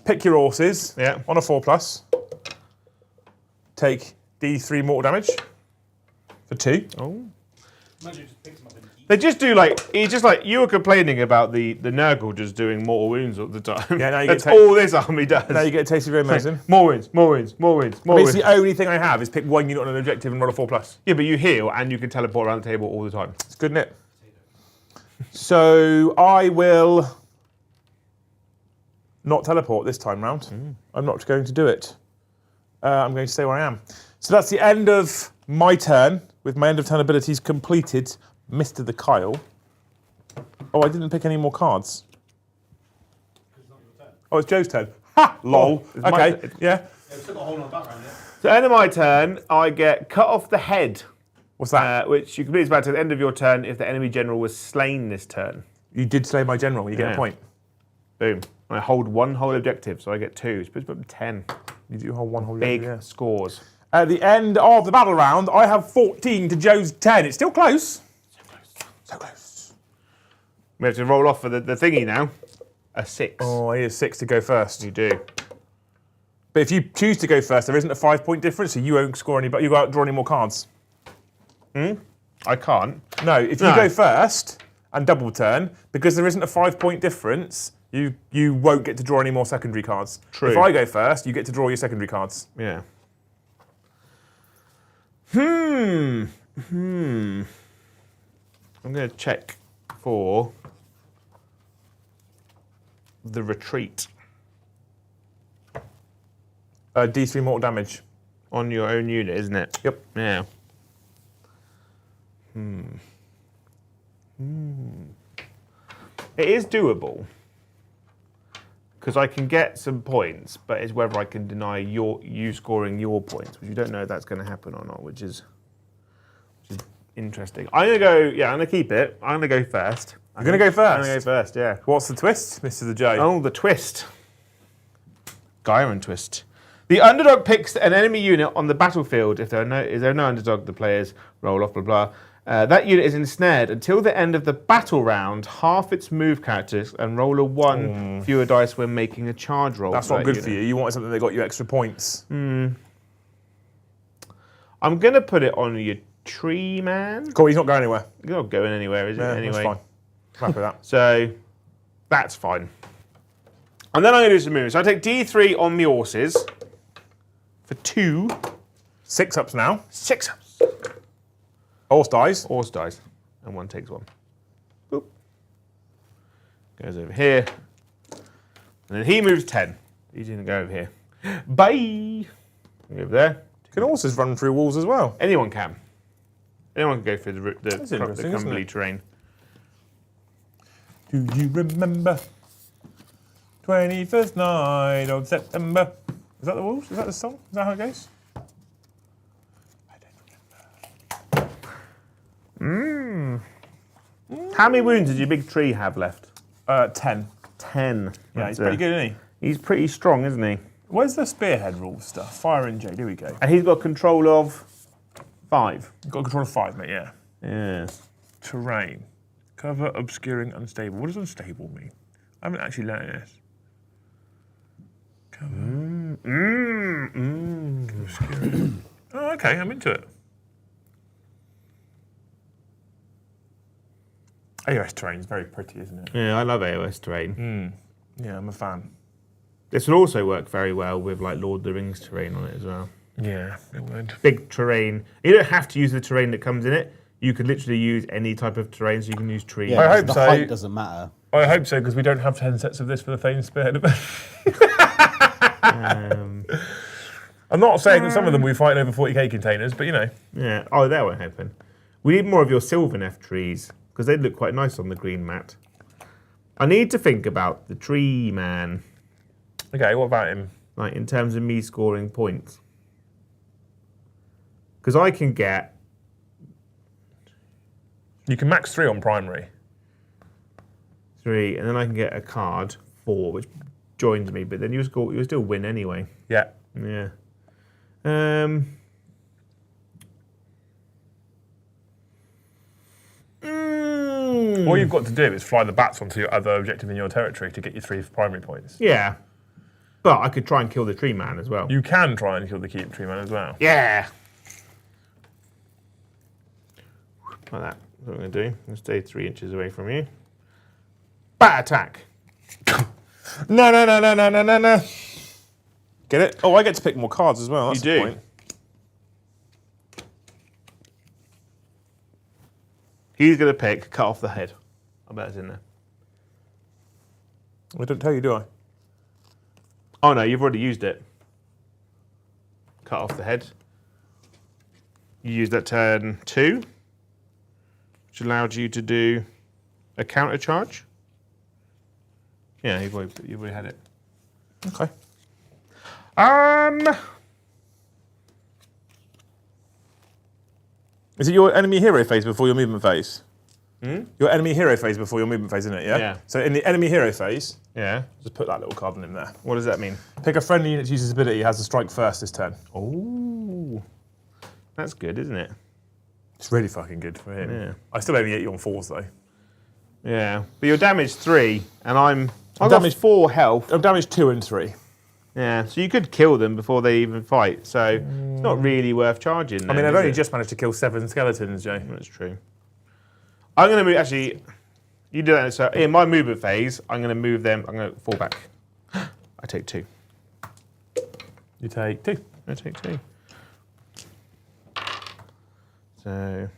pick your horses Yeah. on a 4+. Take D3 mortal damage for 2. Oh. They just do it's just like you were complaining about the Nurgle just doing mortal wounds all the time. Yeah, now you That's get all this army does. Now you get a taste of your own medicine. More wounds, more wounds, more wounds, more It's wounds. the only thing I have is pick 1 unit on an objective and roll a 4+. Yeah, but you heal and you can teleport around the table all the time. It's good, isn't it? So I will not teleport this time round. I'm not going to do it. I'm going to stay where I am. So that's the end of my turn, with my end of turn abilities completed. Mr. the Kyle. Oh, I didn't pick any more cards. Oh, it's Joe's turn. Ha! Lol. it's my Okay, yeah. We've still got a whole lot background yet. So end of my turn, I get cut off the head, What's that? which you complete back to the end of your turn if the enemy general was slain this turn. You did slay my general. You get Yeah. a point. Boom. I hold 1 whole objective, so I get 2. Supposed to put 10. You do hold 1 whole Big yeah. scores. At the end of the battle round, I have 14 to Joe's 10. It's still close. So close. We have to roll off for the thingy now. A 6. Oh, he has 6 to go first. You do. But if you choose to go first, there isn't a 5-point difference, so you won't score any, but you won't draw any more cards. I can't. No, if you No. go first and double turn, because there isn't a 5-point difference, you won't get to draw any more secondary cards. True. If I go first, you get to draw your secondary cards. Yeah. I'm going to check for the retreat D3 mortal damage. on your own unit, isn't it? Yep. Yeah. It is doable because I can get some points, but it's whether I can deny you scoring your points, which you don't know if that's going to happen or not, which is interesting. I'm going to go. Yeah, I'm going to keep it. I'm going to go first. You're going to go first? I'm going to go first. Yeah. What's the twist, Mr. the J? Oh, the twist. Gyron twist. The underdog picks an enemy unit on the battlefield. If there is no underdog, the players roll off, blah, blah. That unit is ensnared until the end of the battle round, half its move characteristics, and roll a 1 fewer dice when making a charge roll. That's not good for you. You wanted something that got you extra points. I'm going to put it on your tree man. Cool, he's not going anywhere. You're not going anywhere, is it? Yeah, Anyway. that's fine. Happy with that. So, that's fine. And then I'm going to do some movements. So I take D3 on my horses for 2. 6 ups now. 6 ups. Horse dies. Horse dies, and 1 takes 1. Boop. Goes over here. And then he moves 10. He's going to go over here. Bye! Go over there. Can horses run through walls as well? Anyone can. Anyone can go through the interesting, isn't crumbly it? terrain. Do you remember 21st night of September? Is that the Wolves? Is that the song? Is that how it goes? I don't remember. How many wounds does your big tree have left? 10. 10. Yeah, he's pretty good, isn't he? He's pretty strong, isn't he? Where's the Spearhead rule stuff? Fire and Jade, here we go. And he's got control of 5. Got control of 5, mate, yeah. Yeah. Terrain. Cover, obscuring, unstable. What does unstable mean? I haven't actually learned this. Cover. Obscuring. Oh, okay, I'm into it. AoS terrain is very pretty, isn't it? Yeah, I love AoS terrain. Yeah, I'm a fan. This will also work very well with like Lord of the Rings terrain on it as well. Yeah, it would. Big terrain. You don't have to use the terrain that comes in it. You could literally use any type of terrain, so you can use trees. Yeah, I hope the so. height doesn't matter. I hope so, because we don't have 10 sets of this for the Thane Spearhead event. I'm not saying that some of them we fight over 40k containers, but you know. Yeah. Oh, that won't happen. We need more of your Sylvaneth trees because they look quite nice on the green mat. I need to think about the tree man, Okay, what about him? like in terms of me scoring points, because I can get You can max 3 on primary. 3, and then I can get a card 4, which joins me. But then you still win anyway. Yeah. Yeah. All you've got to do is fly the bats onto your other objective in your territory to get your 3 primary points. Yeah. But I could try and kill the tree man as well. You can try and kill the keep tree man as well. Yeah. Like that. That's what I'm going to do. I'm going to stay 3 inches away from you. Bat attack. No. Get it? Oh, I get to pick more cards as well. That's You the do. point. He's going to pick cut off the head. I bet it's in there. I don't tell you, do I? Oh no, you've already used it. Cut off the head. You used that turn 2, which allowed you to do a counter charge. Yeah, you've already had it. Okay. Is it your enemy hero phase before your movement phase? Your enemy hero phase before your movement phase, isn't it? Yeah? Yeah. So in the enemy hero phase, Yeah. just put that little card in there. What does that mean? Pick a friendly unit to use his ability, has to strike first this turn. Oh, that's good, isn't it? It's really fucking good for him. Yeah. I still only hit you on 4s though. Yeah. But you're damaged 3, and I've got damaged- 4 health. I'm damaged 2 and 3. Yeah. So you could kill them before they even fight. So it's not really worth charging. I then, mean, I've is only it? just managed to kill 7 skeletons, Joe. That's true. I'm going to move, actually, you do that. So in my movement phase, I'm going to move them, I'm going to fall back. I take 2. You take 2. I take 2. So.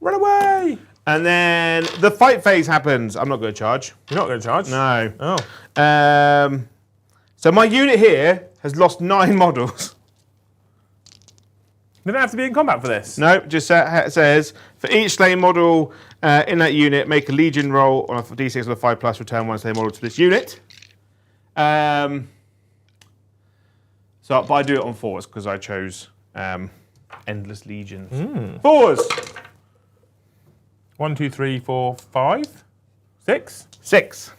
Run away! And then the fight phase happens. I'm not going to charge. You're not going to charge? No. Oh. So my unit here has lost 9 models. They don't have to be in combat for this. No, just says for each slain model in that unit, make a Legion roll on a d6 with a 5+, return 1 slain model to this unit. But I do it on 4s because I chose Endless Legions. 4s! 1, 2, 3, 4, 5, 6. 6.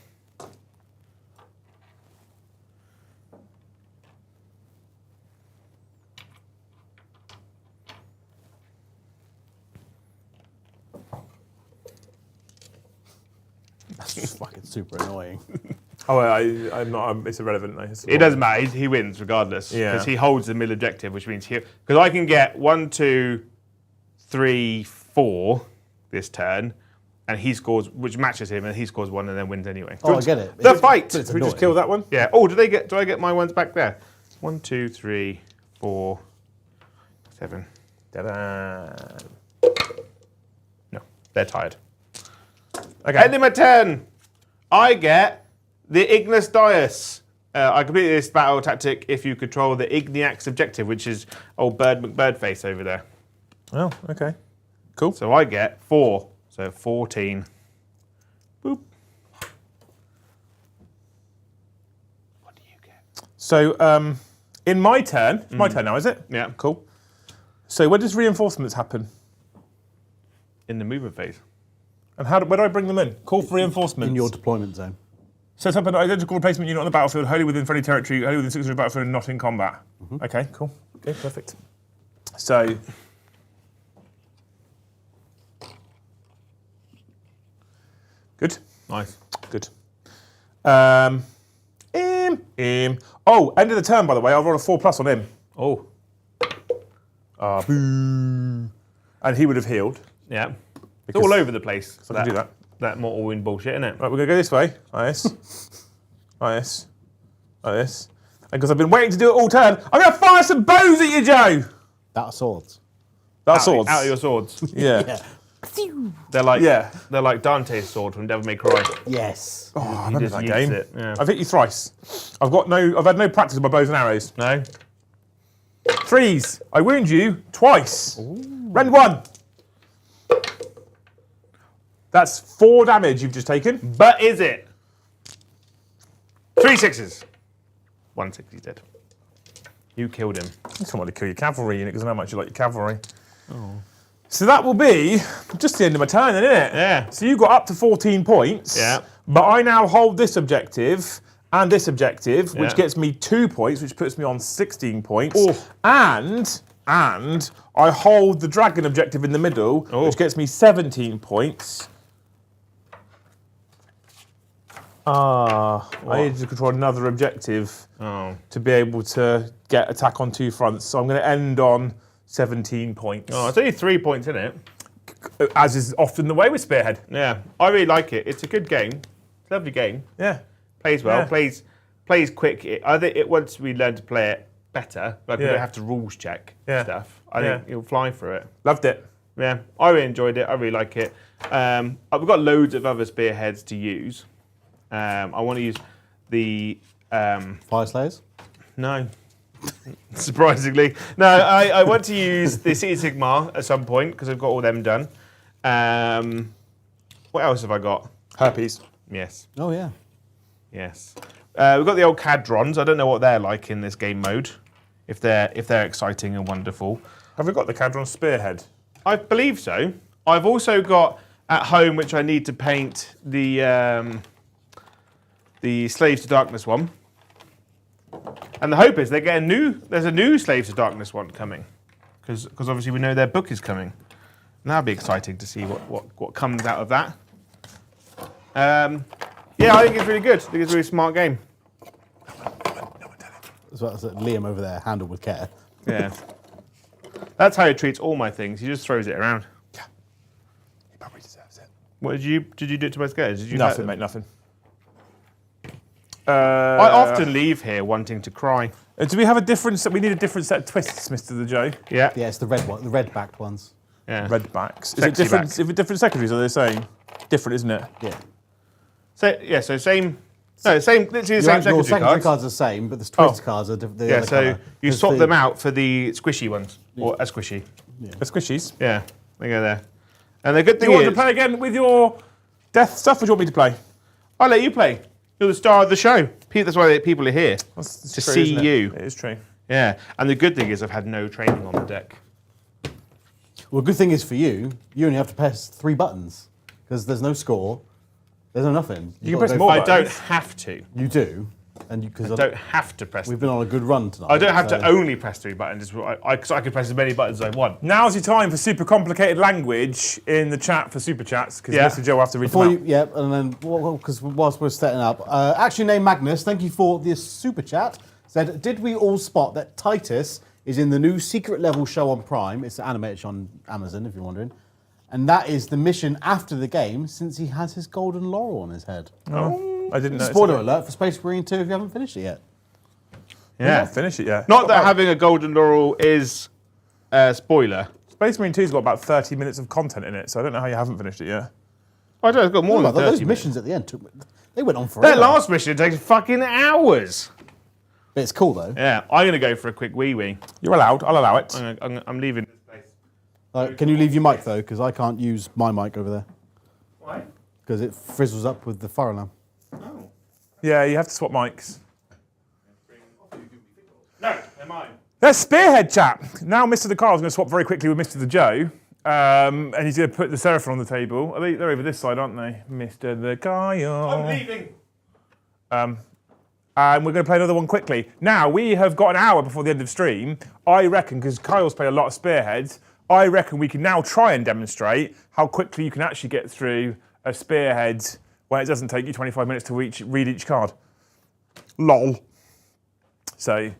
That's fucking super annoying. Oh, I'm not. It's irrelevant. No. It doesn't matter. He wins regardless Yeah. because he holds the middle objective, which means because I can get 1, 2, 3, 4 this turn, and he scores, which matches him, and he scores 1 and then wins anyway. Oh, I get it. The fight. But it's Did we just annoying. kill that one? Yeah. Oh, do I get my ones back there? 1, 2, 3, 4, 7. Ta-da. No, they're tired. Okay. End of my turn. I get the Ignis Dias. I complete this battle tactic if you control the Igniax objective, which is old Bird McBirdface over there. Oh, okay. Cool. So I get 4. So 14. Boop. What do you get? So, in my turn, it's my turn now, is it? Yeah. Cool. So, where does reinforcements happen? In the movement phase. And where do I bring them in? Call for reinforcements. In your deployment zone. Set up an identical replacement unit on the battlefield, wholly within friendly territory, wholly within 600 battlefield, and not in combat. Okay, cool. Okay, perfect. So, good. Nice. Good. Oh, end of the turn, by the way, I'll roll a 4+ on him. Oh. Boo. And he would have healed. Yeah. It's all over the place. I can do that. That mortal wound bullshit, isn't it? Right, we're going to go this way. Like this. Like this. Like this. And because I've been waiting to do it all turn, I'm going to fire some bows at you, Joe! That swords. That's swords. Out of your swords. Yeah. They're like Dante's sword from Devil May Cry. Yes. Oh, I remember that used game. it, yeah. I've hit you thrice. I've had no practice with my bows and arrows. No? 3s. I wound you twice. Rend 1. That's 4 damage you've just taken. But is it? 3 6s. 1 6, he's dead. You killed him. I just want to kill your cavalry unit because I know how much you like your cavalry. Oh. So that will be just the end of my turn, then, isn't it? Yeah. So you got up to 14 points. Yeah. But I now hold this objective and this objective, which Yeah. gets me 2 points, which puts me on 16 points. Oh. And I hold the dragon objective in the middle, which gets me 17 points. I need to control another objective to be able to get attack on 2 fronts. So I'm going to end on 17 points. Oh, it's only 3 points in it. As is often the way with Spearhead. Yeah. I really like it. It's a good game. It's a lovely game. Yeah. Plays well. Yeah. Plays quick. I think once we learn to play it better, like we Yeah. don't have to rules check Yeah. stuff, I think you'll fly through it. Loved it. Yeah. I really enjoyed it. I really like it. We've got loads of other spearheads to use. I want to use the... Fire Slayers? No. Surprisingly. No, I want to use the City Sigmar at some point because I've got all them done. What else have I got? Herpes. Yes. Oh, yeah. Yes. We've got the old Cadrons. I don't know what they're like in this game mode. If they're exciting and wonderful. Have we got the Cadron Spearhead? I believe so. I've also got at home, which I need to paint, the Slaves to Darkness one. And the hope is they get there's a new Slaves to Darkness one coming. Because obviously we know their book is coming. And that'll be exciting to see what comes out of that. Yeah, I think it's really good. I think it's a really smart game. As well as Liam over there, handled with care. Yeah. That's how he treats all my things. He just throws it around. Yeah. He probably deserves it. What did you do it to my skaters? Did you Nothing, mate, nothing. I often leave here wanting to cry. Do we have a different set? We need a different set of twists, Mr. the Joe. Yeah. Yeah, it's the red one, the red-backed ones. Yeah. Red backs. Is it Sexy different? back. Is it different secretaries? Are they saying different? Isn't it? Yeah. So same. No, same. Literally the Your same secondary secondary cards cards. are the same, but the twist cards are the Yeah. other So colour. you There's swap the- them out for the squishy ones, or a squishy. The squishies. Yeah. They go there. And the good Do thing you want is, to play again with your death stuff, or do you want me to play? I'll let you play. You're the star of the show. That's why people are here That's to true, see isn't it? you. It is true. Yeah. And the good thing is, I've had no training on the deck. Well, good thing is for you, you only have to press 3 buttons because there's no score, there's no nothing. You You've can got to press go more I for- don't buttons. have to. You do, and because I don't have to press. we've been on a good run tonight. I don't have to so- only press 3 buttons. I can press as many buttons as I want. Now's your time for super complicated language in the chat for super chats, because Yeah. Mr. Joe will have to read Before them you, out. yeah, and then because whilst we're setting up, actually named Magnus, thank you for this super chat. Said, did we all spot that Titus is in the new secret level show on Prime? It's animated on Amazon, if you're wondering. And that is the mission after the game, since he has his golden laurel on his head. Oh, I didn't know. Spoiler alert for Space Marine 2 if you haven't finished it yet. Yeah. Not finished it yet. Not that having a golden laurel is a spoiler. Space Marine 2's got about 30 minutes of content in it, so I don't know how you haven't finished it yet. I don't. I've got more than 30 those minutes. missions at the end they went on forever. That last mission takes fucking hours. But it's cool though. Yeah, I'm gonna go for a quick wee. You're allowed. I'll allow it. I'm leaving this place. Can you leave your mic though? Because I can't use my mic over there. Why? Because it frizzles up with the fire alarm. Oh. Yeah, you have to swap mics. No, they're mine. There's Spearhead, chap. Now Mr. the Carl's going to swap very quickly with Mr. the Joe. And he's going to put the Seraphon on the table. They're over this side, aren't they? Mr. the Kyle. I'm leaving. And we're going to play another one quickly. Now, we have got an hour before the end of stream. I reckon, because Kyle's played a lot of Spearheads, I reckon we can now try and demonstrate how quickly you can actually get through a Spearhead when it doesn't take you 25 minutes to read each card. LOL. So,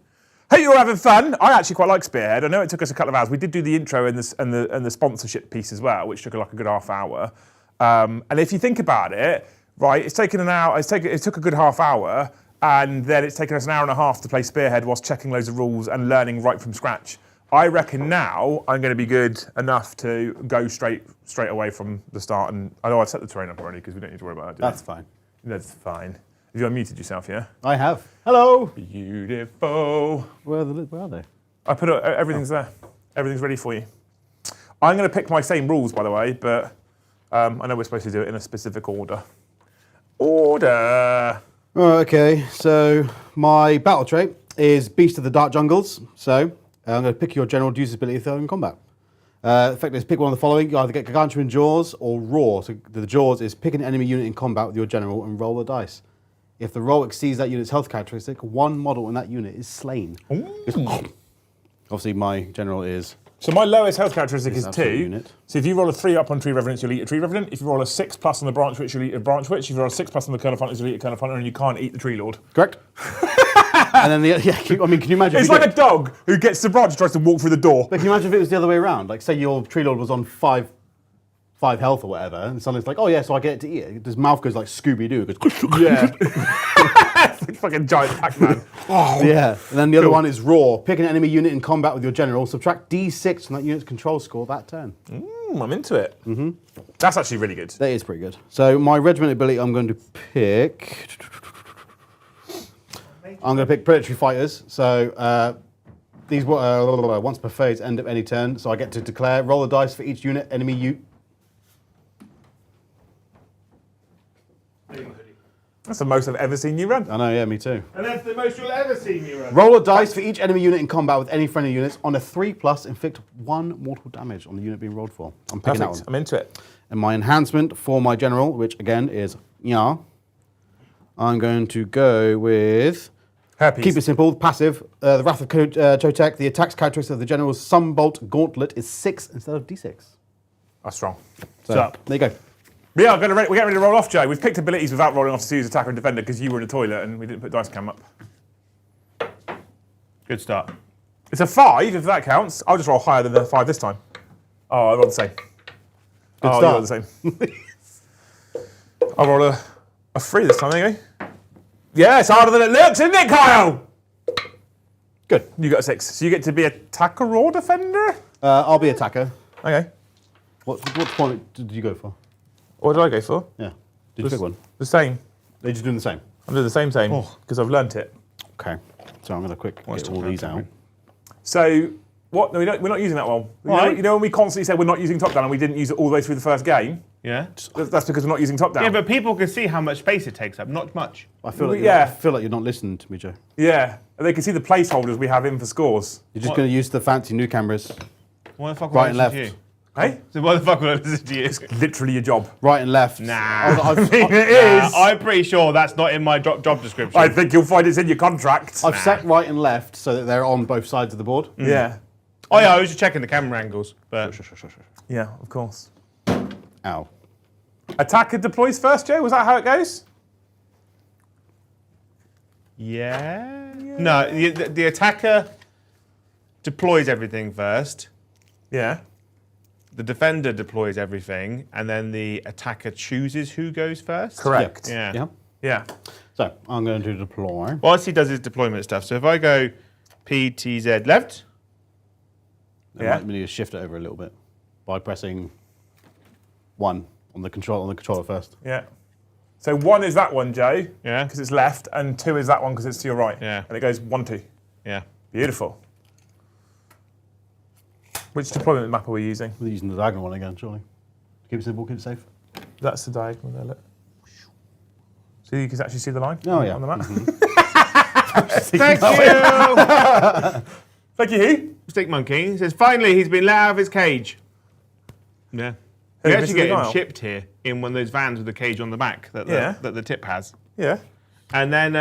hope you're all having fun. I actually quite like Spearhead. I know it took us a couple of hours. We did do the intro and the sponsorship piece as well, which took like a good half hour. And if you think about it, right, it's taken an hour. It took a good half hour, and then it's taken us an hour and a half to play Spearhead whilst checking loads of rules and learning right from scratch. I reckon now I'm going to be good enough to go straight away from the start. And I know I've set the terrain up already because we don't need to worry about that. That's fine. That's fine. Have you unmuted yourself? Yeah. I have. Hello. Beautiful. Where are they? I put everything's there. Everything's ready for you. I'm going to pick my same rules, by the way, but I know we're supposed to do it in a specific order. Okay, so my battle trait is Beast of the Dark Jungles. So I'm going to pick your general to use ability in combat. The effect is pick one of the following. You either get Gargantuan Jaws or Roar. So the Jaws is pick an enemy unit in combat with your general and roll a dice. If the roll exceeds that unit's health characteristic, one model in that unit is slain. Obviously, my general is... So my lowest health characteristic is 2. Unit. So if you roll a 3 up on Tree Revenant, you'll eat a Tree Revenant. If you roll a 6 plus on the Branch Witch, you'll eat a Branch Witch. If you roll a 6 plus on the Kernel Hunter, you'll eat a Kernel Hunter, and you can't eat the Tree Lord. Correct. And then can you imagine? It's like a dog who gets the branch and tries to walk through the door. But can you imagine if it was the other way around? Like, say your Tree Lord was on 5 health or whatever, and suddenly it's like, oh yeah, so I get it to eat it. His mouth goes like Scooby-Doo. It goes, Yeah. It's like fucking giant Pac-Man. Oh. Yeah. And then the other one is Roar. Pick an enemy unit in combat with your general. Subtract D6 from that unit's control score that turn. I'm into it. Mm-hmm. That's actually really good. That is pretty good. So my regiment ability, I'm going to pick... I'm going to pick Predatory Fighters. So these were once per phase, end of any turn. So I get to declare, roll a dice for each unit, enemy That's the most I've ever seen you run. I know, yeah, me too. And that's the most you'll ever see me run. Roll a dice for each enemy unit in combat with any friendly units. On a 3+, inflict 1 mortal damage on the unit being rolled for. I'm picking that one. I'm into it. And my enhancement for my general, which again is I'm going to go with... Herpes. Keep it simple, passive. The Wrath of Chotek, the attacks characteristic of the general's Sunbolt Gauntlet is 6 instead of D6. That's strong. So, there you go. Yeah, we're getting ready to roll off, Joe. We've picked abilities without rolling off to use attacker and defender because you were in the toilet and we didn't put dice cam up. Good start. It's a 5, if that counts. I'll just roll higher than the 5 this time. Oh, I rolled the same. Good You rolled the same. I'll roll a 3 this time, there you go. Yeah, it's harder than it looks, isn't it, Kyle? Good. You got a 6. So you get to be attacker or defender? I'll be attacker. Okay. What point did you go for? What did I go for? Yeah. Did you pick one? The same. They're just doing the same. I'm doing the same because I've learnt it. Okay. So I'm going to get all these out. So, what? No, we're not using that one. You know when we constantly said we're not using top down and we didn't use it all the way through the first game? Yeah? That's because we're not using top down. Yeah, but people can see how much space it takes up. Not much. I feel like you're not listening to me, Joe. Yeah, and they can see the placeholders we have in for scores. You're just going to use the fancy new cameras. Why the fuck Right would and I listen left. to you? Hey? So why the fuck would I listen to you? Literally your job. Right and left. Nah. It is. I'm pretty sure that's not in my job description. I think you'll find it's in your contract. I've set right and left so that they're on both sides of the board. Yeah. Oh yeah, I was just checking the camera angles. But Yeah, of course. Ow. Attacker deploys first, Joe? Was that how it goes? yeah. No, the attacker deploys everything first. Yeah. The defender deploys everything, and then the attacker chooses who goes first. Correct. Yeah. Yeah. Yeah. So I'm going to deploy. Whilst he does his deployment stuff, so if I go PTZ left, I might need to shift it over a little bit by pressing 1 on On the controller first. Yeah. So 1 is that one, Joe. Yeah. Because it's left, and 2 is that one because it's to your right. Yeah. And it goes 1, 2. Yeah. Beautiful. Which deployment map are we using? We're using the diagonal one again, surely. Keep it simple, keep it safe. That's the diagonal there, look. So you can actually see the line on the map. Thank you. Thank you, who? Stick Monkey. He says, finally, he's been let out of his cage. Yeah. We actually get him shipped here in one of those vans with a cage on the back that the tip has. Yeah. And then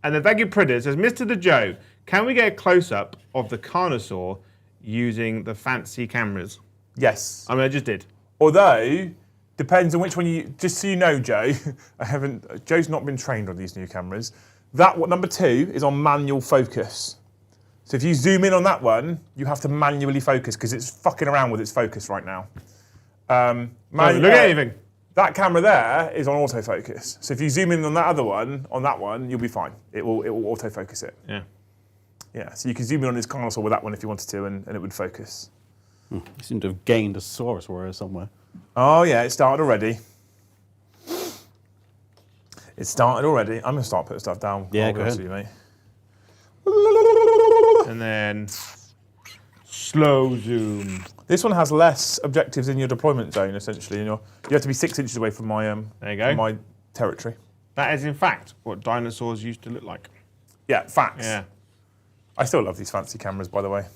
thank you, Pridder says, Mr. the Joe, can we get a close-up of the Carnosaur using the fancy cameras? Yes. I mean, I just did. Although, depends on which one you. Just so you know, Joe, Joe's not been trained on these new cameras. Number 2 is on manual focus. So if you zoom in on that one, you have to manually focus because it's fucking around with its focus right now. Look at anything. That camera there is on autofocus. So if you zoom in on that other one, you'll be fine. It will autofocus it. Yeah. Yeah. So you can zoom in on this Carnosaur with that one if you wanted to, and it would focus. You seem to have gained a Saurus warrior somewhere. Oh yeah, it started already. It started already. I'm gonna start putting stuff down. Yeah, go ahead. You, mate. And then slow zoom. This one has less objectives in your deployment zone, essentially. You have to be 6 inches away from my there you go. from my territory. That is, in fact, what dinosaurs used to look like. Yeah, facts. Yeah. I still love these fancy cameras, by the way.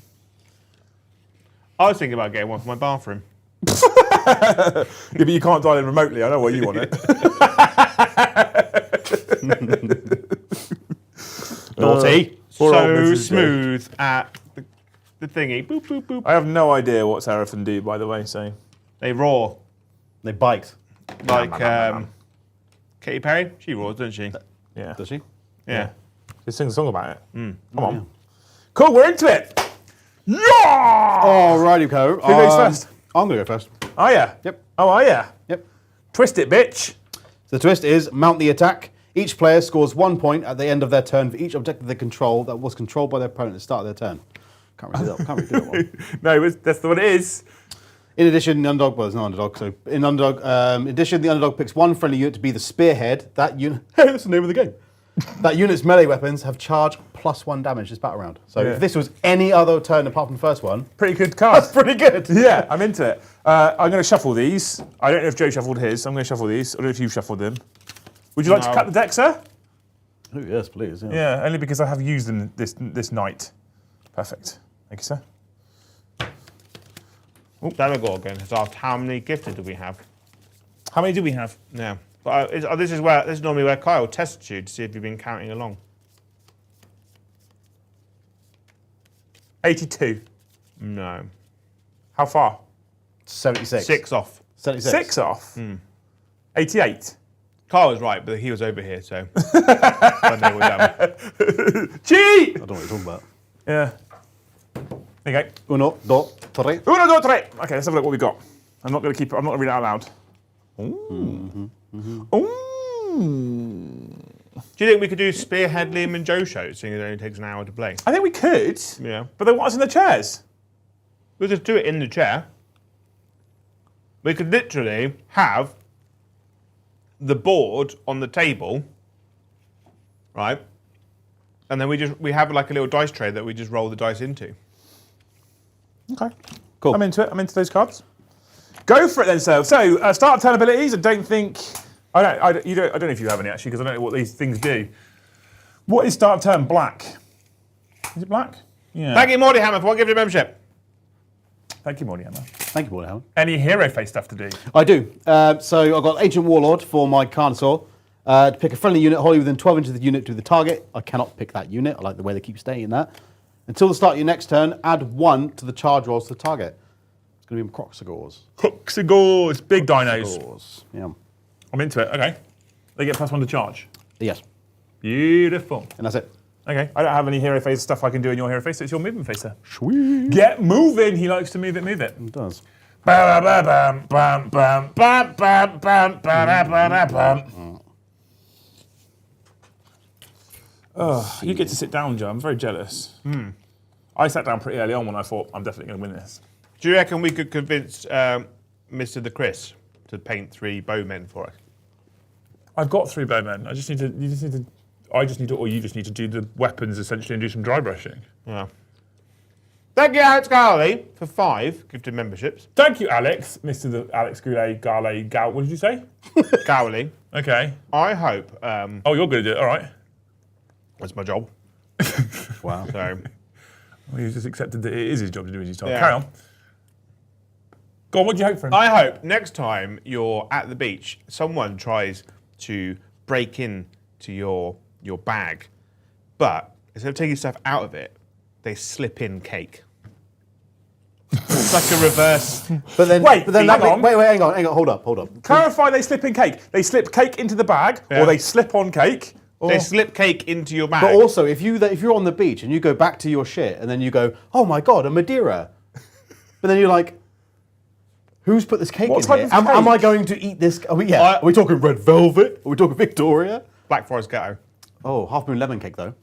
I was thinking about getting one for my bathroom. Yeah, but you can't dial in remotely. I know why you want it. Naughty. So smooth at the thingy. Boop, boop, boop. I have no idea what Seraphon do, by the way. So They roar. They bite. Like Katy Perry. She roars, doesn't she? yeah, Does she? Yeah. she sings a song about it. Come on. Cool, we're into it. Yeah. Alrighty, Co. Who goes first? I'm going to go first. Oh yeah. Yep. Oh, are ya? Yep. Twist it, bitch. So the twist is mount the attack. Each player scores 1 point at the end of their turn for each objective they control that was controlled by their opponent at the start of their turn. Can't really do that one. No, that's what it is. In addition, the underdog, well, there's no underdog, so in addition, the underdog picks one friendly unit to be the Spearhead. That unit, hey, that's the name of the game. That unit's melee weapons have charge +1 damage this battle round. So if this was any other turn apart from the first one, Pretty good card. that's pretty good. Yeah, I'm into it. I'm going to shuffle these. I don't know if Joe shuffled his. I'm going to shuffle these. I don't know if you shuffled them. Would you like to cut the deck, sir? Oh, yes, please. Yeah. Yeah, only because I have used them this night. Perfect. Thank you, sir. Demogorgon has asked how many gifted do we have? How many do we have? Yeah. But this is normally where Kyle tests you to see if you've been counting along. 82. No. How far? 76. 6 off. 76. 6 off. 88. Kyle was right, but he was over here, so. I know we're done. Cheat! I don't know what you're talking about. Yeah. There you go. 1, 2, 3. Uno, dos, tres. Okay, let's have a look what we got. I'm not going to keep it. I'm not going to read it out loud. Ooh. Ooh. Do you think we could do Spearhead, Liam and Joe shows, seeing it only takes an hour to play? I think we could. Yeah. But they want us in the chairs. We'll just do it in the chair. We could literally have the board on the table, right? And then we have like a little dice tray that we just roll the dice into. Okay. Cool. I'm into it. I'm into those cards. Go for it then, sir. So, start turn abilities. I don't know if you have any actually, because I don't know what these things do. What is start of turn? Black. Is it black? Yeah. Thank you, Morty Hammer, for one gift of membership. Thank you, Morty Hammer. Thank you, Paul Howard. Any hero face stuff to do? I do. So I've got Ancient Warlord for my Carnosaur. To pick a friendly unit wholly within 12 inches of the unit to the target. I cannot pick that unit. I like the way they keep staying in that. Until the start of your next turn, add 1 to the charge rolls to the target. It's going to be Croxagores. Croxagores, big dinos. Croxagores. Yeah. I'm into it. Okay. They get +1 to charge. Yes. Beautiful. And that's it. Okay. I don't have any hero phase stuff I can do in your hero phase, so it's your movement phase, sir. Sweet. Get moving. He likes to move it, move it. It does. You get to sit down, Joe. I'm very jealous. I sat down pretty early on when I thought I'm definitely going to win this. Do you reckon we could convince Mr. the Chris to paint 3 bowmen for us. I've got 3 bowmen. You just need to, or you just need to do the weapons essentially and do some dry brushing. Yeah. Thank you, Alex Garley, for 5 gifted memberships. Thank you, Alex, Alex Goulet, Gal. What did you say? Garley. Okay. I hope. Oh, you're going to do it. All right. That's my job. Wow. So. Well, he's just accepted that it is his job to do as he's told. Yeah. Carry on. Go on, what do you hope for him? I hope next time you're at the beach, someone tries to break in to your bag, but instead of taking stuff out of it, they slip in cake. It's like a reverse. But then, Wait, hang on, hold up. Clarify they slip in cake. They slip cake into the bag, or they slip on cake. They slip cake into your bag. But also, if you're on the beach and you go back to your shit, and then you go, oh my god, a Madeira, but then you're like, who's put this cake What in type here? of Am I cake? going to eat this? Are we talking red velvet? Are we talking Victoria? Black Forest Gatto. Oh, half moon lemon cake though.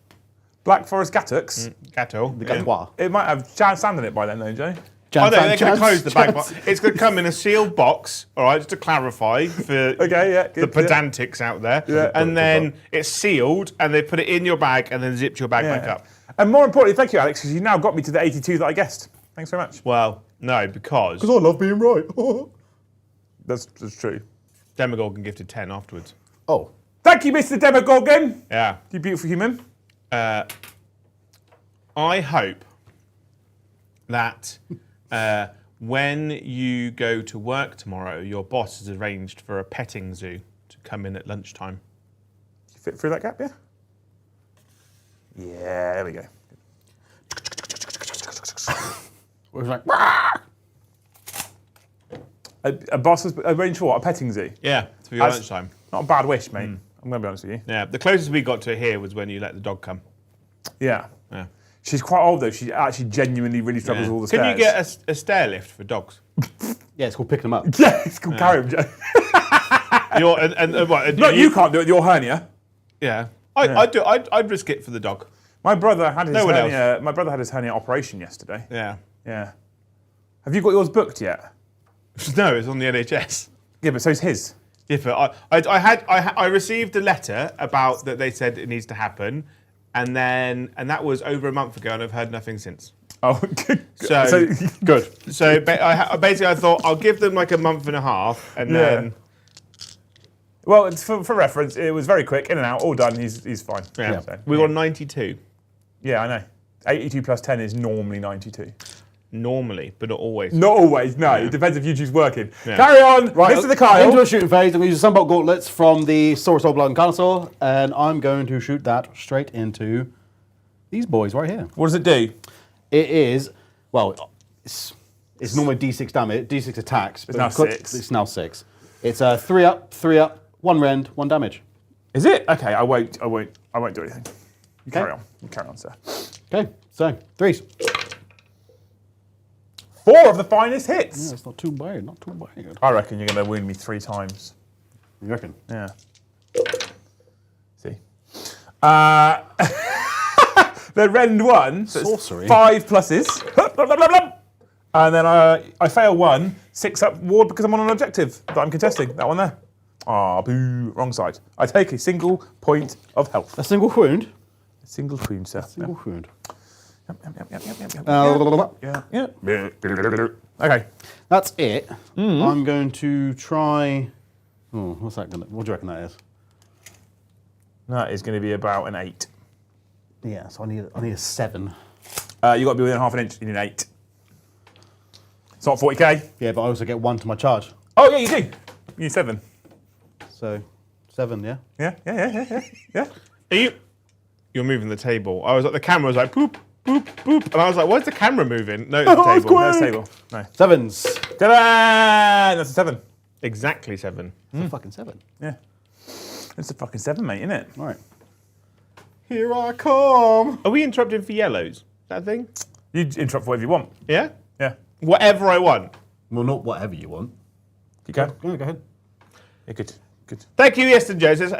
Black Forest Gattux. Gatto. The gatois. It might have sand in it by then, though, Joe. Oh, no, they're going to close the bag. It's going to come in a sealed box, all right, just to clarify for the pedantics out there. Yeah. And then it's sealed, and they put it in your bag, and then zipped your bag back up. And more importantly, thank you, Alex, because you now got me to the 82 that I guessed. Thanks very much. Well, no, because I love being right. That's true. Demogorgon gifted 10 afterwards. Oh. Thank you, Mr. Demogorgon. Yeah. You beautiful human. I hope that when you go to work tomorrow, your boss has arranged for a petting zoo to come in at lunchtime. You fit through that gap, yeah? Yeah, there we go. It was like, A boss has arranged for what? A petting zoo? Yeah, for your lunchtime. Not a bad wish, mate. I'm going to be honest with you. Yeah, the closest we got to here was when you let the dog come. Yeah. Yeah. She's quite old, though. She actually genuinely really struggles with all the Can stairs. you get a stair lift for dogs? yeah, it's called picking them up. Yeah, it's called carry 'em, Joe. No, you can't do it. Your hernia. Yeah. I'd do. I'd risk it for the dog. My brother had his No one hernia. My brother had his hernia operation yesterday. Yeah. Yeah. Have you got yours booked yet? No, it's on the NHS. Yeah, but so's his. Yeah, but I received a letter about that they said it needs to happen, and that was over a month ago, and I've heard nothing since. Oh, good. So good. So basically, I thought I'll give them like a month and a half, and then. Well, it's for reference, it was very quick, in and out, all done. He's fine. Yeah. So, We got 92 yeah, I know. 82 plus 10 is normally 92. normally, but not always. Not always, no. It depends if YouTube's working. Yeah. Carry on, Right, Mr. the Kyle. into a shooting phase. I'm going to use the Sunbolt gauntlets from the Soulblight and Carnosaur, and I'm going to shoot that straight into these boys right here. What does it do? It is, well, it's normally D6 damage, D6 attacks. But now because 6. It's now 6. It's 3 up, 1 rend, 1 damage. Is it? Okay, I won't do anything. You carry on. You carry on, sir. Okay, so 3s. 4 of the finest hits. Yeah, it's not too bad, not too bad. I reckon you're going to wound me 3 times. You reckon? Yeah. See. The rend 1. So Sorcery. 5 pluses. And then I fail 1, 6 up ward because I'm on an objective that I'm contesting. That one there. Ah, boo. Wrong side. I take a single point of health. A single wound? A single wound, sir. Single wound. Yeah. Okay. That's it. I'm going to try. Oh, what's that gonna? What do you reckon that is? That is going to be about an 8. Yeah, so I need a 7. You got to be within half an inch. You need an 8. It's not 40k. Yeah, but I also get 1 to my charge. Oh yeah, you do. You need 7. So 7, yeah. Yeah. You're moving the table. I was like, the camera was like, boop, boop, boop. And I was like, why is the camera moving? No, it's the table. No, it's table. No. 7s. Ta-da! That's a 7. Exactly 7. It's a fucking 7. Yeah. It's a fucking 7, mate, isn't it? All right. Here I come. Are we interrupting for yellows? Is that a thing? You interrupt whatever you want. Yeah? Yeah. Whatever I want. Well, not whatever you want. You go. Go ahead. Yeah, good. Thank you, Yeston Joe. Says,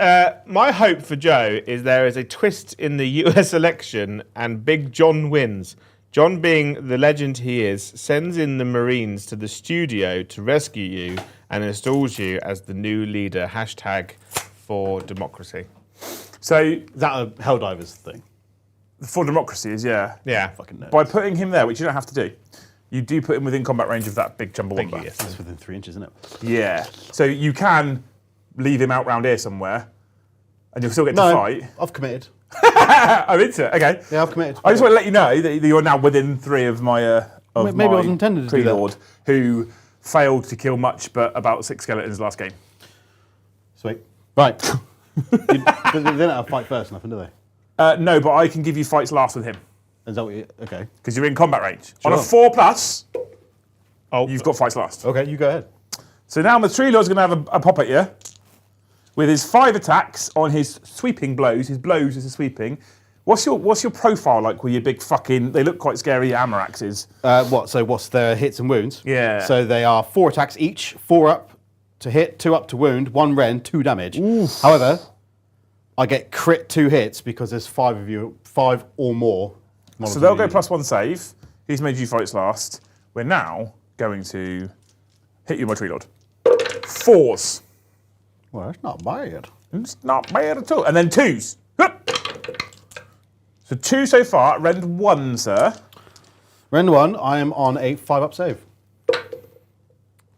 my hope for Joe is there is a twist in the US election and Big John wins. John, being the legend he is, sends in the Marines to the studio to rescue you and installs you as the new leader. Hashtag for democracy. So, Is that a Helldivers thing? for democracy is, yeah. Yeah. Fucking nerds. By putting him there, which you don't have to do, you do put him within combat range of that big Chumbawamba. Thank you, yes. That's within 3 inches, isn't it? Yeah. So you can leave him out round here somewhere, and you'll still get to No, fight. I've committed. I'm into it. Okay. Yeah, I've committed. I just want to let you know that you're now within 3 of my Maybe I wasn't intended to do that. Pre-Lord, who failed to kill much, but about 6 skeletons last game. Sweet. Right. They don't have fight first, nothing, do they? No, but I can give you fights last with him Is that what you... Okay. because you're in combat range. On a Sure. 4+, Oh, you've got fights last. Okay, you go ahead. So now the Tree Lord's going to have a pop at you with his 5 attacks on his sweeping blows. His blows is a sweeping. What's your profile like with your big fucking... They look quite scary hammer axes. So what's their hits and wounds? Yeah. So they are 4 attacks each, 4 up to hit, 2 up to wound, 1 rend, 2 damage. However, I get crit 2 hits because there's 5 of you, 5 or more. So they'll go +1 save. He's made you fights last. We're now going to hit you, my Tree Lord. 4s. Well, that's not bad. It's not bad at all. And then 2s. Hup. So 2 so far. Rend 1, sir. Rend 1, I am on a 5 up save.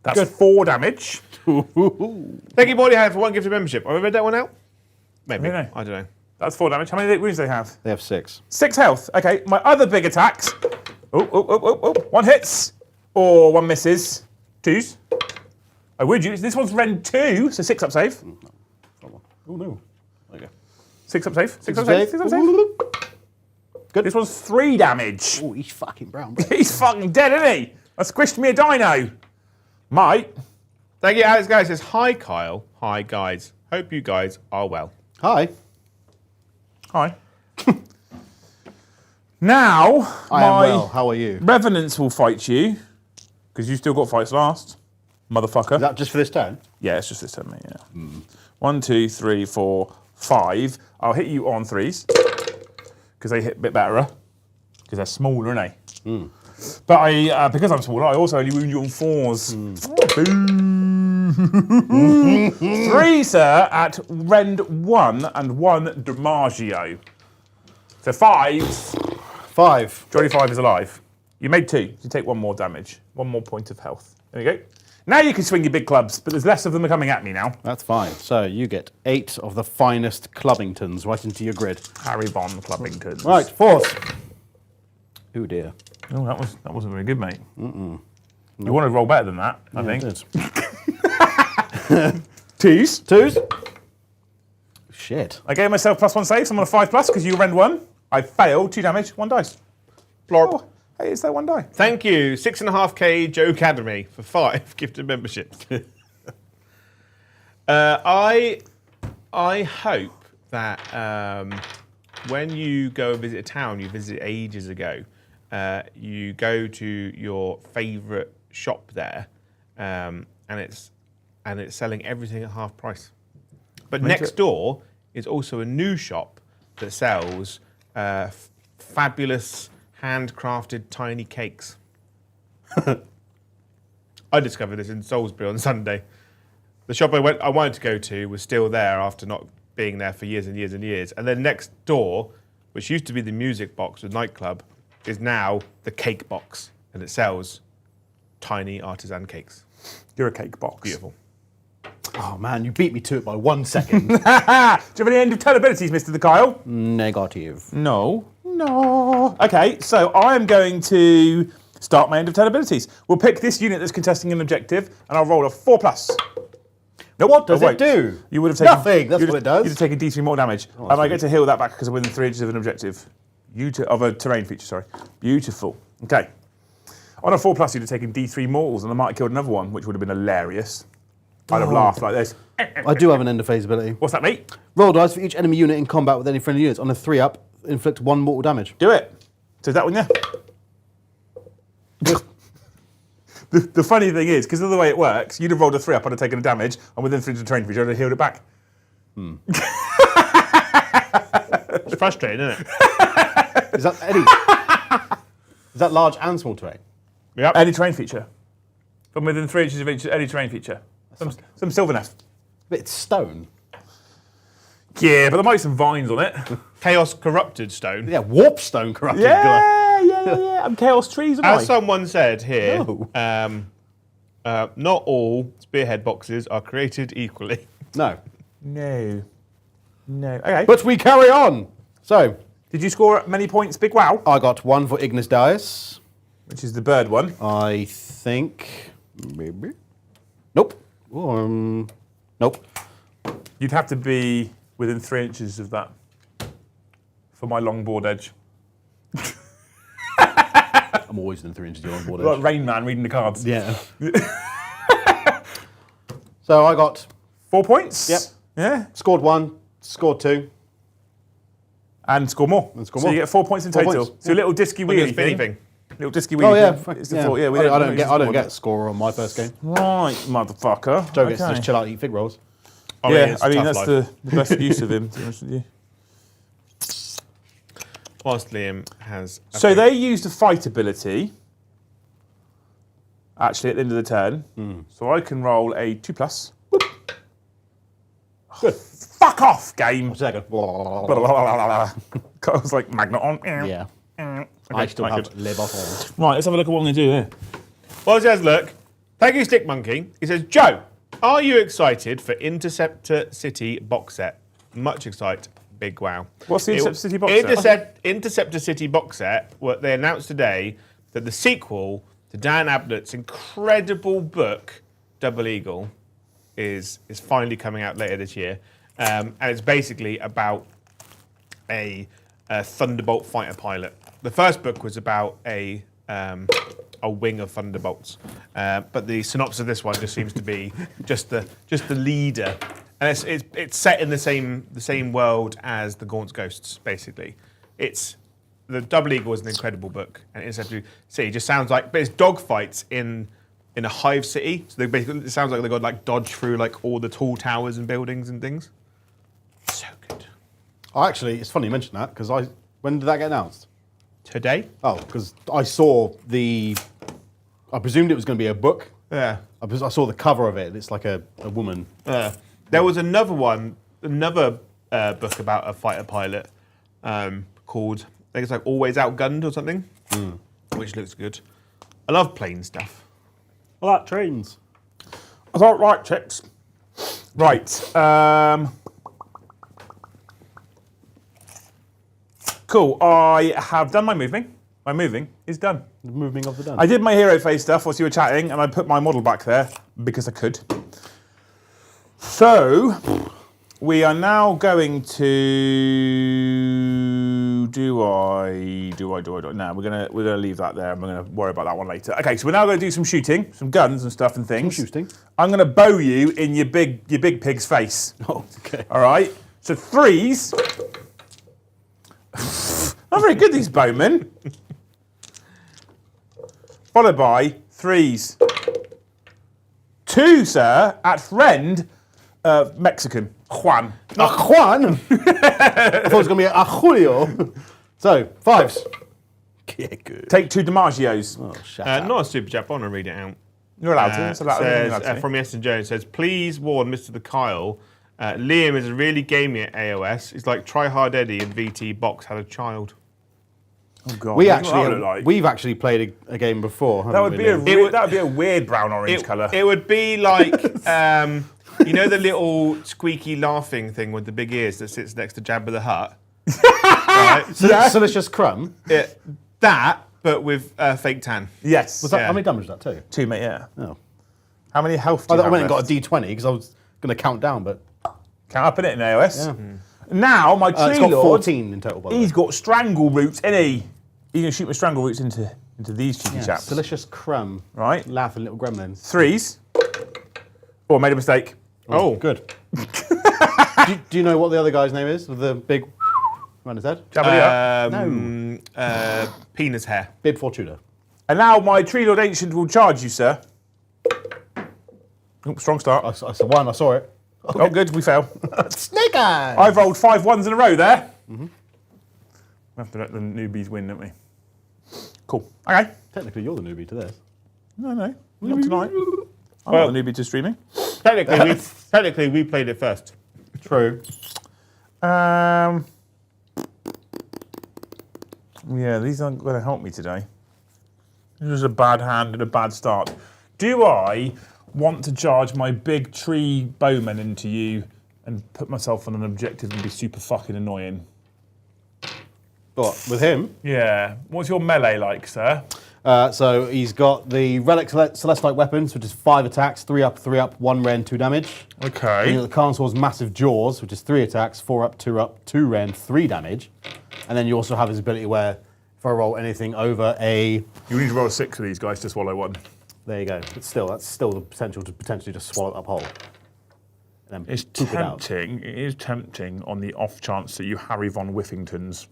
That's 4 damage. thank you, Morty, for 1 gift of membership. Have I read that one out? Maybe. I don't know. I don't know. That's 4 damage. How many wounds do they have? They have 6. 6 health. Okay, my other big attacks. 1 hits or 1 misses. 2s. I would use. This one's Rend 2, so 6 up save. Oh no. Okay. 6 up save. 6 up save. save. 6 up save. Good. This one's 3 damage. Oh, he's fucking brown. Bro. He's fucking dead, isn't he? That squished me a dino. Mate. Thank you, Alex. Guys says, hi, Kyle. Hi, guys. Hope you guys are well. Hi. Hi. Now, I am my well. How are you? Revenants will fight you, because you still got fights last, motherfucker. Is that just for this turn? Yeah, it's just this turn, mate, yeah. 1, 2, 3, 4, 5. I'll hit you on 3s, because they hit a bit better, because they're smaller, aren't they? But because I'm smaller, I also only wound you on 4s. Boo. 3, sir, at Rend 1 and 1 Dimaggio. So 5s. 5. Jolly 5 is alive. You made 2. You take 1 more damage. 1 more point of health. There we go. Now you can swing your big clubs, but there's less of them coming at me now. That's fine. So you get 8 of the finest Clubbingtons right into your grid. Harry Von Clubbingtons. Right, 4th. Oh dear. Oh, that wasn't very good, mate. You want to roll better than that, I think. 2s. 2s. Shit. I gave myself +1 save, so I'm on a 5+ because you rend 1. I failed, 2 damage, 1 dice. Blorp. Oh, hey, is there 1 die? Thank you, 6.5k Joe Academy for 5 gifted memberships. I hope that when you go and visit a town you visited ages ago, you go to your favourite shop there, and it's selling everything at half price. But next door is also a new shop that sells fabulous handcrafted tiny cakes. I discovered this in Salisbury on Sunday. The shop I wanted to go to was still there after not being there for years and years and years. And then next door, which used to be the music box with nightclub, is now the cake box, and it sells tiny artisan cakes. You're a cake box. Beautiful. Oh man, you beat me to it by 1 second. Do you have any end of turn abilities, Mr. the Kyle? Negative. No. Okay, so I am going to start my end of turn abilities. We'll pick this unit that's contesting an objective, and I'll roll a 4+. Nope. What does Oh, it wait. do? You would have taken Nothing, that's what it does. You'd have taken D3 more damage. And I get to heal that back because I'm within 3 inches of an objective. Of a terrain feature, sorry. Beautiful. Okay. On a 4+, you'd have taken D3 mortals, and I might have killed another one, which would have been hilarious. I'd have laughed like this. I do have an end of phase ability. What's that, mate? Roll dice for each enemy unit in combat with any friendly units. On a 3-up, inflict 1 mortal damage. Do it. So is that one, yeah? The funny thing is, because of the way it works, you'd have rolled a 3-up, I'd have taken a damage, and within 3 inches of terrain feature, I'd have healed it back. It's frustrating, isn't it? Is that Eddie? Is that large and small terrain? Yep. Any terrain feature. From within 3 inches of any terrain feature. Some Sylvaneth. But it's stone. Yeah, but there might be some vines on it. Chaos corrupted stone. Yeah, warp stone corrupted. yeah. I'm Chaos Trees, am I? As someone said here, No. not all Spearhead boxes are created equally. No. No. Okay. But we carry on. So, Did you score many points, Big Wow? I got 1 for Ignis Dias. Which is the bird one. I think... Maybe. Nope. Nope. You'd have to be within 3 inches of that for my long board edge. I'm always in 3 inches of your board Like edge. Rain Man reading the cards. Yeah. So I got 4 points? Yep. Yeah. scored 1, scored 2. And score more. score so more. you get 4 points in 4 total. points. So a little disky Look at wheelie the spinny thing. thing. Little disky wheelie Oh yeah, thing. It's the yeah. thought. Yeah, I don't notice get the scorer on my first game. Right, motherfucker. Joe gets to just chill out and eat fig rolls. Yeah, it's I a mean, tough that's life. the best use of him, to be honest with you. Whilst Liam has... So they used a fight ability, actually, at the end of the turn. So I can roll a 2+. Whoop. Good. Fuck off, game. Second. I was like, magnet on. Yeah. Okay, I still right, have good. Le Botton. Right, let's have a look at what I'm going to do here. Well, he says, look, thank you, Stick Monkey. He says, Joe, are you excited for Interceptor City box set? Much excited. Big wow. What's the Interceptor City box set? Interceptor City box set, what they announced today that the sequel to Dan Abnett's incredible book, Double Eagle, is finally coming out later this year. And it's basically about a Thunderbolt fighter pilot. The first book was about a wing of Thunderbolts, but the synopsis of this one just seems to be just the leader, and it's set in the same world as the Gaunt's Ghosts. Basically, it's the Double Eagle is an incredible book, and Interceptor City just sounds like, but it's dogfights in a hive city. So they basically, it sounds like they got like dodge through like all the tall towers and buildings and things. So good. Oh, actually, it's funny you mention that because when did that get announced? Today? Oh, because I saw I presumed it was going to be a book. Yeah. I saw the cover of it. It's like a woman. There was another book about a fighter pilot called, I think it's like Always Outgunned or something, which looks good. I love plane stuff. I like trains. I thought, right, chips. Right. Cool. I have done my moving. My moving is done. The moving of the done. I did my hero phase stuff whilst you were chatting, and I put my model back there because I could. So, we are now going to do I? No, we're gonna leave that there, and we're gonna worry about that one later. Okay, so we're now going to do some shooting, some guns and stuff and things. Some shooting. I'm going to bow you in your big pig's face. Oh, okay. All right. So 3s. Not very good, these bowmen. Followed by 3s. 2, sir, at friend Mexican Juan. Juan? I thought it was going to be a Julio. So, 5s. Yeah, good. Take 2 DiMaggios. Oh, shut up. Not a super chat, but I want to read it out. You're allowed to. It's allowed, Says, you're allowed to. from Yes and Jones says, please warn Mr. the Kyle, Liam is really gamey at AoS. He's like Try Hard Eddie and VT Box had a child. Oh God. We've actually played a game before. That would be a weird brown orange colour. It would be like, you know the little squeaky laughing thing with the big ears that sits next to Jabba the Hutt? Right? Silicious Crumb. That, but with fake tan. Yes. Was that, Yeah. How many damage was that too? 2, mate, yeah. Oh. How many health do I you have went and got left? a D20 because I was going to count down, but Count up in it in AoS. yeah. Now, my It's tree got lord, 14 in total, by the way. he's got strangle roots, innit? He's going to shoot my strangle roots into these cheeky Yeah, chaps. Silicious Crumb. Right. Laughing little gremlins. 3s. Oh, I made a mistake. Oh. Good. do you know what the other guy's name is with the big around his head? Penis hair. Bib Fortuna. And now my tree lord ancient will charge you, sir. Oh, strong start. I saw one, I saw it. Oh, good, we fail. Snake Eye! I've rolled 5 1s in a row there. We have to let the newbies win, don't we? Cool. Okay. Technically, you're the newbie to this. No, not tonight. I'm not the newbie to streaming. Technically, we played it first. True. Yeah, these aren't going to help me today. This was a bad hand and a bad start. Do I want to charge my big tree bowman into you and put myself on an objective and be super fucking annoying? What, with him? Yeah. What's your melee like, sir? So he's got the Relic Celestite weapons, which is 5 attacks, 3 up, 1 rend, 2 damage. Okay. Then you've got the Carnosaur's Massive Jaws, which is 3 attacks, 4 up, 2 rend, 3 damage. And then you also have his ability where if I roll anything over a... You need to roll a 6 for these guys to swallow one. There you go. But still, that's still the potential to potentially just swallow it up whole. And then It's poop it out. tempting. It is tempting on the off chance that you Harry von Whiffingtons.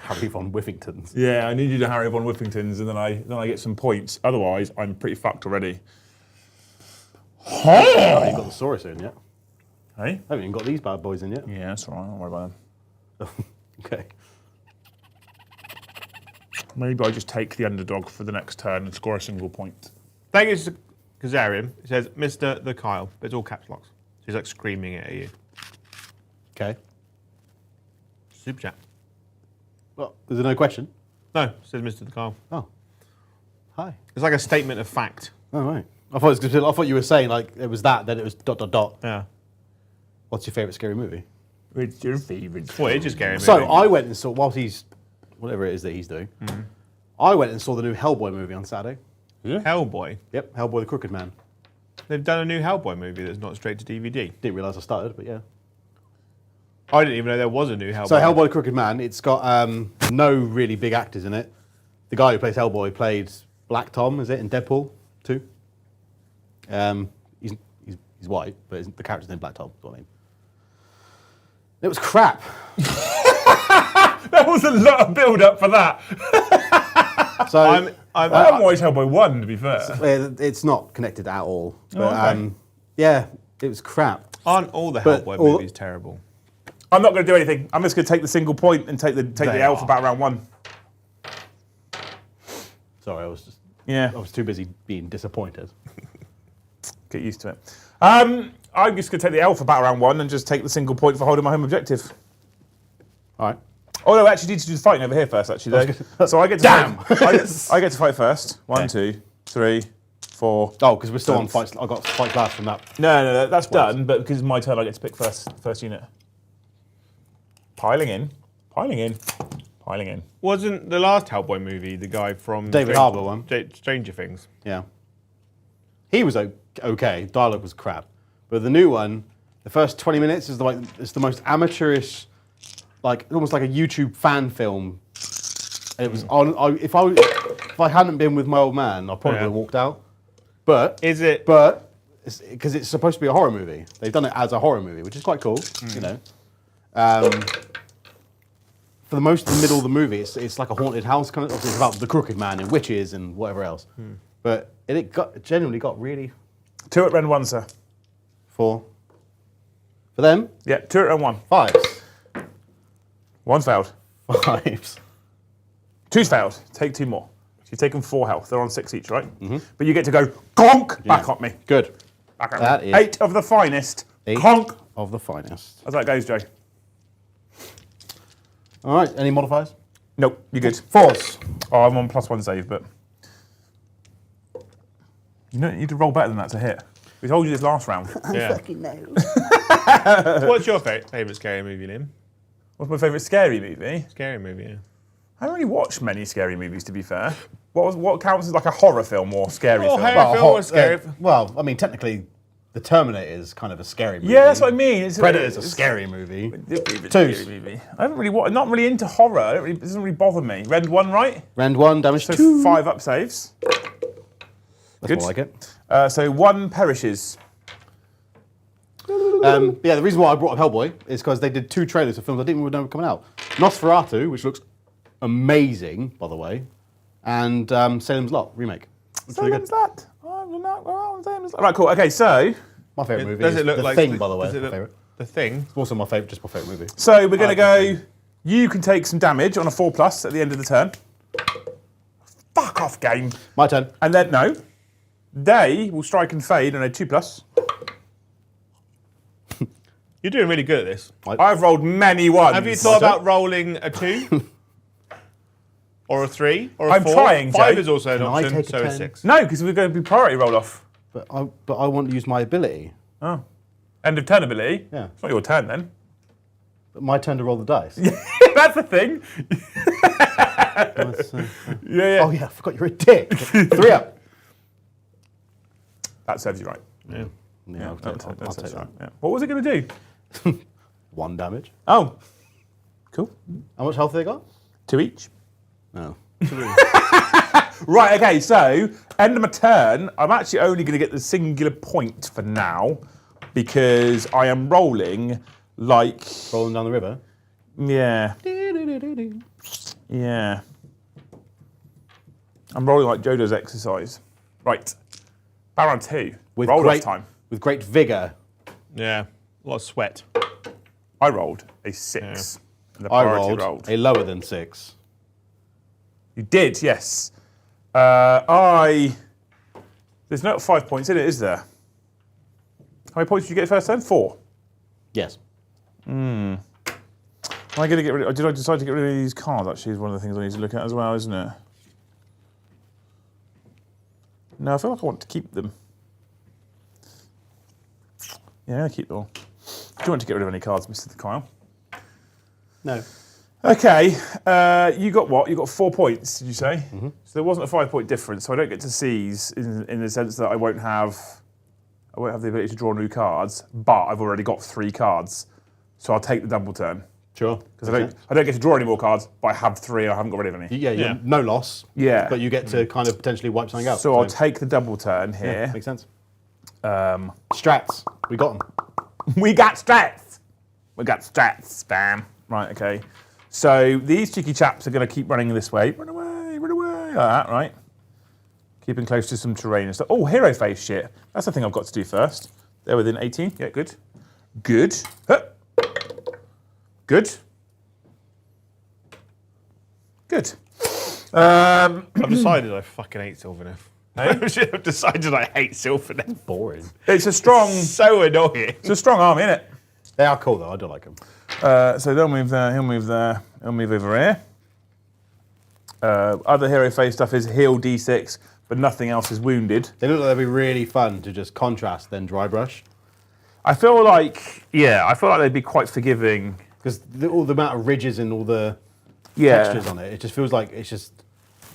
Harry von Whiffingtons. Yeah, I need you to Harry von Whiffingtons, and then I get some points. Otherwise, I'm pretty fucked already. I haven't even got the Saurus in yet. Hey? I haven't even got these bad boys in yet. Yeah, that's all right. Don't worry about them. Okay. Maybe I just take the underdog for the next turn and score a single point. Thank you to Kazarian. It says, Mr. the Kyle. But it's all caps locks. So he's like screaming it at you. Okay. Super chat. Well, is there no question? No, it says Mr. the Kyle. Oh. Hi. It's like a statement of fact. Oh, right. I thought you were saying like it was that, then it was ... Yeah. What's your favourite scary movie? It's your favourite. Well, it's just scary. So I went and saw, whilst he's, whatever it is that he's doing, I went and saw the new Hellboy movie on Saturday. Hellboy. Yep, Hellboy the Crooked Man. They've done a new Hellboy movie that's not straight to DVD. Didn't realise I started, but yeah. I didn't even know there was a new Hellboy. So Hellboy the Crooked Man, it's got no really big actors in it. The guy who plays Hellboy played Black Tom, is it, in Deadpool 2? He's white, but the character's named Black Tom, is what I mean. It was crap. There was a lot of build-up for that. So I haven't watched Hellboy 1, to be fair. it's not connected at all. But okay. yeah, it was crap. Aren't all the But Hellboy all- movies terrible? I'm not going to do anything. I'm just going to take the single point and take the They elf are. about round 1. Sorry, I Yeah, was too busy being disappointed. get used to it. I'm just going to take the elf about round 1 and just take the single point for holding my home objective. All right. Oh no, actually, need to do the fighting over here first. Actually, though. So I get to I get to fight first. 1, 2, 3, 4. Oh, because we're still on fights. I got fight last from that. No, that's done. But because it's my turn, I get to pick first unit. Piling in. Wasn't the last Hellboy movie the guy from David Harbour one? Stranger Things? Yeah. He was okay. Dialogue was crap. But the new one, the first 20 minutes is it's the most amateurish, like almost like a YouTube fan film. And it was on. If I hadn't been with my old man, I probably would have walked out. But Is it? But because it's supposed to be a horror movie, they've done it as a horror movie, which is quite cool. You know. For the most of the middle of the movie, it's like a haunted house kind of. It's about the Crooked Man and witches and whatever else. But it genuinely got really 2 at round 1, sir. for them. Yeah, 2 at round 1. 5s. 1's failed. 5s. 2's failed. Take 2 more. So you've taken 4 health. They're on 6 each, right? But you get to go gonk back at me. Good. Back at That me. is 8 of the finest. 8 Conk. of the finest. How's that goes, Joe? All right. Any modifiers? Nope, you're good. 4s. Oh, I'm on +1 save, but you don't need to roll better than that to hit. We told you this last round. Yeah. What's your favourite scary movie, Liam? What's my favourite scary movie? Scary movie, yeah. I haven't really watched many scary movies, to be fair. What counts as like a horror film or scary film? horror film or scary. Well, I mean, technically, The Terminator is kind of a scary movie. Yeah, that's what I mean. Predator's a scary movie. Scary movie. I haven't really not really into horror. It doesn't really bother me. Rend 1, right? Rend 1, damage So 2. 5 up saves. That's Good. more like it. So 1 perishes. Yeah, the reason why I brought up Hellboy is because they did 2 trailers of films I didn't even know were coming out. Nosferatu, which looks amazing, by the way, and Salem's Lot remake. It's really good. Salem's Lot. Right, cool. Okay, so My favourite movie Does is it look The like Thing, by the way. does it My look- favourite. The Thing? It's also my favourite, just my favourite movie. we're going to go. You can take some damage on a 4+ at the end of the turn. Fuck off, game. My turn. And then, no. They will strike and fade on a 2+. You're doing really good at this. I've rolled many ones. Have you thought about rolling a 2? Or a 3? Or a I'm 4? trying, 5 Jay. is also an Can I option, take a so is 10? 6. No, because we're going to be priority roll off. But I want to use my ability. Oh. End of turn ability? Yeah. It's not your turn then. But my turn to roll the dice. That's the thing. Yeah. Oh yeah, I forgot you're a dick. 3 up. That serves you right. Yeah, I'll take that. Yeah. What was it going to do? 1 damage. Oh. Cool. How much health have they got? 2 each. No. Right, okay, so end of my turn, I'm actually only going to get the singular point for now because I am rolling like... Rolling down the river. Yeah. Yeah. I'm rolling like Joe does exercise. Right. Baron 2. With Roll great off time. With great vigour. Yeah, a lot of sweat. I rolled a 6. And the I priority rolled a lower than 6. You did, yes. There's not 5 points in it, is there? How many points did you get first turn? 4. Yes. Am I going to get rid of, did I decide to get rid of these cards? Actually, is one of the things I need to look at as well, isn't it? No, I feel like I want to keep them. Yeah, I'm going to keep them all. Do you want to get rid of any cards, Mr. Kyle? No. Okay, you got what? You got 4 points, did you say? Mm-hmm. So there wasn't a 5-point difference, so I don't get to seize in the sense that I won't have the ability to draw new cards, but I've already got 3 cards. So I'll take the double turn. Sure. Because I don't get to draw any more cards, but I have 3 and I haven't got rid of any. Yeah. No loss. Yeah. But you get to kind of potentially wipe something out. So I'll take the double turn here. Makes sense. Strats. We got them. We got strats. We got strats. Bam. Right, okay. So these cheeky chaps are going to keep running this way. Run away, like that, right? Keeping close to some terrain and stuff. Oh, hero phase shit. That's the thing I've got to do first. They're within 18. Yeah, good. Good. Hup. Good. Good. I've decided I fucking hate Sylvaneth. I've decided I hate Sylvaneth. Boring. It's a strong... So annoying. It's a strong army, isn't it? They are cool though. I do like them. So they'll move there, he'll move there, he'll move over here. Other hero phase stuff is heal D6, but nothing else is wounded. They look like they'd be really fun to just contrast, then dry brush. I feel like they'd be quite forgiving. Because all the amount of ridges and all the Yeah. textures on it, it just feels like it's just...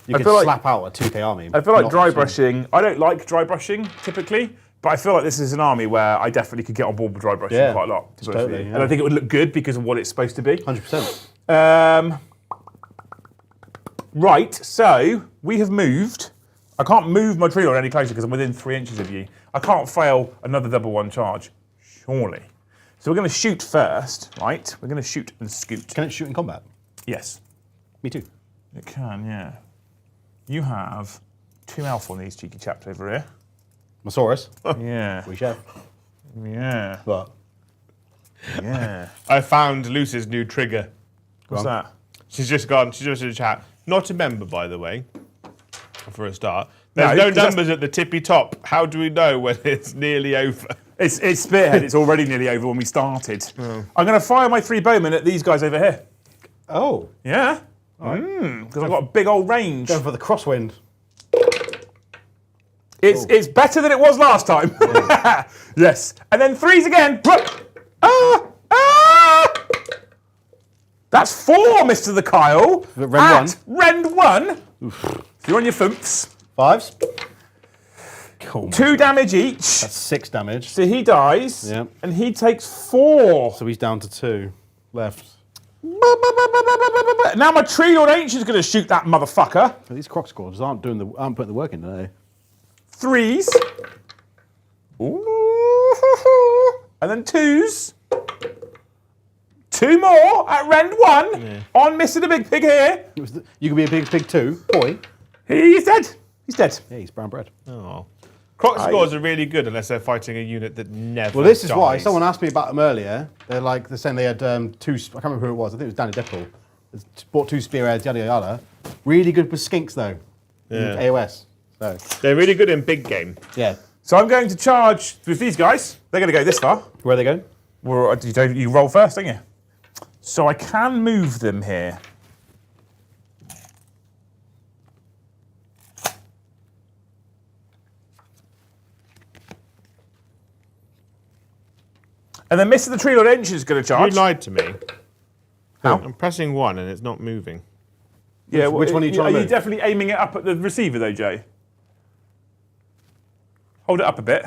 You I could feel like- slap out a 2K army. I feel like Not dry too- brushing, I don't like dry brushing typically, but I feel like this is an army where I definitely could get on board with dry brushing Yeah, quite a lot. To be honest with totally, you. yeah. And I think it would look good because of what it's supposed to be. 100%. Right, so we have moved. I can't move my tree line any closer because I'm within 3 inches of you. I can't fail another double 1 charge, surely. So we're going to shoot first, right? We're going to shoot and scoot. Can it shoot in combat? Yes, Me too. it can, yeah. You have 2 alpha on these cheeky chaps over here. Masaurus. Yeah, We chef. yeah, But yeah. I found Lucy's new trigger. What's Go on. that? She's just in the chat. Not a member, by the way, for a start. No, There's no 'cause that's- numbers at the tippy top. How do we know when it's nearly over? It's Spearhead. It's already nearly over when we started. I'm going to fire my 3 bowmen at these guys over here. oh, Yeah. Because I've got a big old range. going for the crosswind. It's better than it was last time. Yes. And then 3s again. That's 4, Mr. the Kyle. Rend Rend 1. So you're on your fumps. 5s. Cool. 2 damage each. That's 6 damage. So he dies. Yeah. And he takes 4. So he's down to 2 left. Now my tree lord ancient's going to shoot that motherfucker. But these croc squads aren't putting the work in, are they? 3s. Ooh. And then 2s. 2 more at Rend 1 on Mr. the Big Pig here. You can be a big pig too, boy. He's dead. He's dead. Yeah, he's brown bread. Oh. Croc scores are really good unless they're fighting a unit that never Well, this is why dies. someone asked me about them earlier. They're saying they had 2. I can't remember who it was. I think it was Danny Deppel. Bought 2 spearheads, yada yada. Really good with skinks though. Yeah. AoS. So They're really good in big game. yeah. So I'm going to charge with these guys. They're going to go this far. Where are they going? Well, you roll first, don't you? So I can move them here. And then Mr. the Tree Lord Ancient is going to charge. You lied to me. How? I'm pressing 1 and it's not moving. Yeah, Which one are you trying to you move? definitely aiming it up at the receiver though, Joe? Hold it up a bit.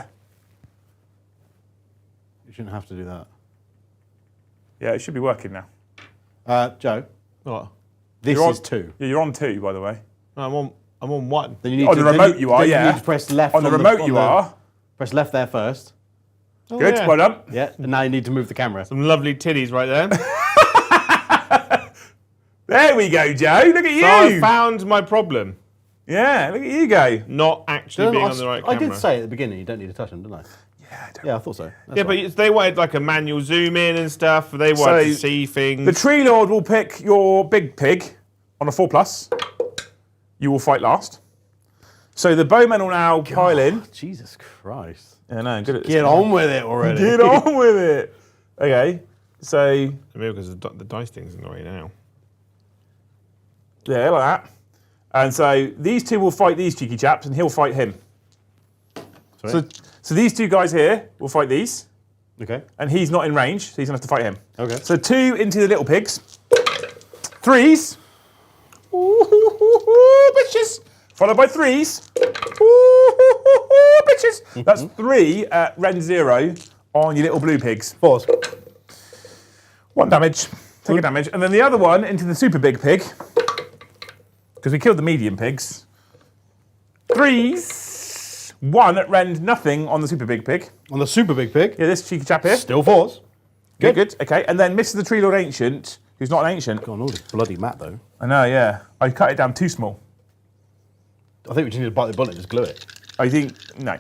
You shouldn't have to do that. Yeah, it should be working now. Joe, What? this You're on- is 2. Yeah, you're on 2, by the way. I'm on 1. Then you need On to, the remote you are, then yeah. You need to press left. On the remote you are. Press left there first. Good, yeah. well done. Yeah, and now you need to move the camera. Some lovely titties right there. There we go, Joe. Look at you. So I found my problem. Yeah, look at you go. Not actually being on the right I camera. did say at the beginning you don't need to touch them, didn't I? Yeah, I thought so. That's Yeah, right. but they wanted like a manual zoom in and stuff. They wanted to So, see things. The Tree Lord will pick your big pig on a 4+. You will fight last. So the bowmen will now pile in. Jesus Christ. Yeah, no, good at this. Get on with it already. Get on with it. Okay, so Maybe because the dice thing's annoying now. yeah, like that. And so these two will fight these cheeky chaps, and he'll fight him. So these two guys here will fight these, Okay. and he's not in range, so he's gonna have to fight him. Okay. So 2 into the little pigs. 3s. Ooh, bitches. Followed by 3s. Ooh, bitches. That's 3 at Ren 0 on your little blue pigs. Pause. 1 damage. Take a damage. And then the other one into the super big pig. Because we killed the medium pigs. 3s. 1 at rend nothing on the super big pig. On the super big pig. Yeah, this cheeky chap here. Still 4s. Good, good. Okay, and then Mr. the Tree Lord Ancient, who's not an ancient. God, all this bloody map though. I know, yeah. I cut it down too small. I think we just need to bite the bullet and just glue it. I think, no.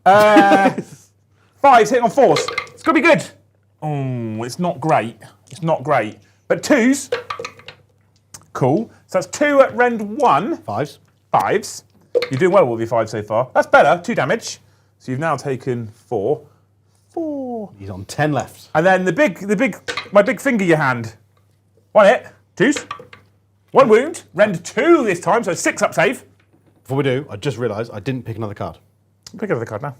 5s hitting on 4s. It's going to be good. Oh, it's not great. It's not great. But 2s. Cool. So that's 2 at rend 1. 5s. 5s. You're doing well with your 5 so far. That's better. 2 damage. So you've now taken 4. 4. He's on 10 left. And then my big finger your hand. 1 hit. 2s. 1 wound. Rend 2 this time, so 6 up save. Before we do, I just realised I didn't pick another card. Pick another card now.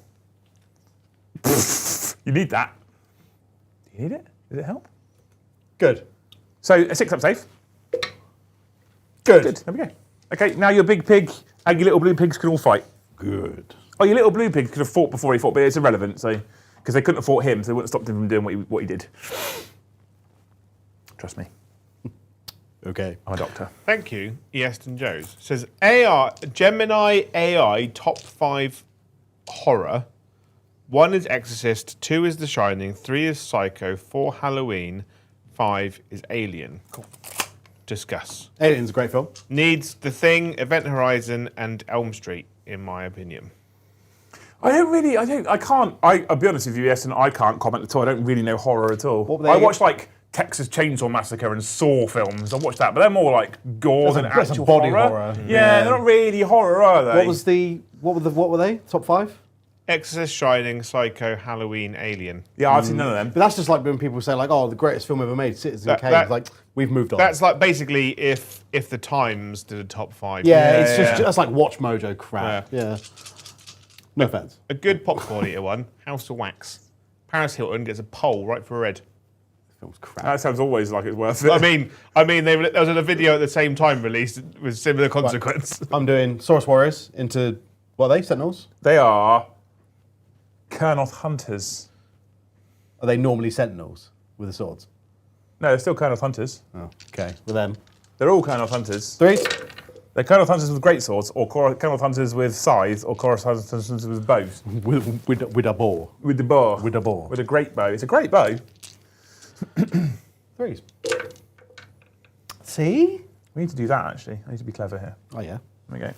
You need that. Do you need it? Does it help? Good. So a 6 up save. Good. Good. There we go. Okay, now your big pig and your little blue pigs can all fight. Good. Oh, your little blue pig could have fought before he fought, but it's irrelevant. So because they couldn't have fought him, so they wouldn't have stopped him from doing what he did. Trust me, Okay. I'm a doctor. Thank you, Easton Joes. Says Gemini AI top 5 horror. 1 is Exorcist, 2 is The Shining, 3 is Psycho, 4 Halloween, 5 is Alien. Cool. Discuss. Alien's a great film. Needs The Thing, Event Horizon, and Elm Street, in my opinion. I'll be honest with you, yes, and I can't comment at all. I don't really know horror at all. What were they- I watch like Texas Chainsaw Massacre and Saw films. I watch that, but they're more like gore than That's a actual body horror. horror. Yeah, Yeah. they're not really horror, are they? What were they? Top 5? Exorcist, Shining, Psycho, Halloween, Alien. Yeah, I've seen none of them. But that's just like when people say like, oh, the greatest film ever made, Citizen Kane. that- It's like, we've moved on. That's like basically if the Times did a top 5. it's yeah. that's like Watch Mojo crap. Yeah. No offense. A good popcorn eater one, House of Wax. Paris Hilton gets a pole right for her head. The film's crap. That sounds always like it's worth it. I mean, there was a video at the same time released with similar consequence. I'm doing Saurus Warriors into, what are they? Sentinels? They are Kernoth Hunters. Are they normally Sentinels with the swords? No, they're still Kernoth Hunters. Oh, okay. With them. They're all Kernoth Hunters. 3s? They're Kernoth Hunters with great swords, or Kernoth Hunters with scythes, or Kernoth Hunters with bows. With a bow. With the bow. With a bow. With a great bow. It's a great bow. 3s. See? We need to do that, actually. I need to be clever here. Oh, yeah. Okay.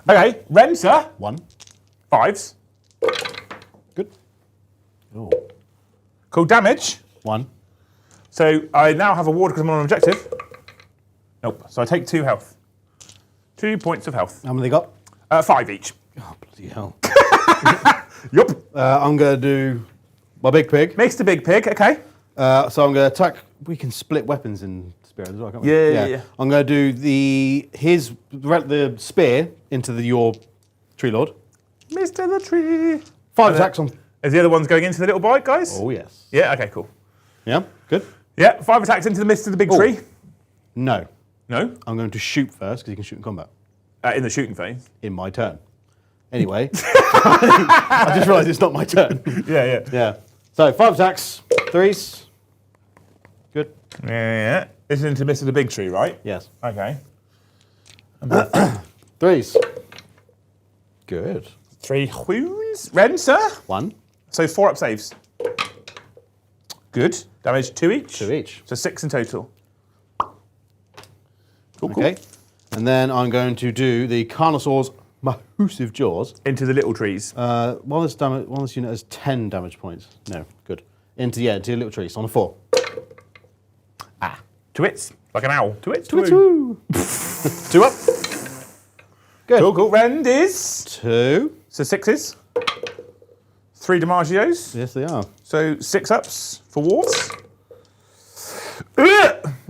Okay, Renser. 1. 5s. Good. Oh. Cool damage. 1. So I now have a ward because I'm on an objective. Nope. So I take 2 health. 2 points of health. How many they got? 5 each. Oh, bloody hell. Yup. I'm going to do my big pig. Mr. Big Pig, okay. So I'm going to attack. We can split weapons in Spearhead as well, can't we? Yeah. I'm going to do the spear into your tree lord. Mr. the Tree. 5 attacks on. Is the other ones going into the little bite, guys? Oh, yes. Yeah, okay, cool. Yeah, good. Yeah, 5 attacks into the Mr. the Big Tree. No. No? I'm going to shoot first because you can shoot in combat. In the shooting phase. In my turn. Anyway, I just realised it's not my turn. Yeah. Yeah. So 5 attacks, 3s. Good. Yeah. This is into Mr. the Big Tree, right? Yes. Okay. 3s. Good. 3 wounds. Ren, sir? 1. So 4 up saves. Good. Damage 2 each. 2 each. So 6 in total. Cool. Okay. And then I'm going to do the Carnosaur's Mahusive Jaws. Into the little trees. One this unit has 10 damage points. No, good. Into your little trees on a 4. To hits. Like an owl. To hits. To hits. 2 up. Good. Cool. Rend is. 2. So 6s. 3 Damagios. Yes, they are. So 6 ups for wards.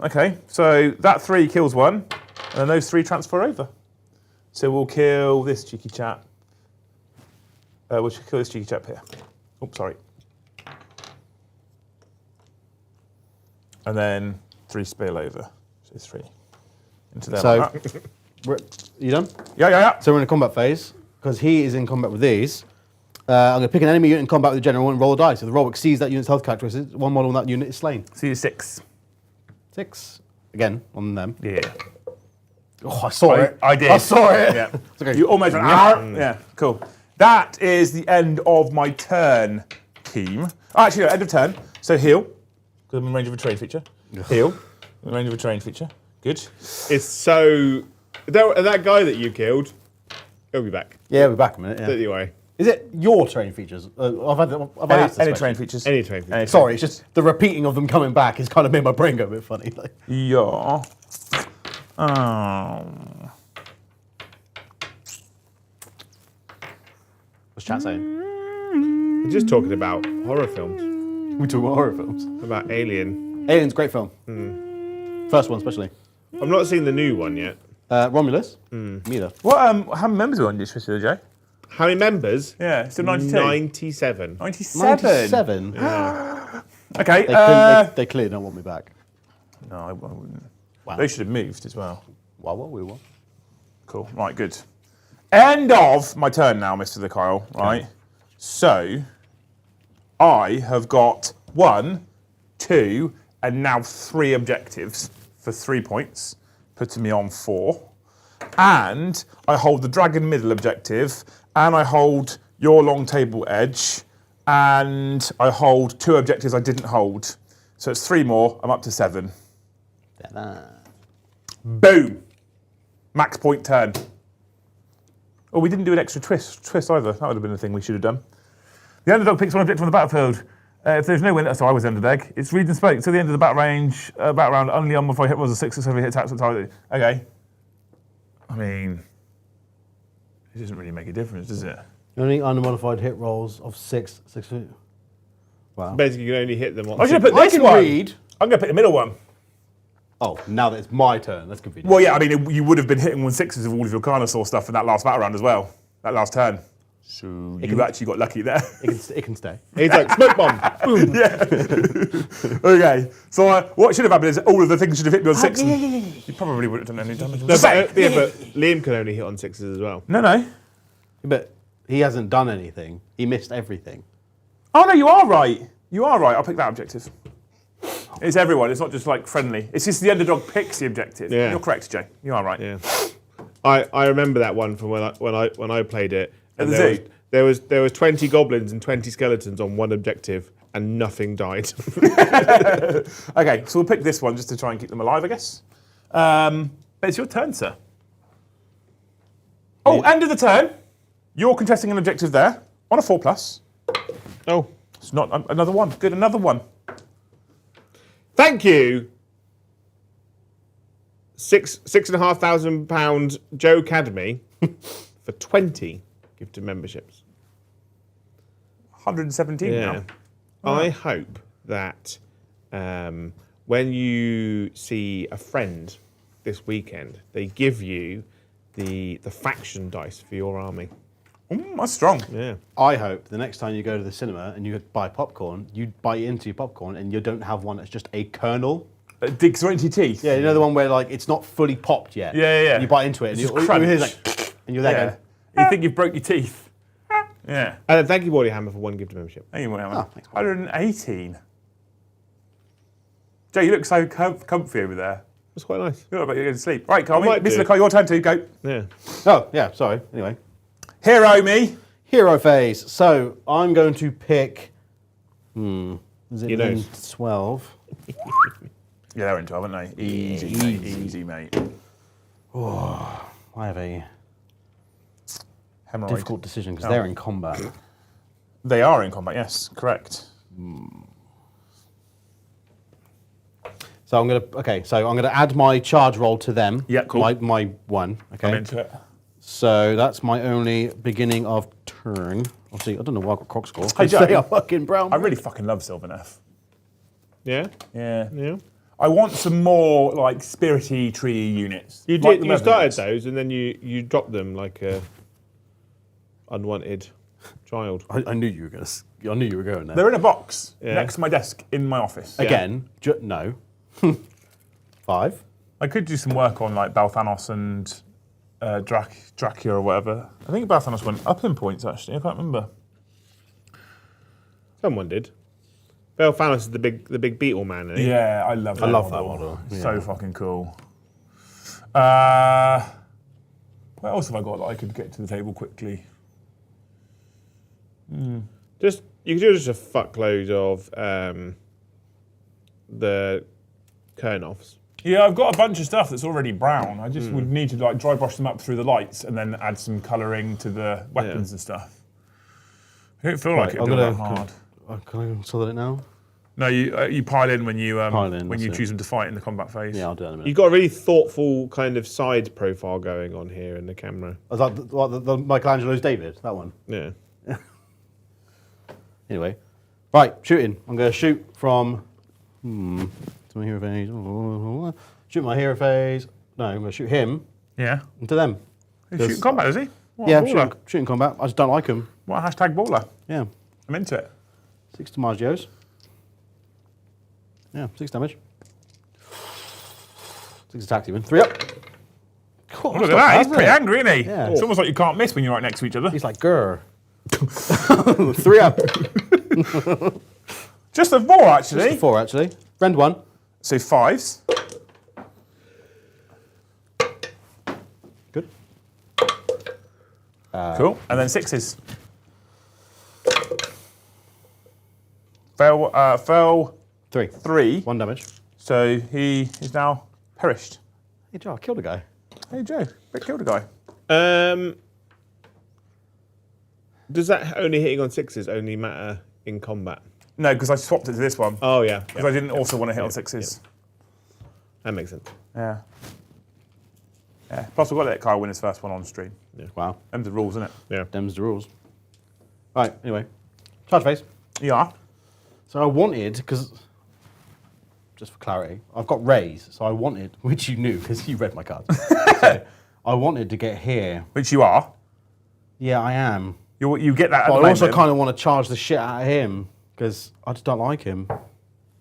Okay, so that 3 kills 1, and then those 3 transfer over. So we'll kill this cheeky chap. We'll kill this cheeky chap here. Oops, sorry. And then 3 spill over. So 3 into there. So, like that. You done? Yeah. So we're in a combat phase, because he is in combat with these. I'm going to pick an enemy unit in combat with the general and roll a die. So the roll exceeds that unit's health characteristics. One model on that unit is slain. So you 6. 6. Again, on them. Yeah. Oh, I saw it. I did. I saw it. Yeah. Okay. You almost went, Yeah, cool. That is the end of my turn, team. Oh, actually, no, end of turn. So heal, because I'm in range of a terrain feature. Heal, in range of a terrain feature. Good. It's so... That guy that you killed, he'll be back. Yeah, we're back a minute. Don't Yeah. you worry. Is it your terrain features? I've asked this Any question. terrain features. Any train feature. Sorry, it's just the repeating of them coming back has kind of made my brain go a bit funny. Like, Yeah. what's chat saying? We're just talking about horror films. We talk about horror films. About Alien. Alien's a great film. First one especially. I've not seen the new one yet. Romulus. Me either. What? How many members are on this for Joe? How many members? Yeah, still 92. 97. 97. 97. Okay. They clearly don't want me back. No, I wouldn't. Wow. They should have moved as well. Well, we will. Cool. Right, good. End of my turn now, Mr. the Kyle. Right. So, I have got 1, 2, and now 3 objectives for 3 points, putting me on 4. And I hold the dragon middle objective, and I hold your long table edge, and I hold 2 objectives I didn't hold. So it's 3 more. I'm up to 7. Boom. Max point turn. Oh, we didn't do an extra twist either. That would have been the thing we should have done. The underdog picks one objective on the battlefield. If there's no win, so I was underdog. It's read and spoke. To the end of the battle range, battle round, only unmodified hit rolls of 6 or 7 hit attacks at target. Okay. I mean, it doesn't really make a difference, does it? Only unmodified hit rolls of 6. Wow. Basically, you can only hit them on... I should have put I this can one. read. I'm going to pick the middle one. Oh, now that it's my turn. That's convenient. Well, yeah, I mean, you would have been hitting 1/6s of all of your Carnosaur stuff in that last battle round as well. That last turn. So you actually got lucky there. It can stay. He's like, smoke bomb! Boom! Okay, so what should have happened is all of the things should have hit me on 6. You probably wouldn't have done any damage. No, but Liam can only hit on 6s as well. No. But he hasn't done anything. He missed everything. Oh, no, you are right. You are right. I'll pick that objective. It's everyone. It's not just like friendly. It's just the underdog picks the objective. Yeah. You're correct, Jay. You are right. Yeah. I remember that one from when I played it. At And the zoo? there was 20 goblins and 20 skeletons on one objective, and nothing died. Okay, so we'll pick this one just to try and keep them alive, I guess. But it's your turn, sir. Oh, end of the turn. You're contesting an objective there on a 4+. Oh, It's not another one. Good, another one. thank you, £6,500 Joe Academy for 20 gifted memberships. 117 now. I hope that when you see a friend this weekend, they give you the faction dice for your army. That's strong. Yeah. I hope the next time you go to the cinema and you buy popcorn, you bite into your popcorn and you don't have one that's just a kernel. Digs right into your teeth. Yeah, you know the one where like it's not fully popped yet. Yeah. And you bite into it and Just you crunch. hear like, and you're there going, You think you've broke your teeth. Yeah. And thank you, Warhammer, for 1 gifted membership. Thank you, Warhammer. Oh, thanks, 118. Joe, you look so comfy over there. That's quite nice. You look like you're going to sleep. Right, Carl, might Mr. do. Nicole, your turn to go. Yeah. oh yeah, sorry. Anyway, Hero me. hero phase. So I'm going to pick. Is it You know. in 12? Yeah, they're in 12, aren't they? Easy, mate. Easy, mate. I have a Hemorrhoid. difficult decision because they're in combat. They are in combat, yes, correct. So I'm gonna add my charge roll to them. Yeah, cool. My one. Okay. I'm into it. So that's my only beginning of turn. Obviously, I don't know why I got croc score. Hey, Joe. They are fucking brown. I really fucking love Sylvaneth. Yeah? Yeah. Yeah. I want some more, like, spirity tree units. You Like did. the You started Revenants. those, and then you dropped them like a unwanted child. I knew you were gonna. I knew you were going there. They're in a box Yeah. next to my desk in my office. Again, no. 5. I could do some work on, like, Balthanos and Dracula or whatever. I think Balthanos went up in points, actually. I can't remember. Someone did. Belfanos is the big beetle man. Isn't he? Yeah, I love that love that model, So yeah. fucking cool. What else have I got that I could get to the table quickly? Just you could do just a fuckload of the Kernoffs. Yeah, I've got a bunch of stuff that's already brown. I just would need to like dry brush them up through the lights and then add some colouring to the weapons and stuff. I don't feel like Right, it'd be that hard. Can I solid it now? No, you pile in when you Pile in, when you that's it. choose them to fight in the combat phase. Yeah, I'll do it in a minute. You've got a really thoughtful kind of side profile going on here in the camera. Was that the Michelangelo's David? That one. Yeah. Anyway, right, shooting. I'm going to shoot from. To my hero phase. Shoot my hero phase. No, I'm going to shoot him Yeah. into them. He's shooting combat, is he? What Yeah, a baller. shooting combat. I just don't like him. What a hashtag baller. Yeah. I'm into it. 6 Damagios. Yeah, 6 damage. 6 attacks even. 3 up. Cool, Oh, look at that. He's pretty angry, isn't he? Yeah. It's almost like you can't miss when you're right next to each other. He's like, grr. 3 up. Just a 4, actually. Just a 4, actually. Rend 1. So 5s. Good. Cool. And then 6s. Fell 3. 3. 1 damage. So he is now perished. Hey, Joe, I killed a guy. Hey, Joe. But killed a guy. Does that only hitting on sixes only matter in combat? No, because I swapped it to this one. Oh yeah. Because I didn't also want to hit on 6s. That makes sense. Yeah. Yeah. Plus, we've got to let Kyle win his first one on stream. Wow. Them's the rules, isn't it? Yeah. Them's the rules. Right, anyway. Charge phase. Yeah. So I wanted, because, just for clarity, I've got raise, so I wanted, which you knew because you read my cards. So I wanted to get here. Which you are. Yeah, I am. You get that at But the I also moment. kind of want to charge the shit out of him because I just don't like him.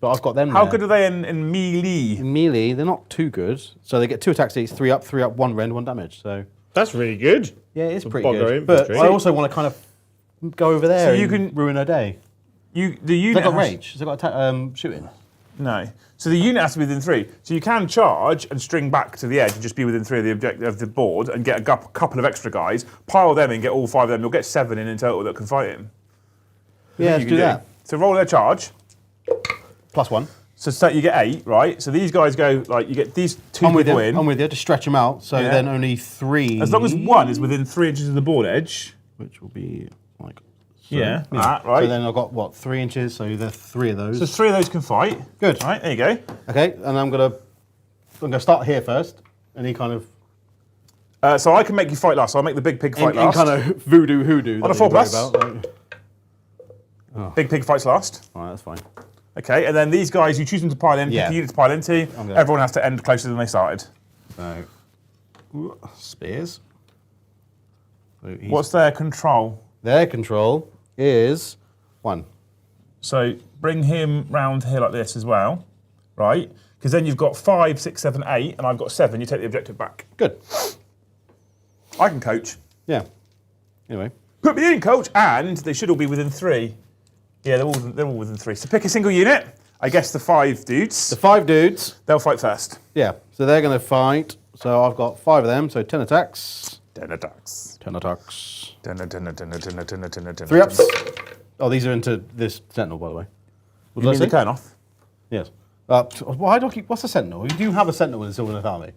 But I've got them How there. good are they in melee? In melee, they're not too good. So they get 2 attacks each, 3 up, 1 rend, 1 damage. So That's really good. yeah, it's pretty bogger good. infantry. But I also want to kind of go over there you and can- ruin her day. The Has unit it got has- range? Has it got shooting? No. So the unit has to be within 3. So you can charge and string back to the edge and just be within 3 of the objective of the board and get a couple of extra guys, pile them in, get all 5 of them. You'll get 7 in total that can fight him. Yeah, let's You can do that. So roll their charge. +1. So you get 8, right? So these guys go like you get these 2 I'm with people you. in. I'm with you. To stretch them out. So Yeah. then only 3. As long as 1 is within 3 inches of the board edge. Which will be like. Yeah. That, right. So then I've got what 3 inches. So there's 3 of those. So 3 of those can fight. Good. Right, there you go. Okay, and I'm gonna start here first. Any kind of So I can make you fight last. So I'll make the big pig fight any last. kind of voodoo hoodoo. On a that you're 4+. worried about, like- Big pig fights last. All right, that's fine. Okay, and then these guys, you choose them to pile in, Yeah. pick a unit to pile into. Okay. Everyone has to end closer than they started. So, spears. So What's their control? their control is 1. So bring him round here like this as well, right? Because then you've got 5, 6, 7, 8, and I've got 7. You take the objective back. Good. I can coach. Yeah. Anyway. Put me in, coach, and they should all be within 3. Yeah, they're all within 3. So pick a single unit. I guess the 5 dudes. The 5 dudes. They'll fight first. Yeah. So they're going to fight. So I've got 5 of them. So 10 attacks. 10 attacks. 10 attacks. 10. 3 ups. Oh, these are into this sentinel, by the way. What You did mean I the say? Kernoth? Yes. Why do I keep? What's a sentinel? You do have a sentinel in the Sylvaneth army.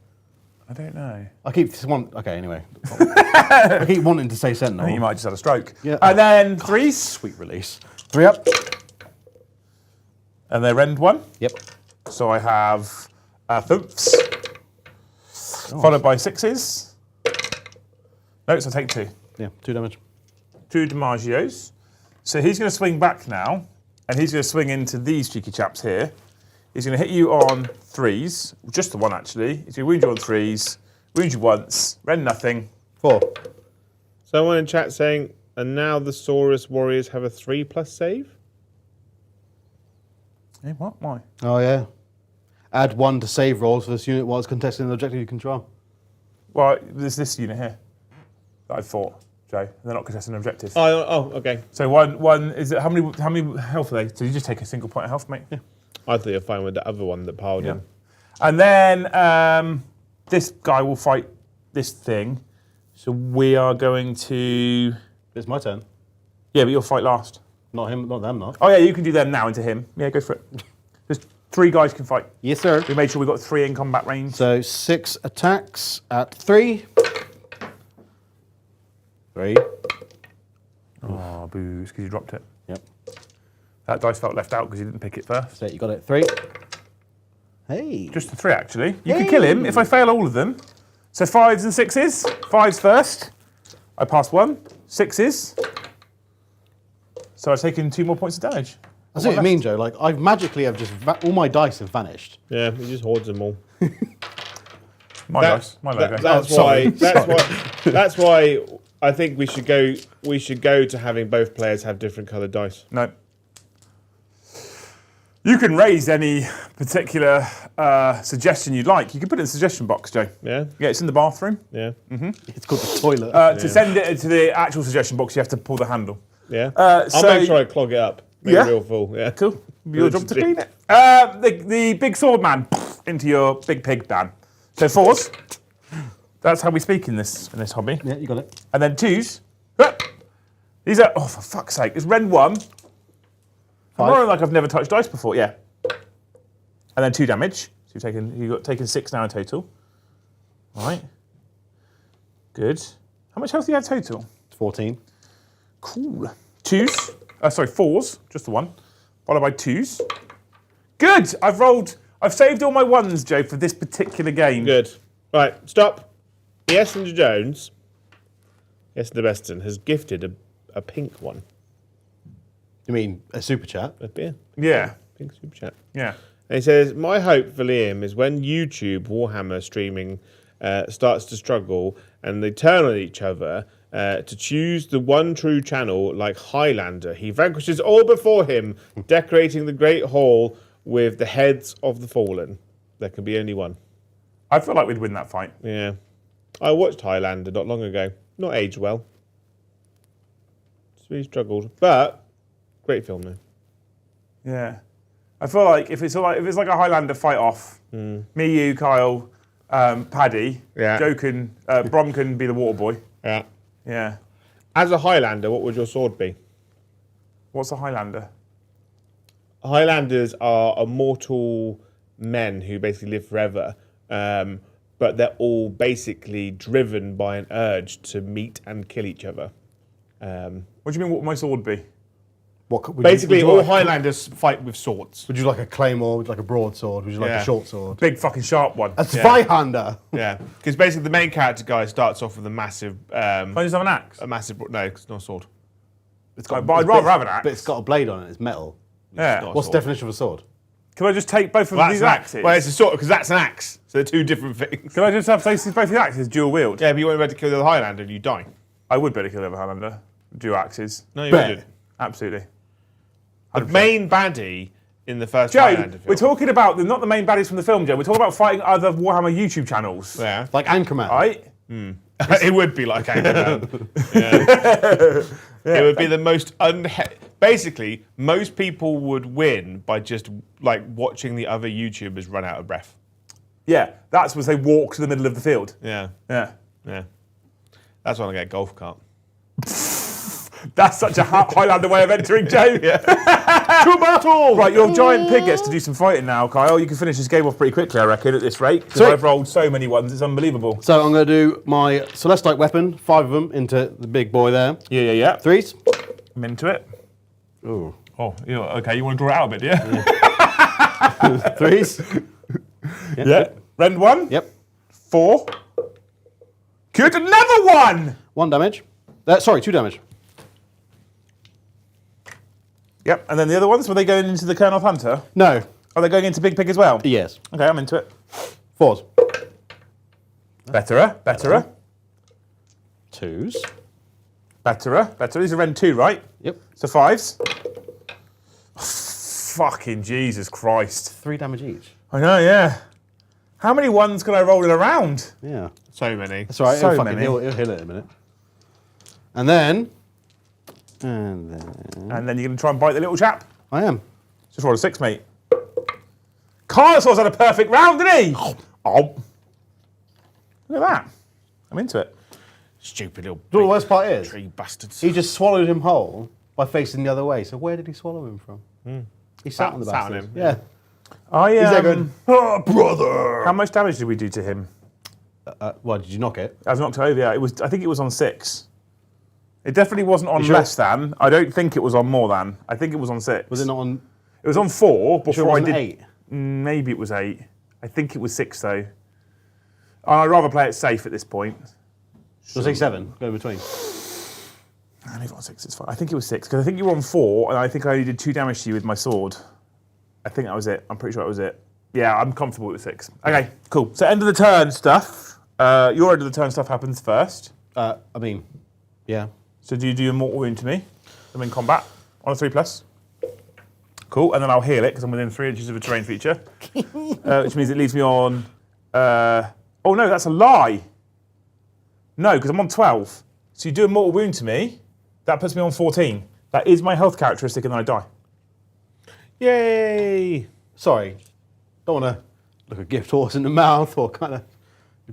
I don't know. I keep okay. Anyway, I keep wanting to say sentinel. I think you might have just had a stroke. Yeah. And then 3s. Sweet release. 3 up. And they rend 1. Yep. So I have thumps. Followed by 6s. No, so I take 2. Yeah. 2 damage. 2 DiMaggios. So he's going to swing back now, and he's going to swing into these cheeky chaps here. He's going to hit you on 3s, just the 1 actually. He's going to wound you on 3s, wound you once, rend nothing. 4. Someone in chat saying, and now the Saurus warriors have a 3+ save? Hey, what? Why? Oh yeah. Add 1 to save rolls for this unit while it's contesting an objective you control. Well, there's this unit here that I fought, Joe. They're not contesting an objective. Oh, okay. So one is it? How many health are they? So you just take a single point of health, mate. Yeah. I thought you were fine with the other one that piled in. And then this guy will fight this thing. So we are going to. It's my turn. Yeah, but you'll fight last. Not him. Not them. Not. Oh yeah, you can do them now into him. Yeah, go for it. There's 3 guys can fight. Yes, sir. We made sure we got 3 in combat range. So 6 attacks at 3. 3. Oh, boo! It's because you dropped it. Yep. That dice felt left out because you didn't pick it first. So you got it. 3. Hey. Just the 3 actually. You could kill him if I fail all of them. So 5s and 6s. 5s first. I passed 1. 6s. So I've taken 2 more points of damage. That's what you mean, Joe. Like I've magically have just all my dice have vanished. Yeah, he just hoards them all. My dice. My logo. That's sorry. why. That's why I think we should go. We should go to having both players have different coloured dice. No. You can raise any particular suggestion you'd like. You can put it in the suggestion box, Joe. Yeah, Yeah, it's in the bathroom. yeah, It's called the toilet. To send it to the actual suggestion box, you have to pull the handle. yeah. So- I'll make sure I clog it up. Make Yeah? it real full. Yeah, Cool. Your job to Good. clean it. The big sword man into your big pig man. So 4s. That's how we speak in this hobby. Yeah, you got it. And then 2s. These are for fuck's sake. It's rend 1. I'm 5. rolling like I've never touched dice before. Yeah. And then 2 damage. So you've taken 6 now in total. All right. Good. How much health do you have total? 14. Cool. 2s. 4s. Just the 1. Followed by 2s. Good. I've saved all my 1s, Joe, for this particular game. good. Right, stop. The Essinger Jones, Essinger Beston, has gifted a pink one. You mean a super chat? A beer. Yeah. Pink super chat. Yeah. And he says, my hope for Liam is when YouTube Warhammer streaming starts to struggle and they turn on each other to choose the one true channel like Highlander. He vanquishes all before him, decorating the Great Hall with the heads of the fallen. There can be only one. I feel like we'd win that fight. Yeah. I watched Highlander not long ago. Not aged well. Just really struggled. But, great film though. Yeah. I feel like if it's like a Highlander fight off, me, you, Kyle, Paddy, Yeah. Joe can, Brom can be the water boy. Yeah. Yeah. As a Highlander, what would your sword be? What's a Highlander? Highlanders are immortal men who basically live forever, but they're all basically driven by an urge to meet and kill each other. What do you mean what would my sword be? Basically, you all like, Highlanders fight with swords. Would you like a claymore? Would you like a broadsword? Would you like Yeah. a short sword? Big fucking sharp one. A Zweihander. Yeah, because basically the main character guy starts off with a massive, Can I just have an axe? no, it's not a sword. It's But I'd rather have an axe. But it's got a blade on it. It's metal. Yeah. not. What's the definition of a sword? Can I just take both of Well, these that's an axe. axes? Well, it's a sword because that's an axe. So they're two different things. Can I just have both the axes dual wield? Yeah, but you won't be able to kill the other Highlander and you die. I would better kill the other Highlander. Dual axes. No, you Bet. wouldn't. Absolutely. The main baddie in the first Joe, Highlander film. we're talking about not the main baddies from the film, Joe. We're talking about fighting other Warhammer YouTube channels. Yeah. Like Anchorman. Right? It would be like Anchorman. Yeah. It would be the most basically, most people would win by just like watching the other YouTubers run out of breath. Yeah, that's when they walk to the middle of the field. Yeah. Yeah. Yeah. That's when I get a golf cart. That's such a Highlander way of entering, Joe. To battle! Right, your giant pig gets to do some fighting now, Kyle. You can finish this game off pretty quickly, I reckon, at this rate. Because Sweet. I've rolled so many ones, it's unbelievable. So I'm going to do my Celestite weapon, 5 of them, into the big boy there. Yeah. 3s. I'm into it. Ooh. Oh, okay, you want to draw it out a bit, yeah? 3s. Yeah. Rend 1. Yep. 4. Good, another 1! 1 damage. 2 damage. Yep, and then the other ones, were they going into the Colonel Hunter? No. Are they going into Big Pig as well? Yes. Okay, I'm into it. 4s. Betterer. 2s. Betterer. These are Rend 2, right? Yep. So 5s. Fucking Jesus Christ. 3 damage each. I know, yeah. How many ones can I roll in a round? Yeah. So many. That's all right. So He'll fucking many. he'll heal it in a minute. And then And then you're going to try and bite the little chap? I am. Just roll a 6, mate. Carnosaur's had a perfect round, didn't he? Oh. Look at that. I'm into it. Stupid little You know what the worst part is? tree bastards. He just swallowed him whole by facing the other way. So where did he swallow him from? He sat on the Sat on bastard. him, Yeah. I He's there going, oh, brother. How much damage did we do to him? Well, did you knock it? I was knocked over, yeah. I think it was on 6. It definitely wasn't on sure? less than. I don't think it was on more than. I think it was on 6. Was it not on? It was on 4 before Sure, it I wasn't did. 8. Maybe it was 8. I think it was 6 though. I'd rather play it safe at this point. Was it 7? Go in between. I leave it on 6. It's fine. I think it was 6 because I think you were on 4, and I think I only did 2 damage to you with my sword. I think that was it. I'm pretty sure that was it. Yeah, I'm comfortable with 6. Okay, cool. So end of the turn stuff. Your end of the turn stuff happens first. I mean, yeah. So do you do a mortal wound to me? I'm in combat on a 3+. Cool, and then I'll heal it because I'm within 3 inches of a terrain feature, which means it leaves me on. Oh no, that's a lie. No, because I'm on 12. So you do a mortal wound to me, that puts me on 14. That is my health characteristic, and then I die. Yay! Sorry. Don't want to look a gift horse in the mouth or kind of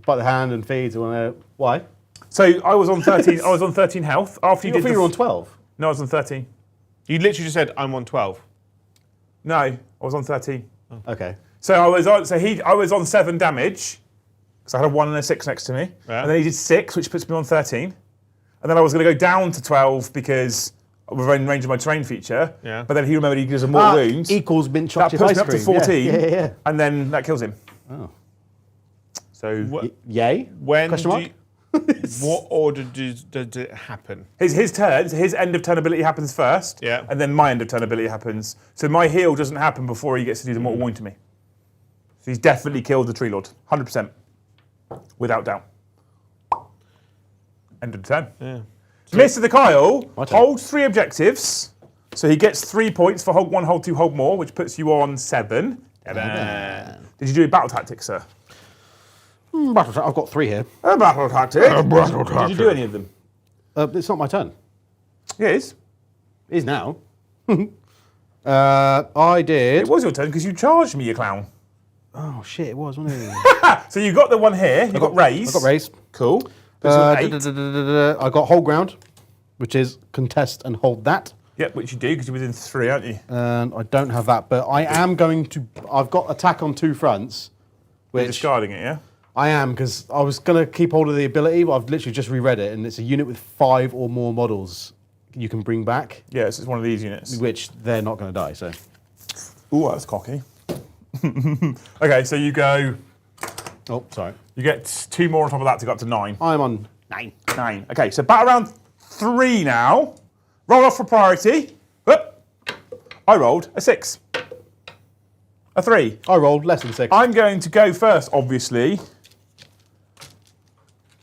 bite the hand and feeds or why? So I was on 13. I was on 13 health after you You did. were on 12. No, I was on 13. You literally just said I'm on 12. No, I was on 13. Okay. So I was on. I was on 7 damage because I had a 1 and a 6 next to me, Yeah. and then he did 6, which puts me on 13. And then I was going to go down to 12 because we're in range of my terrain feature. Yeah. But then he remembered he gives a mortal wound. Equals mint That chocolate puts ice me up to cream. 14, Yeah. and then that kills him. Oh. So Yay? When Question do mark? you, what order does it happen? his turn, so his end of turn ability happens first, Yeah. and then my end of turn ability happens. So my heal doesn't happen before he gets to do the mortal wound to me. So he's definitely killed the Tree Lord, 100%, without doubt. End of the turn. Yeah. Mr. the Kyle My turn. holds 3 objectives, so he gets 3 points for hold 1, hold 2, hold more, which puts you on 7. Did you do a battle tactic, sir? I've got 3 here. A battle tactic. Did you do any of them? It's not my turn. Yeah, it is. It is now. I did. It was your turn because you charged me, you clown. Oh shit! It was, wasn't it? So you got the one here. You got raise. I got raise. Cool. Puts you on 8. I got hold ground, which is contest and hold that. Yep, which you do because you're within 3, aren't you? And I don't have that, but I am going to. I've got attack on 2 fronts, You're which discarding it, yeah? I am because I was going to keep hold of the ability, but I've literally just reread it, and it's a unit with 5 or more models you can bring back, Yeah, it's one of these units. which they're not going to die. So Ooh, that's cocky. Okay, so you go. oh, sorry, You get 2 more on top of that to go up to 9. I'm on 9. 9. Okay, so battle round 3 now. Roll off for priority. Whoop. I rolled a 6. A 3. I rolled less than 6. I'm going to go first, obviously.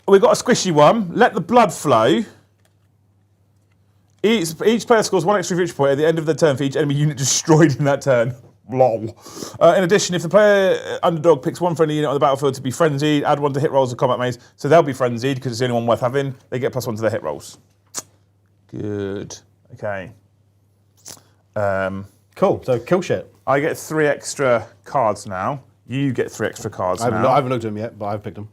We've got a squishy one. Let the blood flow. Each player scores 1 extra victory point at the end of the turn for each enemy unit destroyed in that turn. Lol. In addition, if the player underdog picks 1 friendly unit on the battlefield to be frenzied, add 1 to hit rolls of combat maze. So they'll be frenzied because it's the only one worth having. They get +1 to their hit rolls. Good. Okay. Cool. So kill shit. I get 3 extra cards now. You get 3 extra cards I now. haven't looked at them yet, but I've picked them.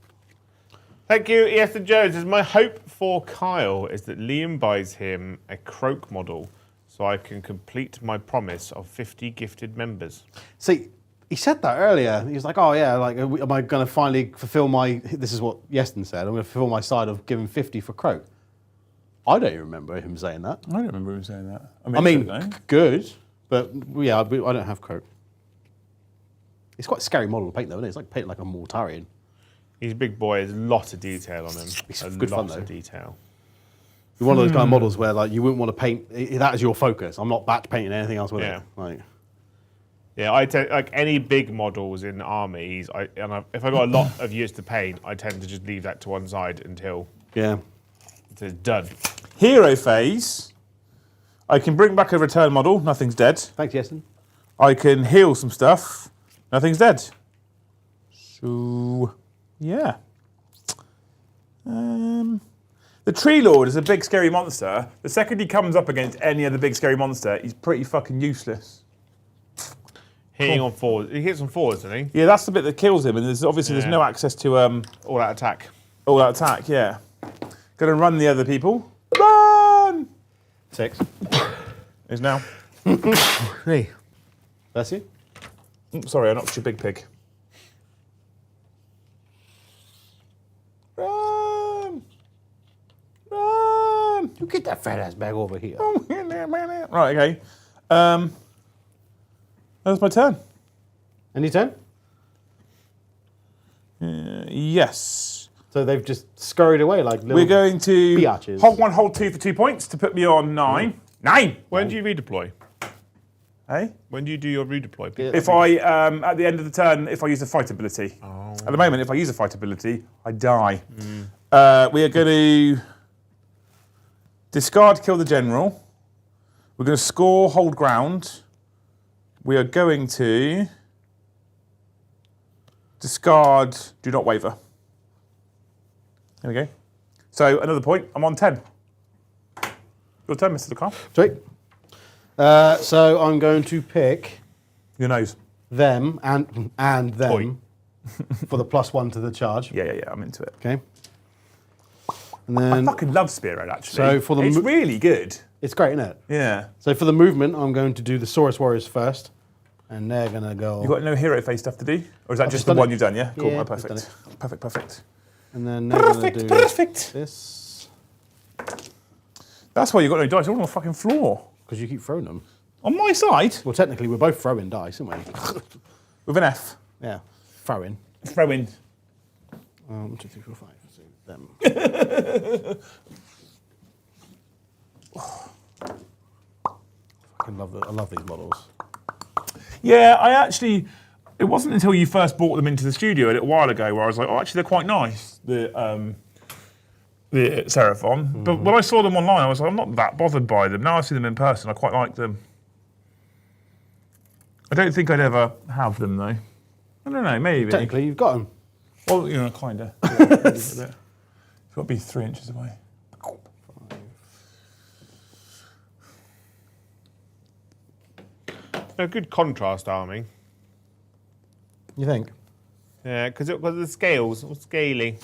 Thank you, Esther Jones. My hope for Kyle is that Liam buys him a Croak model so I can complete my promise of 50 gifted members. See, he said that earlier. He was like, "Oh yeah, like, am I going to finally fulfil my?" This is what Yeston said. I'm going to fulfil my side of giving 50 for Croak. I don't even remember him saying that. I don't remember him saying that. I mean, good, but yeah, I don't have Croak. It's quite a scary model to paint, though, isn't it? It's like painting like a Mortarian. He's a big boy. There's a lot of detail on him. It's a good fun, lot though. of detail. You're one of those kind of models where like you wouldn't want to paint. That is your focus. I'm not back painting anything else with Yeah. it. Like, Yeah, I tend like any big models in armies. If I got a lot of years to paint, I tend to just leave that to one side until yeah. it's done. Hero phase. I can bring back a return model. Nothing's dead. Thanks, Yeston. I can heal some stuff. Nothing's dead. So, yeah. The Tree Lord is a big scary monster. The second he comes up against any other big scary monster, he's pretty fucking useless. Hitting on 4s. He hits on 4s, doesn't he? Yeah, that's the bit that kills him, and there's Yeah. no access to All that attack. all that attack. Yeah. Gonna run the other people. Run! 6. Is now. Hey. That's you. Sorry, I knocked your big pig. Run! Run! You get that fat ass bag over here. Right, okay. That's my turn. Any turn? Yes. So they've just scurried away like little. We're going to biatches. hold 1, hold 2 for 2 points to put me on 9. 9! When do you redeploy? Hey? When do you do your redeploy? Yeah. If I, at the end of the turn, if I use a fight ability. At the moment, if I use a fight ability, I die. We are going to discard, kill the general. We're going to score, hold ground. We are going to discard, do not waver. There we go. So another point, I'm on 10. Your turn, Mr. DeCarl. Sweet. So I'm going to pick Your nose. them and them Oi. for the +1 to the charge. Yeah, I'm into it. Okay. And I then fucking love Spearhead, actually. So for the it's really good. it's great, isn't it? Yeah. So for the movement, I'm going to do the Saurus Warriors first, and they're gonna go. You got no hero face stuff to do? Or is that I've just just the done one it. you've done, yeah? Cool, Yeah, oh, just done perfect. Perfect. And then they're gonna do Perfect. this That's why you got no dice. They're all on the fucking floor. because you keep throwing them. On my side? Well, technically, we're both throwing dice, aren't we? With an F. Yeah, throwing. Throw in. 1, 2, 3, 4, 5. So them. I love these models. Yeah, I actually... It wasn't until you first brought them into the studio a little while ago where I was like, oh, actually, they're quite nice, the Seraphon. But when I saw them online, I was like, I'm not that bothered by them. Now I see them in person, I quite like them. I don't think I'd ever have them, though. I don't know, maybe. Technically, you've got them. Well, you know, kind of. It's got to be 3 inches away. A good contrast army. You think? Yeah, because the scales, or scaly.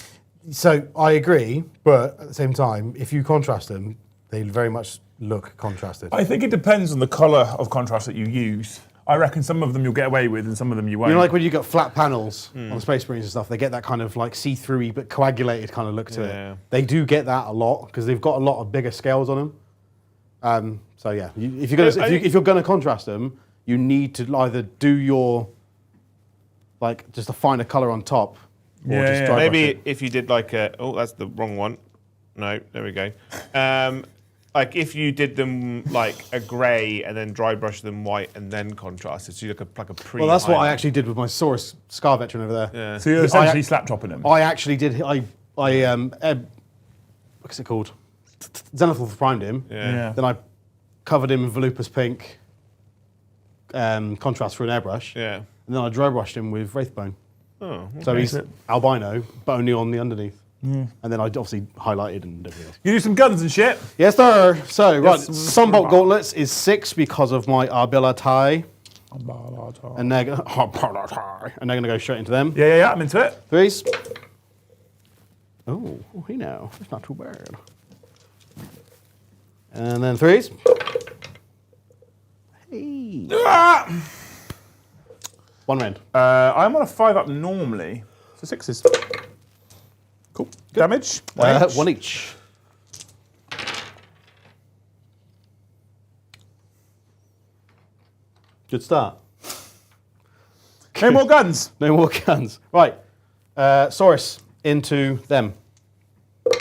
So I agree, but at the same time, if you contrast them, they very much look contrasted. I think it depends on the colour of contrast that you use. I reckon some of them you'll get away with and some of them you won't. You know, like when you got flat panels on Space Marines and stuff, they get that kind of like see-through-y but coagulated kind of look to Yeah. it. They do get that a lot because they've got a lot of bigger scales on them. So yeah, if you're gonna contrast them, you need to either do your like just a finer color on top, or just dry brush Maybe it. if you did like a that's the wrong one. No, there we go. Like if you did them like a grey and then dry brush them white and then contrasted, so you look like a pre. Well, that's what I actually did with my Saurus Scar Veteran over there. Yeah. So you're essentially slap dropping them. I actually did. What's it called? Zenithal primed him. Yeah. Then I covered him in Volupus pink contrast through an airbrush. Yeah. And then I dry brushed him with Wraithbone. Oh. So he's albino, but only on the underneath. And then I obviously highlighted and everything else. You do some guns and shit. Yes, sir. So, right, Yes, Sunbolt sir. Gauntlets is 6 because of my ability. And they're going to go straight into them. Yeah, I'm into it. 3s. Oh, hey now. That's not too bad. And then 3s. Hey. Ah! 1 rend. I'm on a 5 up normally. So 6s. Cool. Damage. 1 each. Good start. No more guns. No more guns. Right. Saurus into them. I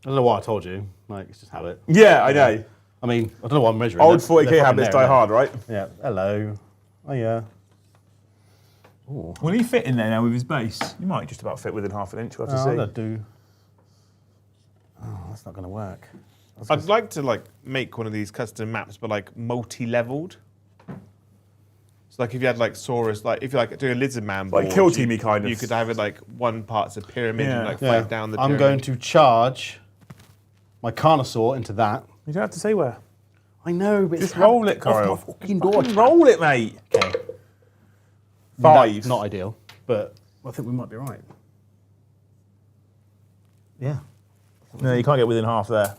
don't know why I told you. Like, it's just habit. Yeah, I know. I mean, I don't know why I'm measuring. Old They're 40k fucking habits there, die aren't hard, right? they? Yeah. Hello. Oh, yeah. Will he fit in there now with his base? You might just about fit within half an inch. We'll have to I'm see. going to do... Oh, that's not going to work. I'd like to like make one of these custom maps, but like multi-leveled. So like if you had like Saurus, like if you like do a lizard man board, Like kill teamy kind of. you could have it like one part's a pyramid and Yeah. like Yeah. fight down the I'm pyramid. going to charge my Carnosaur into that. You don't have to say where. I know, but Just it's roll it, off Kyle. my fucking door. Roll it, mate. Okay. 5. Not ideal, but I think we might be right. Yeah. No, you can't get within half there.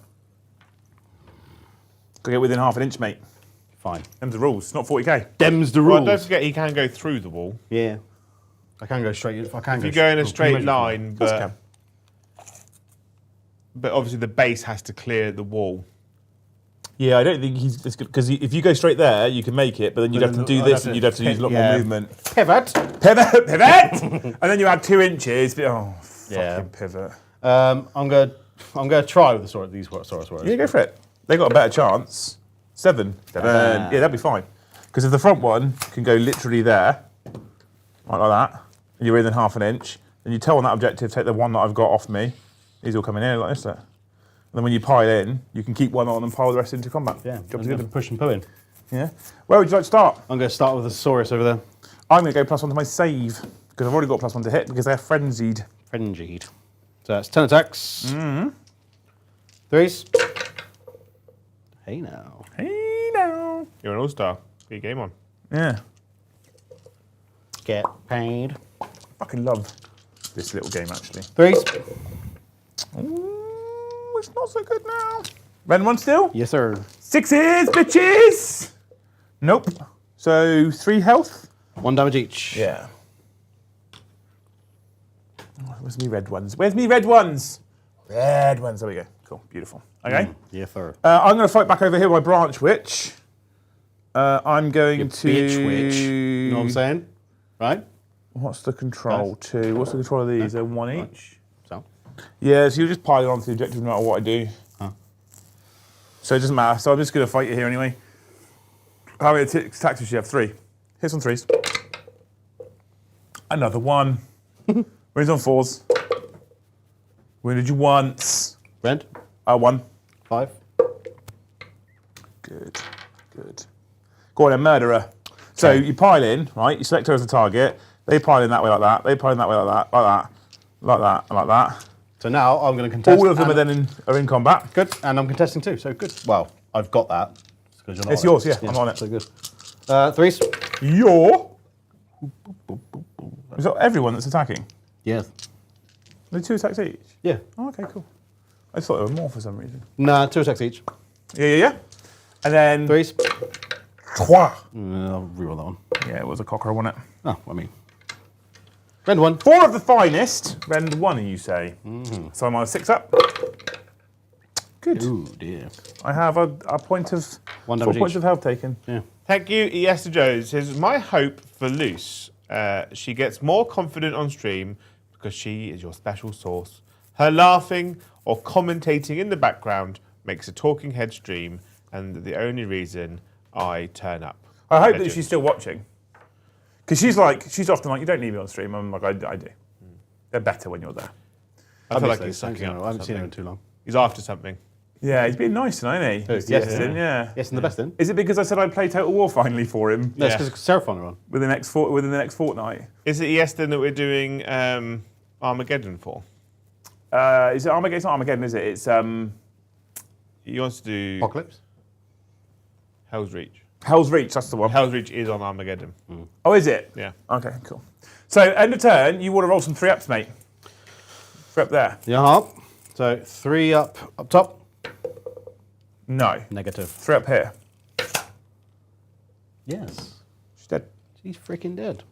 Got to get within half an inch, mate. Fine. Them's the rules. It's not 40k. Them's the Well, rules. don't forget he can go through the wall. Yeah. I can go straight. If I can If go you go in a can straight measure line, Of course you but obviously the base has to clear the wall. Yeah, I don't think he's because if you go straight there, you can make it, but then you'd have to do I'd this have to and you'd have to use a lot yeah. more movement. Pivot. Pivot, pivot, and then you add 2 inches. But, oh, Yeah. fucking pivot. I'm gonna try with these Saurus words. Yeah, go for it. They got a better chance. 7. Yeah, that'd be fine. Because if the front one can go literally there, like that, and you're within half an inch, then you tell on that objective, take the one that I've got off me. These all come in here like this. Look. And then when you pile in, you can keep one on and pile the rest into combat. Yeah. Job's I'm good. push and pull in. Yeah. Where would you like to start? I'm gonna start with the Saurus over there. I'm going to go +1 to my save because I've already got +1 to hit because they're frenzied. Frenzied. So that's 10 attacks. 3s. Hey now. Hey now. You're an all-star. Get your game on. Yeah. Get paid. Fucking love this little game actually. 3s. Ooh, it's not so good now. Red one still? Yes, sir. 6s, bitches. Nope. So 3 health. 1 damage each. Yeah. Where's me red ones? Where's me red ones? Red ones. There we go. Cool. Beautiful. Okay. Yes, sir. I'm going to fight back over here with my branch witch. I'm going to. Bitch witch. You know what I'm saying? Right? What's the control? 2. What's the control of these? They're 1 each. So. Yeah, so you're just piling onto the objective no matter what I do. Huh. So it doesn't matter. So I'm just going to fight you here anyway. How many attacks does she have? 3. Hits on 3s. Another 1. Wins on 4s. Wounded you once. Red. 1. 5. Good. Good. Go on then, murderer. So you pile in, right? You select her as a target. They pile in that way like that. They pile in that way like that, like that, like that, and like that. So now I'm going to contest. All of them are then in combat. Good. And I'm contesting too. So good. Well, I've got that. Because you're not It's on yours, it. yeah, I'm on it. So good. 3s. You're. Is that everyone that's attacking? Yes. They're 2 attacks each? Yeah. Oh, okay, cool. I thought there were more for some reason. Nah, 2 attacks each. Yeah. And then. 3s. Trois. I'll reroll that one. Yeah, it was a cocker, wasn't it? Oh, I mean. Red 1. 4 of the finest. Rend 1, you say. So I'm on a 6 up. Good. Ooh, dear. I have a point of 1 4 damage points each. of health taken. Yeah. Thank you, Esther Jones. Says, my hope for Luce, she gets more confident on stream because she is your special source. Her laughing or commentating in the background makes a talking head stream, and the only reason I turn up. I hope that Legend. she's still watching. Because she's often like, you don't need me on stream. I'm like, I do. They're better when you're there. I feel like Obviously, he's sucking up. I haven't seen something. him in too long. He's after something. Yeah, he's been nice tonight, isn't he? Who? Yes, Yes, yeah. Yes, and the best then. Is it because I said I'd play Total War finally for him No, it's Yeah. because Seraphon are on. within the next fortnight? Is it Yeston that we're doing Armageddon for? Is it Armageddon? It's not Armageddon, is it? It's He wants to do Apocalypse? Hell's Reach. Hell's Reach. That's the one. Hell's Reach is on Armageddon. Oh, is it? Yeah. Okay, cool. So end of turn, you want to roll some 3-ups, mate. 3-up there. Yeah. So 3 up top. No. Negative. 3-up here. Yes. She's dead. She's freaking dead.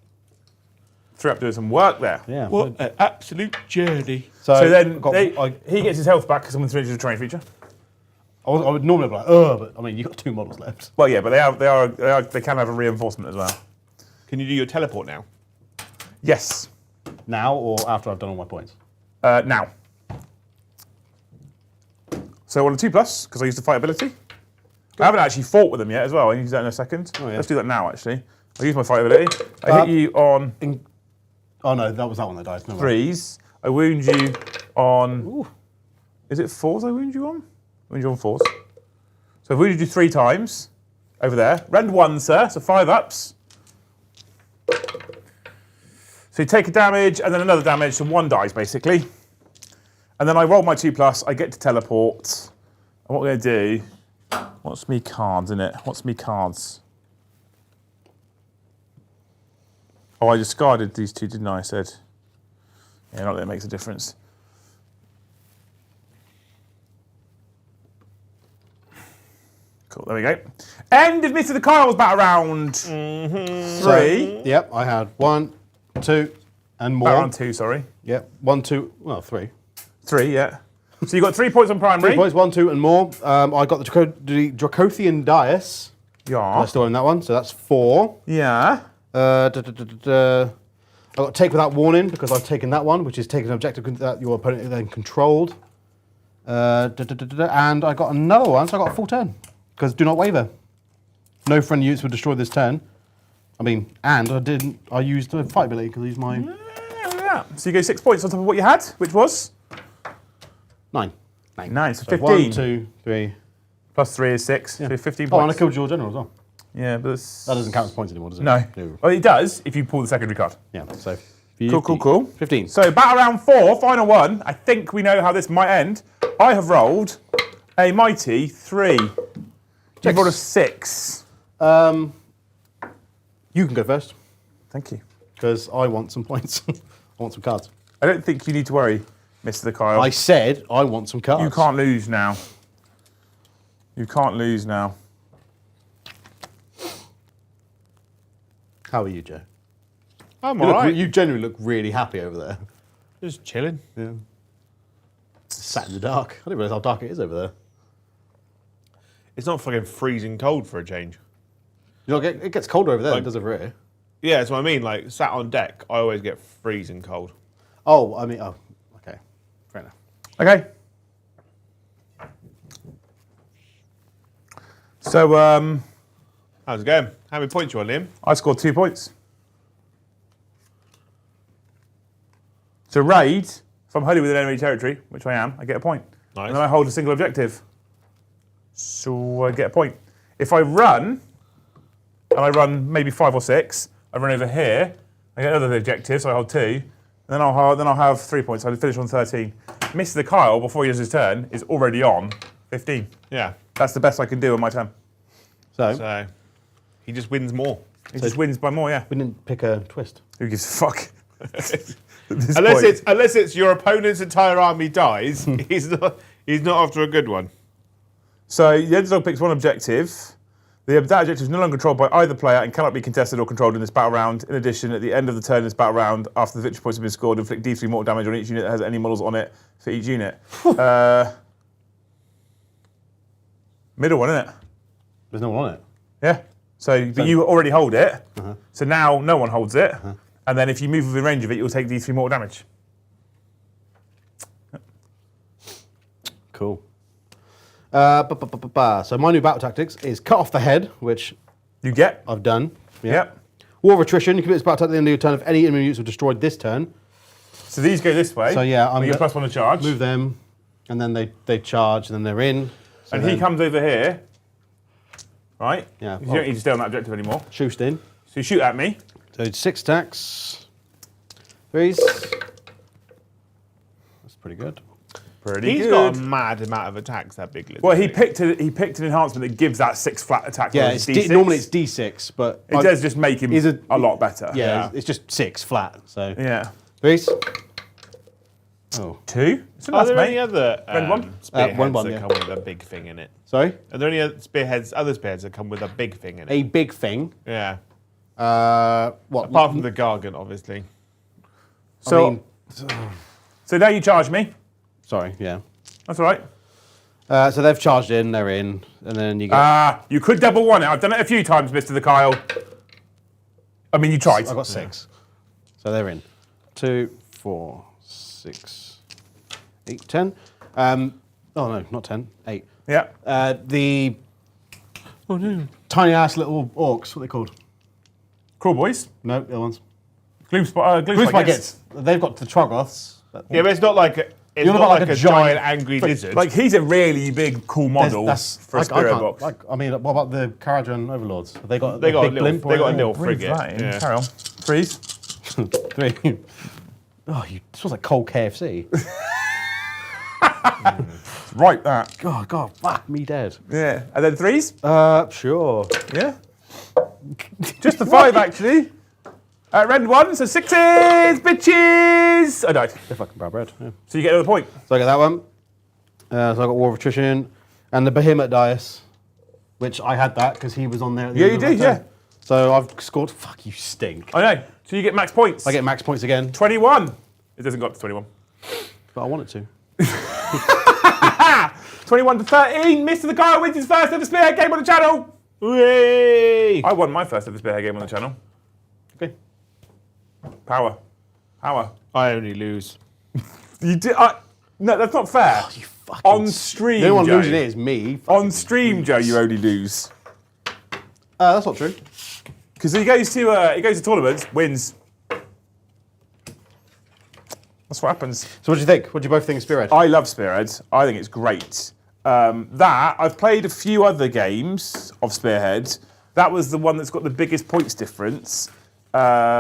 3-up doing some work there. Yeah. What an absolute journey. So then I he gets his health back because someone's finished a terrain feature. would normally be like, but I mean, you've got 2 models left. Well, yeah, but they can have a reinforcement as well. Can you do your teleport now? Yes. Now or after I've done all my points? Now. So I want a 2+, because I used the fight ability. I haven't actually fought with them yet as well. I use that in a second. Oh, yeah. Let's do that now, actually. I use my fight ability. I hit you on Oh no, that was that one that died. No, 3s. I wound you on... Ooh. Is it 4s I wound you on? I wound you on 4s. So I've wounded you 3 times. Over there. Rend 1, sir. So 5 ups. So you take a damage and then another damage, so 1 dies, basically. And then I roll my 2+, I get to teleport. And what we're going to do... What's me cards, innit? What's me cards? Oh, I discarded these 2, didn't I? I said... Yeah, not that it makes a difference. Cool, there we go. End of Mr. the Kyle's battle round. 3. Yep, I had 1, 2, and more. Battle round 2, sorry. Yep, 1, 2, well, 3. 3, yeah. So you got 3 points on primary. 3 points, 1, 2, and more. I got the Dracothian Dias. Yeah. I still own that one, so that's 4. Yeah. I got Take Without Warning because I've taken that one, which is taking an objective that your opponent then controlled. And I got another one, so I got a full turn. Because Do Not Waver. No friendly units would destroy this turn. I mean, and I used the fight ability because I used my... Yeah. So you go 6 points on top of what you had, which was? 9. 9, so So 15. 1, 2, 3. Plus 3 is 6, so 15 Oh, and I points. killed your general as well. Yeah, but that's... That doesn't count as points anymore, does it? No. Well, it does if you pull the secondary card. Yeah, so... Cool. 15. So battle round 4, final one. I think we know how this might end. I have rolled a mighty 3. You've rolled a 6. You can go first, Thank you. because I want some points. I want some cards. I don't think you need to worry, Mr. Kyle. I said I want some cards. You can't lose now. You can't lose now. How are you, Joe? I'm You, alright. you generally look really happy over there. Just chilling. Yeah. Sat in the dark. I didn't realise how dark it is over there. It's not fucking freezing cold for a change. You know, it gets colder over there than Like- it does over here. Yeah, that's what I mean. Like, sat on deck, I always get freezing cold. Oh, I mean, okay. Fair enough. Okay. So, How's it going? How many points you on, Liam? I scored 2 points. So raid, if I'm wholly within enemy territory, which I am, I get a point. Nice. And then I hold a single objective. So I get a point. If I run, and I run maybe 5 or 6, I run over here, I get another objective, so I hold 2, and then I'll have 3 points. I'll finish on 13. Mr. Kyle, before he does his turn, is already on 15. Yeah. That's the best I can do on my turn. So, he just wins more. He just wins by more, yeah. We didn't pick a twist. Who gives a fuck? At this Unless it's your opponent's entire army dies, Hmm. he's not after a good one. So the underdog picks one objective. That objective is no longer controlled by either player and cannot be contested or controlled in this battle round. In addition, at the end of the turn in this battle round, after the victory points have been scored, inflict D3 mortal damage on each unit that has any models on it for each unit. Middle one, isn't it? There's no one on it. Yeah. So but you already hold it. So now no one holds it. And then if you move within range of it, you'll take D3 mortal damage. Cool. So my new battle tactics is cut off the head, which You get. I've done. Yep. War of attrition. You commit this battle tactic at the end of your turn if any enemy units were destroyed this turn. So these go this way. So yeah, I'm you get gonna +1 to charge. Move them, and then they charge, and then they're in. So and he comes over here. Right? Yeah. You don't need to stay on that objective anymore. Shoost in. So you shoot at me. So 6 attacks. 3s. That's pretty good. Pretty He's good. got a mad amount of attacks, that big lizard. Well, he picked an enhancement that gives that 6 flat attack. Yeah, roll it's D6. normally it's D6, but It does just make him he's a lot better. Yeah, it's just 6 flat. So Yeah. 3s. Oh, 2? It's Are enough, there any mate. other Red one? spearheads one, that yeah. come with a big thing in it? sorry. Are there any other spearheads that come with a big thing in it? A big thing. Yeah. What? Apart from the Gargant, obviously. So, I mean, so now you charge me. sorry. Yeah. That's all right. So they've charged in. They're in, and then you get. You could double one it. I've done it a few times, Mr. the Kyle. I mean, you tried. I got 6. So they're in. 2, 4, 6, 8, 10. Oh no, not 10. 8. Yeah. The tiny ass little orcs. What are they called? Crawl boys. No, the other ones. Gloom Blue spikes. Spikes. They've got the Troggoths. Yeah, but it's not like a, it's You're not not like like a a giant giant- angry lizard. Like, he's a really big, cool model for a I spirit can't- box. I mean, what about the Kharadron Overlords? Have they got they a got big a little, blimp? they got a or little Breathe frigate. that in. Yeah. Carry on. Freeze. 3. Oh, you smells like cold KFC. Right, that. Oh God, fuck me dead. Yeah. And then 3s? Sure. Yeah. Just the 5, actually. Red 1, so 6s, bitches! I died. They're fucking bad bread. Yeah. So you get another point. So I got that one. So I got War of Attrition and the Behemoth Dice, which I had that because he was on there. At the Yeah, end you of my did, turn. yeah. So I've scored. Fuck you, stink. I know. So you get max points. I get max points again, 21. It doesn't go up to 21. but I want it to. 21 to 13. Mr. the Kyle wins his first ever Spearhead game on the channel. Hooray! I won my first ever Spearhead game on the channel. Okay. Power. I only lose. You did. No, that's not fair. You fucking. On stream, The only one Joe. losing it is me. On stream, Joe, you only lose. That's not true. Because he goes to tournaments, wins. That's what happens. So what do you think? What do you both think of Spearhead? I love Spearhead. I think it's great. I've played a few other games of Spearhead. That was the one that's got the biggest points difference,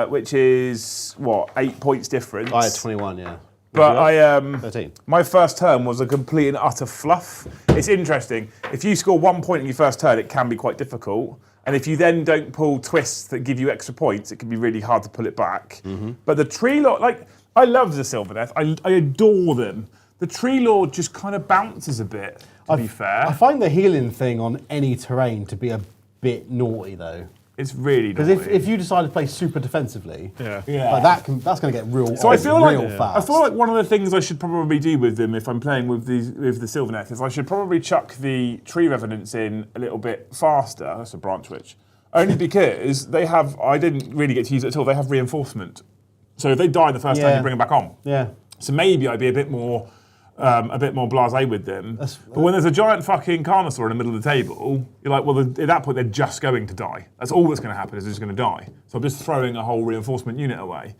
which is, 8 points difference. I had 21, yeah. But 13. my first turn was a complete and utter fluff. It's interesting. If you score 1 point in your first turn, it can be quite difficult. And if you then don't pull twists that give you extra points, it can be really hard to pull it back. But the Tree Lord, I love the Sylvaneth. I adore them. The Tree Lord just kind of bounces a bit, to be fair. I find the healing thing on any terrain to be a bit naughty, though. It's really Because if you decide to play super defensively, Yeah. that's going to get real. So I feel real fast. I feel like one of the things I should probably do with them if I'm playing with the Sylvaneth is I should probably chuck the Tree Revenants in a little bit faster. That's a branch witch. Only because I didn't really get to use it at all. They have reinforcement. So if they die in the first turn, you bring them back on. Yeah. So maybe I'd be a bit more blasé with them. But when there's a giant fucking Carnosaur in the middle of the table, you're like, well, at that point they're just going to die. That's all that's going to happen is they're just going to die. So I'm just throwing a whole reinforcement unit away.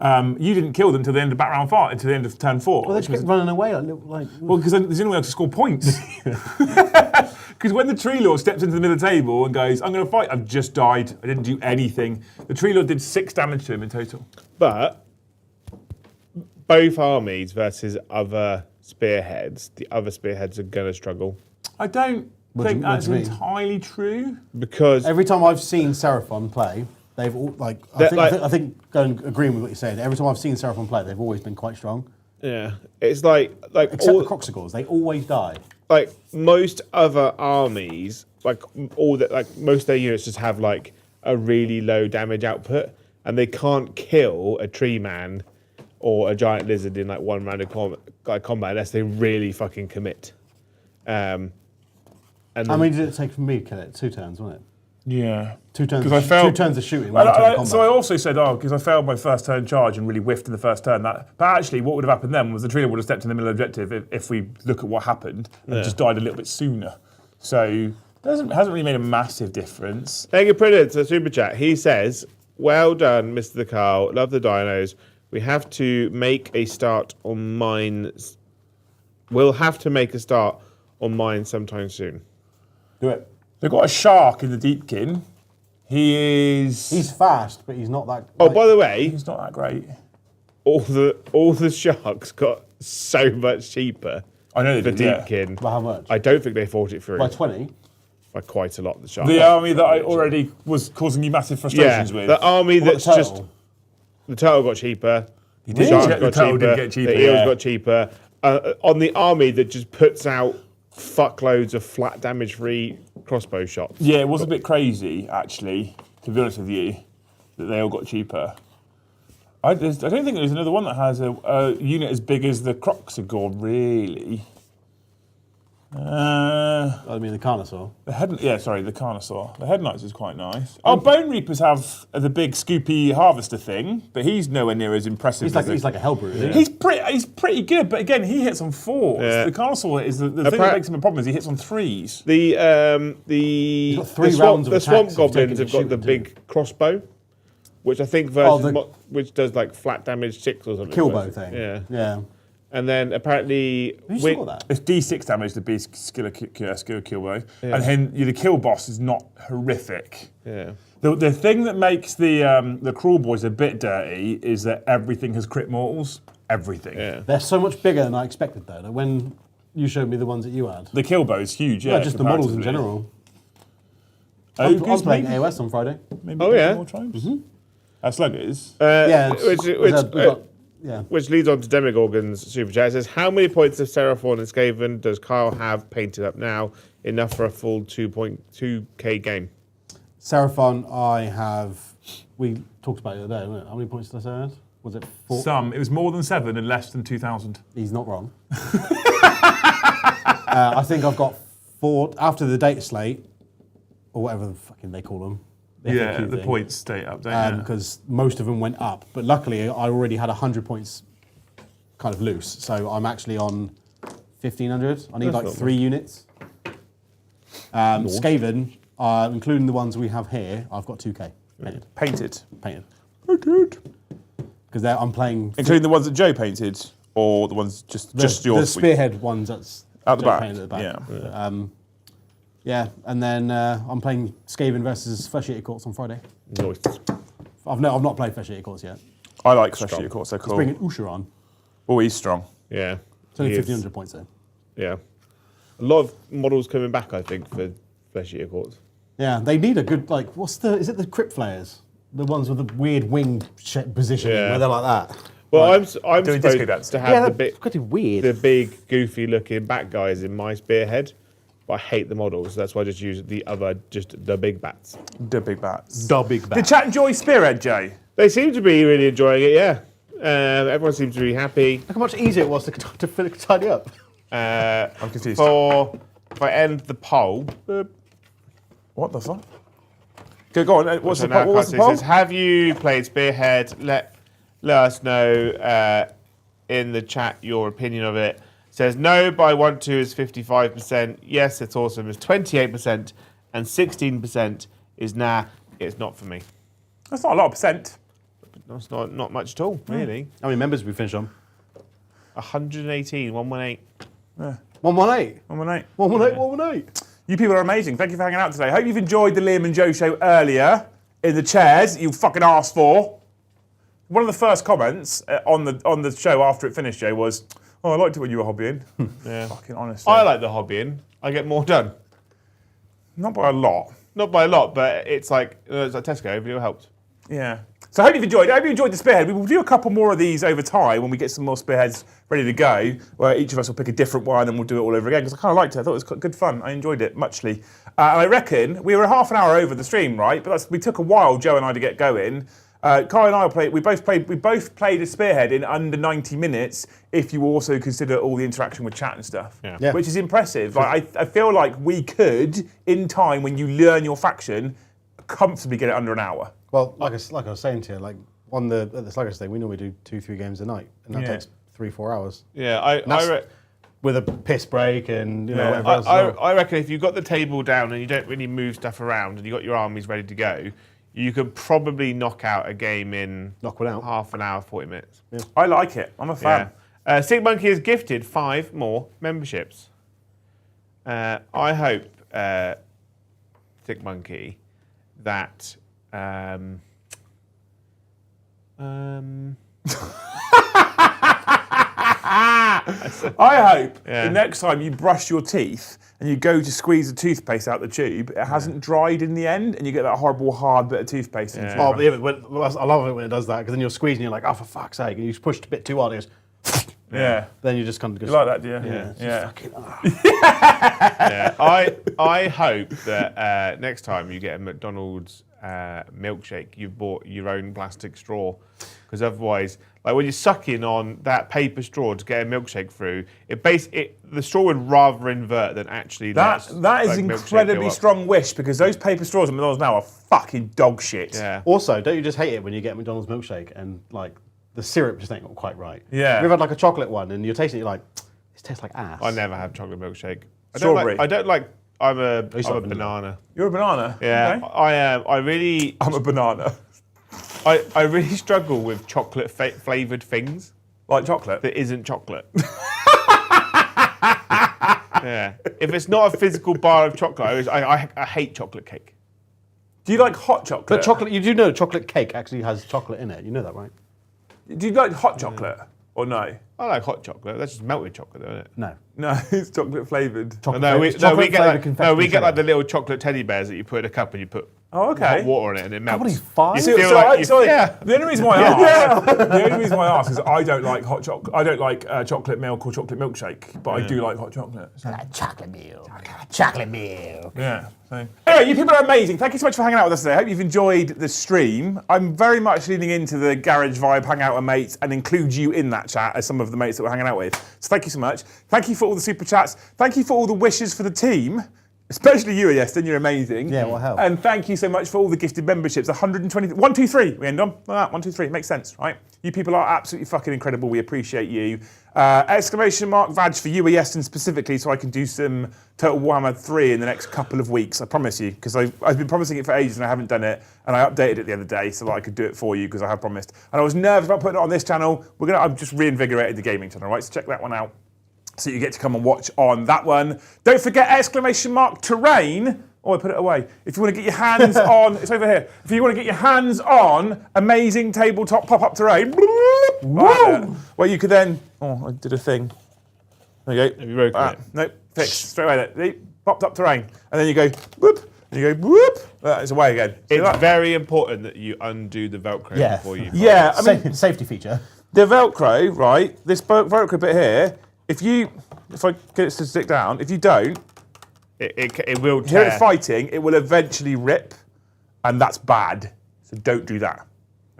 You didn't kill them until the end of back round 5, until the end of turn 4. Well, they just kept running away. Well, because there's the only way to score points. Because when the Tree Lord steps into the middle of the table and goes, I'm going to fight, I've just died, I didn't do anything. The Tree Lord did 6 damage to him in total. But both armies versus other spearheads, the other spearheads are going to struggle. I don't think what that's do you mean? entirely true. Because Every time I've seen Seraphon play, they've all I think going agreeing with what you're saying. Every time I've seen Seraphon play, they've always been quite strong. yeah, it's like Except all, the Croxigors, they always die. like most other armies, most of their units just have like a really low damage output, and they can't kill a tree man or a giant lizard in like one round of combat unless they really fucking commit. And And How many did it take for me to kill it? 2 turns, wasn't it? Yeah. 2 turns. 'Cause I failed- 2 turns of shooting. 1 turn of combat. So I also said, because I failed my first turn charge and really whiffed in the first turn. But actually, what would have happened then was the Trina would have stepped in the middle of the objective if we look at what happened and just died a little bit sooner. So it hasn't really made a massive difference. Thank you, Prince, a super chat. He says, "Well done, Mr. the Carl. Love the dinos. We have to make a start on mine. We'll have to make a start on mine sometime soon." Do it. They've got a shark in the Deepkin. He's fast, but he's not that. Oh, by the way, he's not that great. all the sharks got so much cheaper. I know for they did, Deepkin. By how much? I don't think they thought it through. By 20? By quite a lot. The sharks. The army that I already was causing you massive frustrations with. The army What that's about the just turtle? the turtle got cheaper. He The did. shark The got turtle cheaper. did get cheaper, The eels yeah. got cheaper. On the army that just puts out fuckloads of flat damage-free crossbow shots. Yeah, it was a bit crazy, actually, to be honest with you, that they all got cheaper. I don't think there's another one that has a unit as big as the Croxagore, really. I mean, the Carnosaur. The Carnosaur. The Head Knights is quite nice. Bone Reapers have the big scoopy harvester thing, but he's nowhere near as impressive. He's like a Hellbrew, isn't He's pretty good, but again, he hits on 4s. Yeah. The Carnosaur is the thing that makes him a problem is he hits on 3s. The got 3 rounds of swamp attacks if goblins you have take it got the and shoot big crossbow, which I think versus the- which does like flat damage 6 or something. Killbow thing. Yeah. Yeah. And then apparently Who's still got that? It's D6 damage to be skill killbow, and then the kill boss is not horrific. Yeah. The thing that makes the Cruel Boys a bit dirty is that everything has crit mortals. Everything. Yeah. They're so much bigger than I expected, though. Like when you showed me the ones that you had. The kill bow is huge. Yeah, Just the models in comparatively. general. I'm Ogres, playing maybe? AoS on Friday. Maybe Oh, yeah. more tribes. Sluggers. Yeah. Which leads on to Demogorgon's super chat. It says, how many points of Seraphon and Skaven does Kyle have painted up now? Enough for a full 2.2k game. Seraphon, I have. We talked about it the other day, wasn't it? How many points did I say I had? Was it 4? Some. It was more than 7 and less than 2,000. He's not wrong. I think I've got 4 after the data slate, or whatever the fucking they call them. The FAQ thing. points state update. Because most of them went up. But luckily, I already had 100 points kind of loose. So I'm actually on 1,500. I need like 3 units. Skaven, including the ones we have here, I've got 2k painted. Painted. Because I'm playing... Including the ones that Joe painted, or the ones just yours? The Spearhead ones that's... At the back. painted at the back. Yeah. Yeah, and then I'm playing Skaven versus Flesh-Eater Courts on Friday. Nice. I've not played Flesh-Eater Courts yet. I like Flesh-Eater Courts, they're Let's cool. bring an Usher on. Oh, he's strong. Yeah. It's only He is. 1,500 points though. Yeah. A lot of models coming back, I think, for Flesh Eater Courts. Yeah, they need a good, is it the Crypt Flayers? The ones with the weird wing positioning Yeah. where they're like that. Well, I'm Doing disco dance. supposed to have pretty weird. the big, goofy-looking back guys in my Spearhead, but I hate the models. That's why I just use the big bats. The big bats. The big bat. Did chat enjoy Spearhead, Jay? They seem to be really enjoying it, yeah. Everyone seems to be happy. Look how much easier it was to tidy up. I'm confused. If I end the poll, What the fuck? Go on. What's the so now poll? What was the it poll? says, have you played Spearhead? Let us know in the chat your opinion of it. It says no, but I want to is 55%. Yes, it's awesome is 28%, and 16% is nah, it's not for me. That's not a lot of percent. That's not much at all, really. How many members have we finished on? 118, 118. 118. 118. 118. You people are amazing. Thank you for hanging out today. Hope you've enjoyed the Liam and Joe show earlier in the chairs that you fucking asked for. One of the first comments on the show after it finished, Joe, was, "Oh, I liked it when you were hobbying." Yeah. Fucking honestly. I like the hobbying. I get more done. Not by a lot. Not by a lot, but it's like Tesco, video helped. Yeah. So I hope you've enjoyed it. I hope you enjoyed the Spearhead. We will do a couple more of these over time when we get some more Spearheads ready to go, where each of us will pick a different one and we'll do it all over again, because I kind of liked it. I thought it was good fun. I enjoyed it muchly. And I reckon we were half an hour over the stream, right? But we took a while, Joe and I, to get going. Kyle and I will play. We both played a Spearhead in under 90 minutes. If you also consider all the interaction with chat and stuff, Yeah. which is impressive. Like, I feel like we could, in time, when you learn your faction, comfortably get it under an hour. Well, like I was saying to you, like on at the Sluggish thing, we normally do 2-3 games a night, and that takes 3-4 hours Yeah, with a piss break and whatever else. I reckon if you've got the table down and you don't really move stuff around and you've got your armies ready to go, you could probably knock out a game in Knock one out. half an hour, 40 minutes. Yeah. I like it. I'm a fan. Yeah. Sick Monkey has gifted 5 more memberships. I hope, Sick Monkey, that... I hope the next time you brush your teeth and you go to squeeze the toothpaste out the tube, it hasn't dried in the end, and you get that horrible hard bit of toothpaste. In Oh, but I love it when it does that, because then you're squeezing, you're like, oh, for fuck's sake, and you just pushed a bit too hard, and it goes, Yeah. then you just kind of go. You like that, do you? Yeah. Fucking, Yeah. I hope that next time you get a McDonald's milkshake, you've bought your own plastic straw, because otherwise, like when you're sucking on that paper straw to get a milkshake through, the straw would rather invert than actually. That is incredibly strong wish, because those paper straws at McDonald's now are fucking dog shit. Yeah. Also, don't you just hate it when you get a McDonald's milkshake and like the syrup just ain't quite right? Yeah. Have you ever had like a chocolate one and you're tasting it, you're like, this tastes like ass. I never have chocolate milkshake. Strawberry. I'm a like banana. You're a banana. Yeah. Okay. I'm a banana. I really struggle with chocolate flavoured things Like chocolate. that isn't chocolate. Yeah. If it's not a physical bar of chocolate, I hate chocolate cake. Do you like hot chocolate? But chocolate, you do know chocolate cake actually has chocolate in it. You know that, right? Do you like hot chocolate or no? I like hot chocolate. That's just melted chocolate, though, isn't it? No. No, it's chocolate flavoured. We get confectionery like the little chocolate teddy bears that you put in a cup and you put Oh, okay. hot water in it and it melts. What are you, 5? You So, feel so like I- sorry, yeah. the only reason why I ask, is I don't like hot chocolate. I don't like chocolate milk or chocolate milkshake, but I do like hot chocolate. So, Chocolate milk. Chocolate milk. yeah. So. Anyway, you people are amazing. Thank you so much for hanging out with us today. I hope you've enjoyed the stream. I'm very much leaning into the garage vibe, hang out with mates, and include you in that chat as some of the mates that we're hanging out with. So thank you so much. Thank you for all the super chats. Thank you for all the wishes for the team. Especially you, Yeston, you're amazing. Yeah, what help? And thank you so much for all the gifted memberships. 120, 1, 2, 3, we end on. Like that, 1, 2, 3, makes sense, right? You people are absolutely fucking incredible. We appreciate you. Exclamation mark Vag for you, Yeston, specifically, so I can do some Total Warhammer 3 in the next couple of weeks. I promise you, because I've been promising it for ages and I haven't done it. And I updated it the other day so that I could do it for you, because I have promised. And I was nervous about putting it on this channel. I've just reinvigorated the gaming channel, right? So check that one out. So you get to come and watch on that one. Don't forget exclamation mark terrain. Oh, I put it away. If you want to get your hands on, it's over here. If you want to get your hands on amazing tabletop pop-up terrain, well, you could then. Oh, I did a thing. There you go. Have you broken it? Nope, fixed straight away. There. Popped up terrain, and then you go whoop, and you go whoop. It's away again. See It's that? very important that you undo the Velcro before you. Yeah, I mean Safety feature. the Velcro, right? This Velcro bit here. If I get it to stick down, if you don't, It will hear tear. it fighting, it will eventually rip, and that's bad. So don't do that.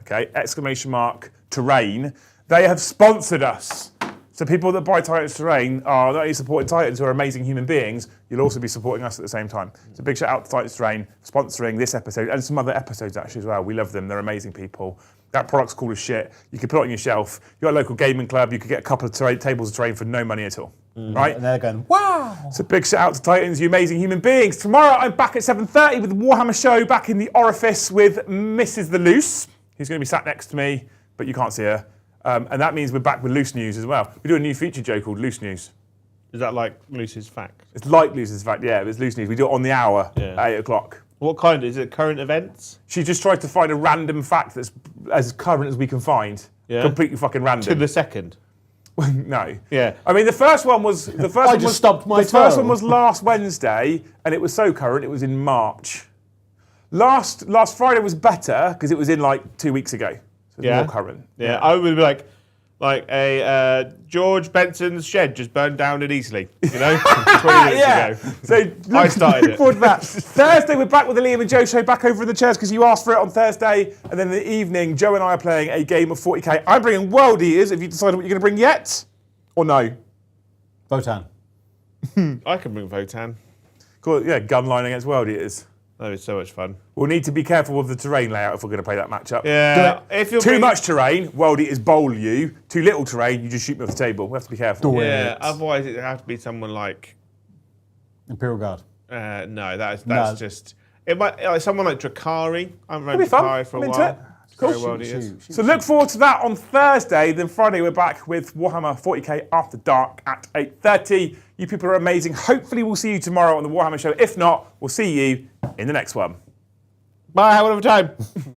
Okay? Exclamation mark terrain. They have sponsored us. So people that buy Titans Terrain are not only supporting Titans, who are amazing human beings, you'll also be supporting us at the same time. So big shout out to Titans Terrain for sponsoring this episode and some other episodes actually as well. We love them. They're amazing people. That product's cool as shit. You can put it on your shelf. You're at a local gaming club. You could get a couple of tables of terrain for no money at all. Right? And they're going, wow. So big shout out to Titans, you amazing human beings. Tomorrow I'm back at 7:30 with the Warhammer show back in the orifice with Mrs. The Loose, who's going to be sat next to me, but you can't see her. And that means we're back with Loose News as well. We do a new feature, Joe, called Loose News. Is that like Lucy's fact? It's like Loose's fact, yeah, it's Loose News. We do it on the hour at 8 o'clock. What kind? Is it current events? She just tries to find a random fact that's as current as we can find. Yeah. Completely fucking To random. the second. No. Yeah. I mean, the first one was stubbed my the first toe. one was last Wednesday, and it was so current. It was in March. Last Friday was better because it was in like 2 weeks ago. So it's more current. Yeah. I would be like, like a George Benson's shed just burned down in Eastleigh, 20 minutes ago. So I started look it. forward to that. Thursday, we're back with the Liam and Joe show, back over in the chairs because you asked for it on Thursday. And then in the evening, Joe and I are playing a game of 40k. I'm bringing World Eaters. Have you decided what you're going to bring yet? Or no? Votan. I can bring Votan. Cool, yeah, gunline against World Eaters. That is so much fun. We'll need to be careful with the terrain layout if we're going to play that matchup. Yeah. If you're Too much terrain, World Eaters bowl you. Too little terrain, you just shoot me off the table. We have to be careful. Yeah. Otherwise, it would have to be someone like. Imperial Guard. No, that's just. It might like someone like Drakari. I haven't That'd read be fun. Drakari for a I'm into while. it. Cool. Very World Eaters. So look forward to that on Thursday. Then Friday we're back with Warhammer 40k After Dark at 8:30. You people are amazing. Hopefully we'll see you tomorrow on the Warhammer show. If not, we'll see you in the next one. Bye, have a wonderful time.